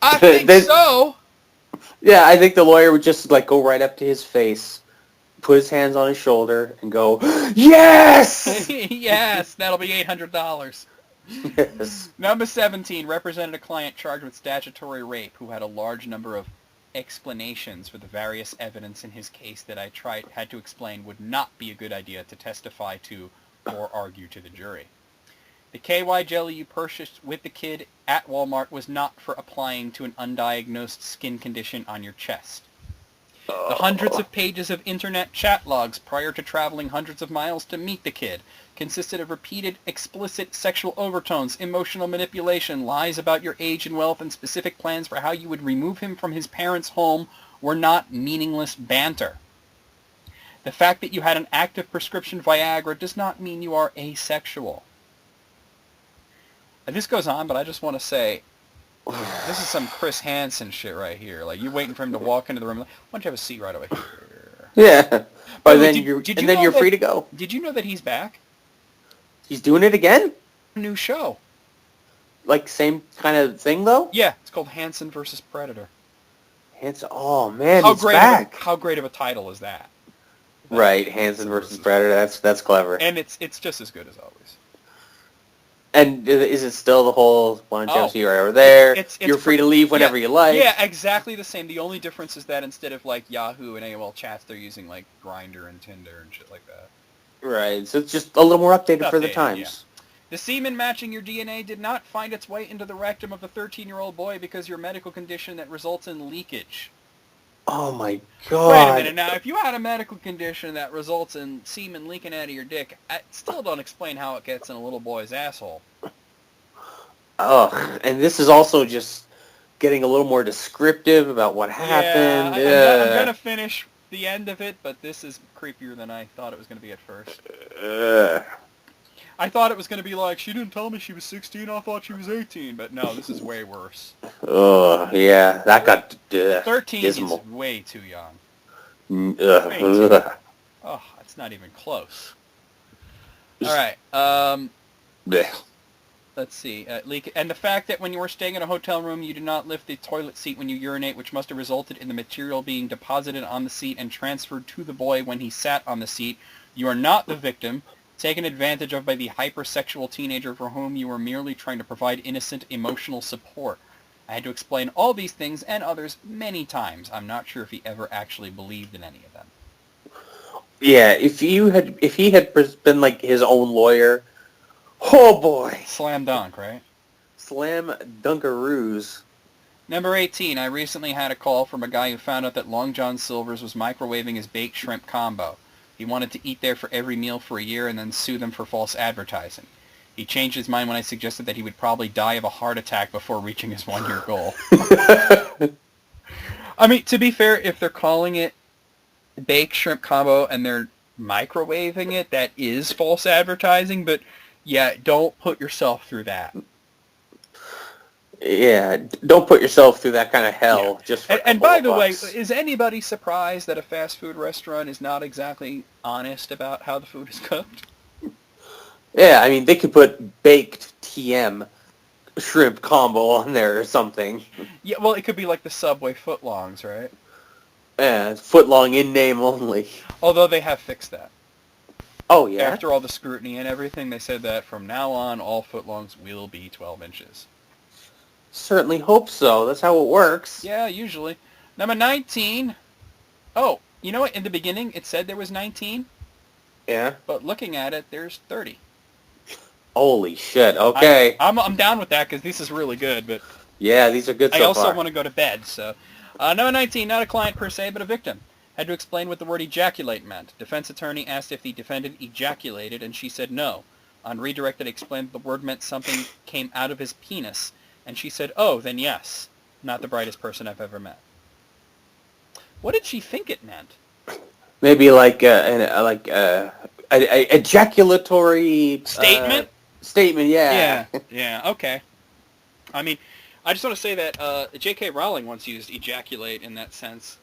I think so. Yeah, I think the lawyer would just go right up to his face, put his hands on his shoulder, and go, "Yes!" Yes, that'll be $800. Yes. Number 17, represented a client charged with statutory rape who had a large number of explanations for the various evidence in his case that I had to explain would not be a good idea to testify to or argue to the jury. The KY jelly you purchased with the kid at Walmart was not for applying to an undiagnosed skin condition on your chest. The hundreds of pages of internet chat logs prior to traveling hundreds of miles to meet the kid consisted of repeated, explicit sexual overtones, emotional manipulation, lies about your age and wealth, and specific plans for how you would remove him from his parents' home were not meaningless banter. The fact that you had an active prescription Viagra does not mean you are asexual. And this goes on, but I just want to say, this is some Chris Hansen shit right here. Like, you waiting for him to walk into the room. Why don't you have a seat right over here? Yeah. By But the way, then did you then know you're that- free to go. Did you know that he's back? He's doing it again? New show. Like, same kind of thing, though? Yeah, it's called Hansen versus Predator. Oh, man, he's great back. how great of a title is that? Right, Hansen versus Predator. That's clever. And it's just as good as always. And is it still the whole one Oh. jumps you right over there? It's You're free to leave whenever you like. Yeah, exactly the same. The only difference is that instead of like Yahoo and AOL chats, they're using like Grindr and Tinder and shit like that. Right, so it's just a little more updated for the Updated, times. yeah. The semen matching your DNA did not find its way into the rectum of the 13-year-old boy because of your medical condition that results in leakage. Oh my god. Wait a minute, now if you had a medical condition that results in semen leaking out of your dick, I still don't explain how it gets in a little boy's asshole. Ugh, and this is also just getting a little more descriptive about what happened. I'm going to finish the end of it, but this is creepier than I thought it was going to be at first. I thought it was going to be like, she didn't tell me she was 16, I thought she was 18, but no, this is way worse. Oh, yeah, that got 13 dismal. is way too young. Ugh. Oh, it's not even close. All right. Blech. Let's see. Leak. And the fact that when you were staying in a hotel room, you did not lift the toilet seat when you urinate, which must have resulted in the material being deposited on the seat and transferred to the boy when he sat on the seat. You are not the victim, taken advantage of by the hypersexual teenager for whom you were merely trying to provide innocent emotional support. I had to explain all these things and others many times. I'm not sure if he ever actually believed in any of them. Yeah, if he had been like his own lawyer, oh boy. Slam dunk, right? Slam dunkaroos. Number 18. I recently had a call from a guy who found out that Long John Silver's was microwaving his baked shrimp combo. He wanted to eat there for every meal for a year and then sue them for false advertising. He changed his mind when I suggested that he would probably die of a heart attack before reaching his one-year goal. I mean, to be fair, if they're calling it baked shrimp combo and they're microwaving it, that is false advertising, but yeah, don't put yourself through that. Yeah, don't put yourself through that kind of hell. Yeah. Just for And by the way, bucks. is anybody surprised that a fast food restaurant is not exactly honest about how the food is cooked? Yeah, I mean, they could put baked TM shrimp combo on there or something. Yeah, well, it could be like the Subway footlongs, right? Yeah, footlong in name only. Although they have fixed that. Oh, yeah? After all the scrutiny and everything, they said that from now on, all footlongs will be 12 inches. Certainly hope so. That's how it works. Yeah, usually. Number 19. Oh, you know what? In the beginning, it said there was 19, Yeah? but looking at it, there's 30. Holy shit, okay. I'm down with that because this is really good, but Yeah, these are good I so also far. want to go to bed, so. Number 19, not a client per se, but a victim. Had to explain what the word ejaculate meant. Defense attorney asked if the defendant ejaculated, and she said no. On redirect, it explained that the word meant something came out of his penis, and she said, oh, then yes. Not the brightest person I've ever met. What did she think it meant? Maybe like an ejaculatory... Statement? Statement, yeah. Yeah, okay. I mean, I just want to say that J.K. Rowling once used ejaculate in that sense.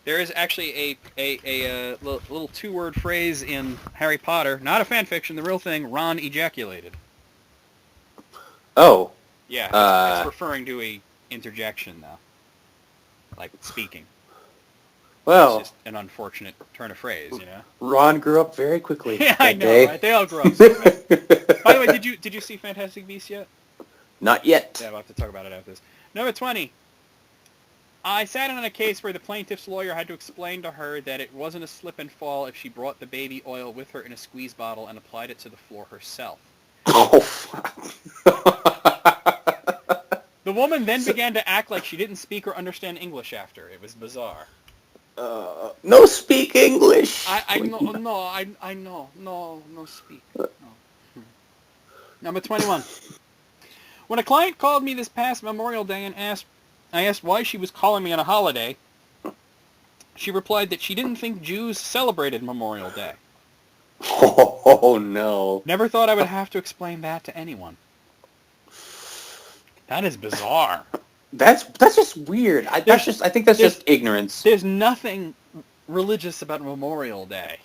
There is actually a little two-word phrase in Harry Potter, not a fan fiction, the real thing, Ron ejaculated. Oh. Yeah, it's referring to a interjection, though. Like speaking. Well, It's just an unfortunate turn of phrase, you know? Ron grew up very quickly. Yeah, I that know, day. right? They all grew up so fast. By the way, did you see Fantastic Beasts yet? Not yet. Yeah, we'll have to talk about it after this. Number 20. I sat in on a case where the plaintiff's lawyer had to explain to her that it wasn't a slip and fall if she brought the baby oil with her in a squeeze bottle and applied it to the floor herself. Oh, fuck. The woman then began to act like she didn't speak or understand English after. It was bizarre. No speak English. I know, no speak. No. Number 21. When a client called me this past Memorial Day and I asked why she was calling me on a holiday, she replied that she didn't think Jews celebrated Memorial Day. Oh, no. Never thought I would have to explain that to anyone. That is bizarre. That's just weird. I think that's just ignorance. There's nothing religious about Memorial Day.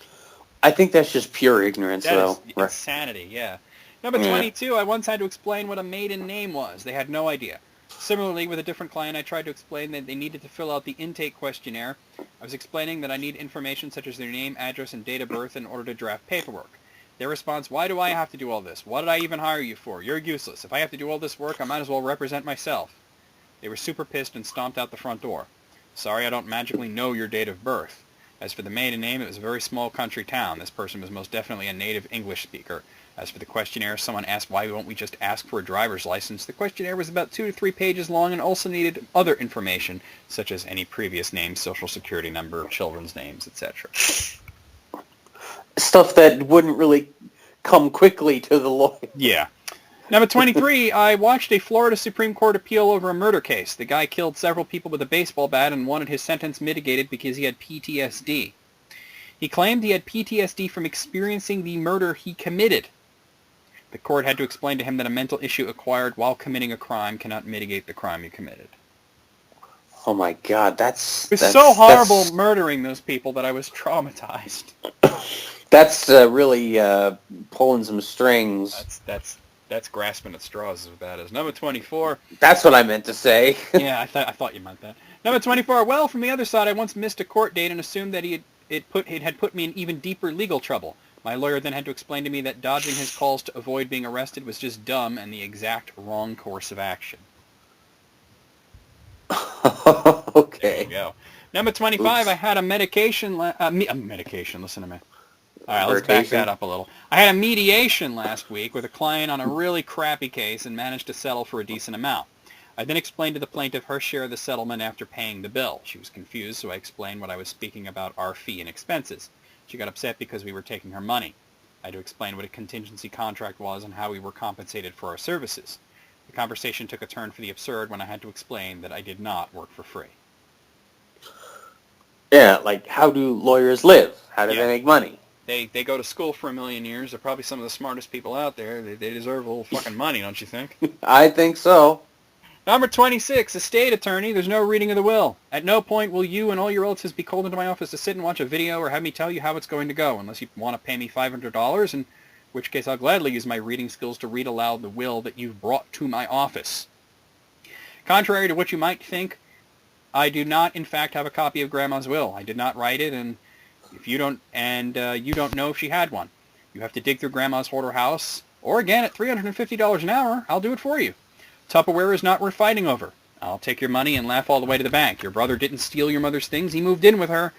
I think that's just pure ignorance, though. That is insanity, yeah. Number 22, I once had to explain what a maiden name was. They had no idea. Similarly, with a different client, I tried to explain that they needed to fill out the intake questionnaire. I was explaining that I need information such as their name, address, and date of birth in order to draft paperwork. Their response, why do I have to do all this? What did I even hire you for? You're useless. If I have to do all this work, I might as well represent myself. They were super pissed and stomped out the front door. Sorry, I don't magically know your date of birth. As for the maiden name, it was a very small country town. This person was most definitely a native English speaker. As for the questionnaire, someone asked why won't we just ask for a driver's license. The questionnaire was about 2 to 3 pages long and also needed other information, such as any previous names, social security number, children's names, etc. Stuff that wouldn't really come quickly to the lawyer. Yeah. Number 23, I watched a Florida Supreme Court appeal over a murder case. The guy killed several people with a baseball bat and wanted his sentence mitigated because he had PTSD. He claimed he had PTSD from experiencing the murder he committed. The court had to explain to him that a mental issue acquired while committing a crime cannot mitigate the crime you committed. Oh my God, It was so horrible murdering those people that I was traumatized. That's really pulling some strings. That's grasping at straws, is what that is. Number 24. That's what I meant to say. Yeah, I thought you meant that. Number 24. Well, from the other side, I once missed a court date and assumed that it had put me in even deeper legal trouble. My lawyer then had to explain to me that dodging his calls to avoid being arrested was just dumb and the exact wrong course of action. Okay. There you go. Number 25. Oops. I had a medication. Listen to me. All right, let's back that up a little. I had a mediation last week with a client on a really crappy case and managed to settle for a decent amount. I then explained to the plaintiff her share of the settlement after paying the bill. She was confused, so I explained what I was speaking about our fee and expenses. She got upset because we were taking her money. I had to explain what a contingency contract was and how we were compensated for our services. The conversation took a turn for the absurd when I had to explain that I did not work for free. Yeah, like how do lawyers live? How do they make money? They go to school for 1,000,000 years. They're probably some of the smartest people out there. They deserve a little fucking money, don't you think? I think so. Number 26, estate attorney. There's no reading of the will. At no point will you and all your relatives be called into my office to sit and watch a video or have me tell you how it's going to go, unless you want to pay me $500, in which case I'll gladly use my reading skills to read aloud the will that you've brought to my office. Contrary to what you might think, I do not, in fact, have a copy of Grandma's will. I did not write it, and if you don't, you don't know if she had one. You have to dig through Grandma's hoarder house, or again, at $350 an hour, I'll do it for you. Tupperware is not worth fighting over. I'll take your money and laugh all the way to the bank. Your brother didn't steal your mother's things. He moved in with her.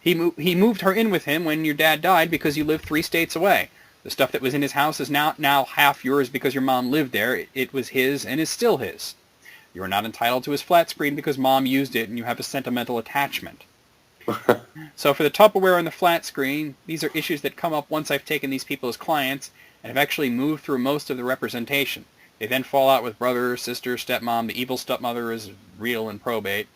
He moved her in with him when your dad died because you lived 3 states away. The stuff that was in his house is now half yours because your mom lived there. It was his and is still his. You are not entitled to his flat screen because Mom used it and you have a sentimental attachment. So for the Tupperware and the flat screen, these are issues that come up once I've taken these people as clients and have actually moved through most of the representation. They then fall out with brother, sister, stepmom. The evil stepmother is real in probate.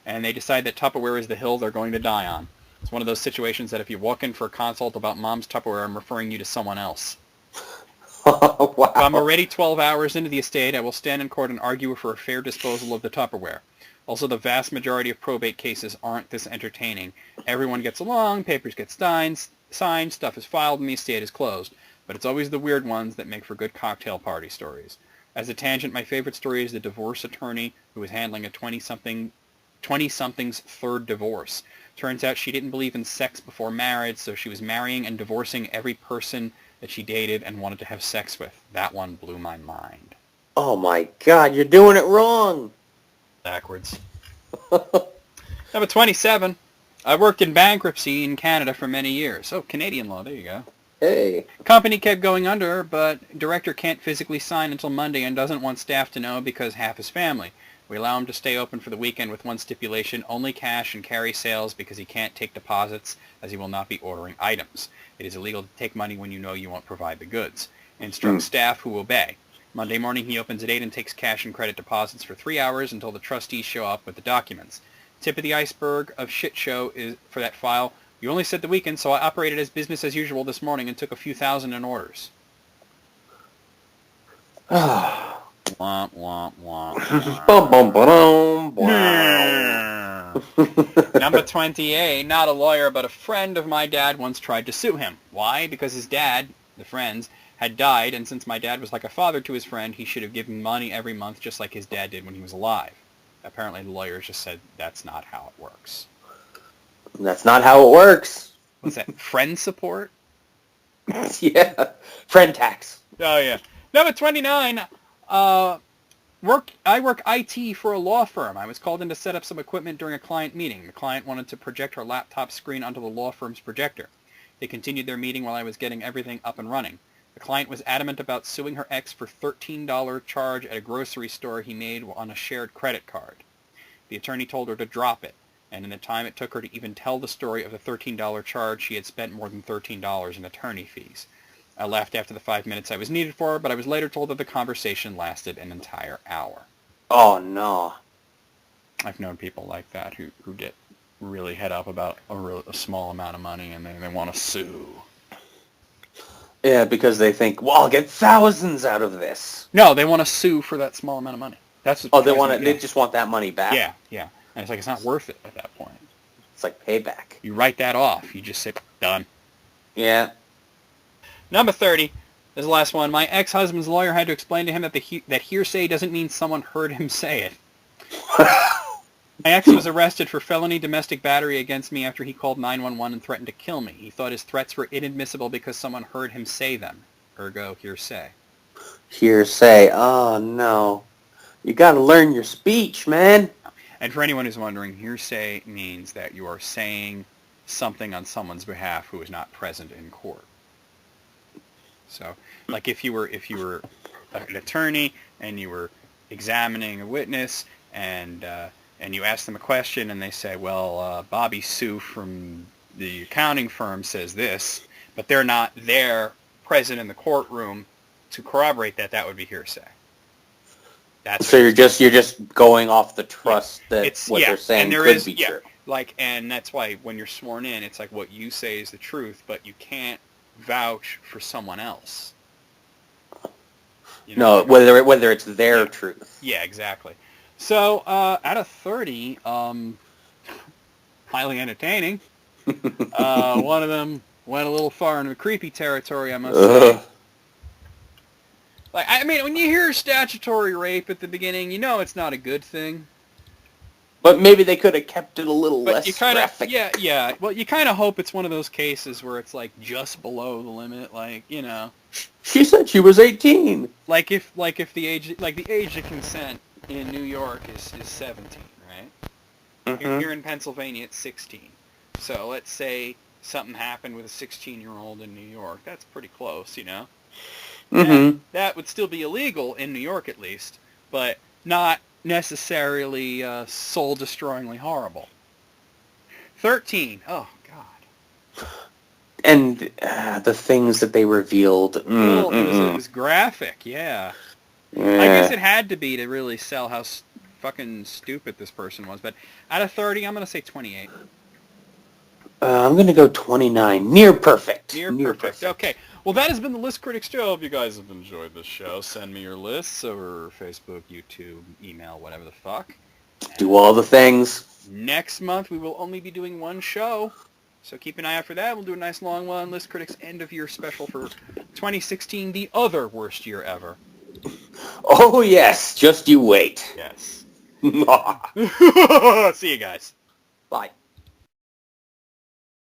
And they decide that Tupperware is the hill they're going to die on. It's one of those situations that if you walk in for a consult about Mom's Tupperware, I'm referring you to someone else. Wow. If I'm already 12 hours into the estate, I will stand in court and argue for a fair disposal of the Tupperware. Also, the vast majority of probate cases aren't this entertaining. Everyone gets along, papers get signed, stuff is filed, and the estate is closed. But it's always the weird ones that make for good cocktail party stories. As a tangent, my favorite story is the divorce attorney who was handling a 20-something's third divorce. Turns out she didn't believe in sex before marriage, so she was marrying and divorcing every person that she dated and wanted to have sex with. That one blew my mind. Oh my God, you're doing it wrong. Backwards. Number 27. I worked in bankruptcy in Canada for many years. Oh, Canadian law. There you go. Hey. Company kept going under, but director can't physically sign until Monday and doesn't want staff to know because half his family. We allow him to stay open for the weekend with one stipulation, only cash and carry sales because he can't take deposits as he will not be ordering items. It is illegal to take money when you know you won't provide the goods. Instruct staff who obey. Monday morning he opens at 8 and takes cash and credit deposits for 3 hours until the trustees show up with the documents. Tip of the iceberg of shit show is for that file. You only said the weekend, so I operated as business as usual this morning and took a few thousand in orders. Womp, womp, womp. Bum, bum, ba-dum, wow. Number 28, not a lawyer, but a friend of my dad once tried to sue him. Why? Because his dad, the friend's, had died, and since my dad was like a father to his friend, he should have given money every month just like his dad did when he was alive. Apparently the lawyers just said that's not how it works. That's not how it works. What's that? Friend support? Yeah. Friend tax. Oh, yeah. Number 29, I work IT for a law firm. I was called in to set up some equipment during a client meeting. The client wanted to project her laptop screen onto the law firm's projector. They continued their meeting while I was getting everything up and running. The client was adamant about suing her ex for $13 charge at a grocery store he made on a shared credit card. The attorney told her to drop it, and in the time it took her to even tell the story of the $13 charge, she had spent more than $13 in attorney fees. I left after the 5 minutes I was needed for, but I was later told that the conversation lasted an entire hour. Oh, no. I've known people like that who get really head up about a small amount of money and they want to sue. Yeah, because they think, well, I'll get thousands out of this. No, they want to sue for that small amount of money. That's what They just want that money back. Yeah. And it's like, it's not worth it at that point. It's like payback. You write that off. You just say, done. Yeah. Number 30. This is the last one. My ex-husband's lawyer had to explain to him that that hearsay doesn't mean someone heard him say it. My ex was arrested for felony domestic battery against me after he called 911 and threatened to kill me. He thought his threats were inadmissible because someone heard him say them. Ergo, hearsay. Hearsay. Oh, no. You gotta learn your speech, man. And for anyone who's wondering, hearsay means that you are saying something on someone's behalf who is not present in court. So, like if you were an attorney and you were examining a witness and you ask them a question and they say, well, Bobby Sue from the accounting firm says this, but they're not there present in the courtroom to corroborate that, that would be hearsay. So you're just going off the trust that they're saying could be true. And that's why when you're sworn in, it's like what you say is the truth, but you can't vouch for someone else. You know? No, whether it's their truth. Yeah, exactly. So, out of 30, highly entertaining. One of them went a little far into creepy territory, I must say. Like, I mean, when you hear statutory rape at the beginning, you know it's not a good thing. But maybe they could have kept it a little less graphic. Yeah. Well, you kind of hope it's one of those cases where it's like just below the limit, like, you know. She said she was 18. Like if the age of consent in New York is 17, right? Mm-hmm. Here in Pennsylvania, it's 16. So let's say something happened with a 16-year-old in New York. That's pretty close, you know? Mm-hmm. That would still be illegal in New York, at least, but not necessarily soul-destroyingly horrible. 13. Oh, God. And the things that they revealed. It was graphic, yeah. I guess it had to be to really sell how fucking stupid this person was. But out of 30, I'm going to say 28. I'm going to go 29. Near perfect. Near perfect. Okay. Well, that has been the List Critics Show. I hope you guys have enjoyed this show. Send me your lists over Facebook, YouTube, email, whatever the fuck. Do all the things. Next month, we will only be doing one show. So keep an eye out for that. We'll do a nice long one. List Critics End of Year Special for 2016, the other worst year ever. Oh, yes. Just you wait. Yes. See See you guys. Bye.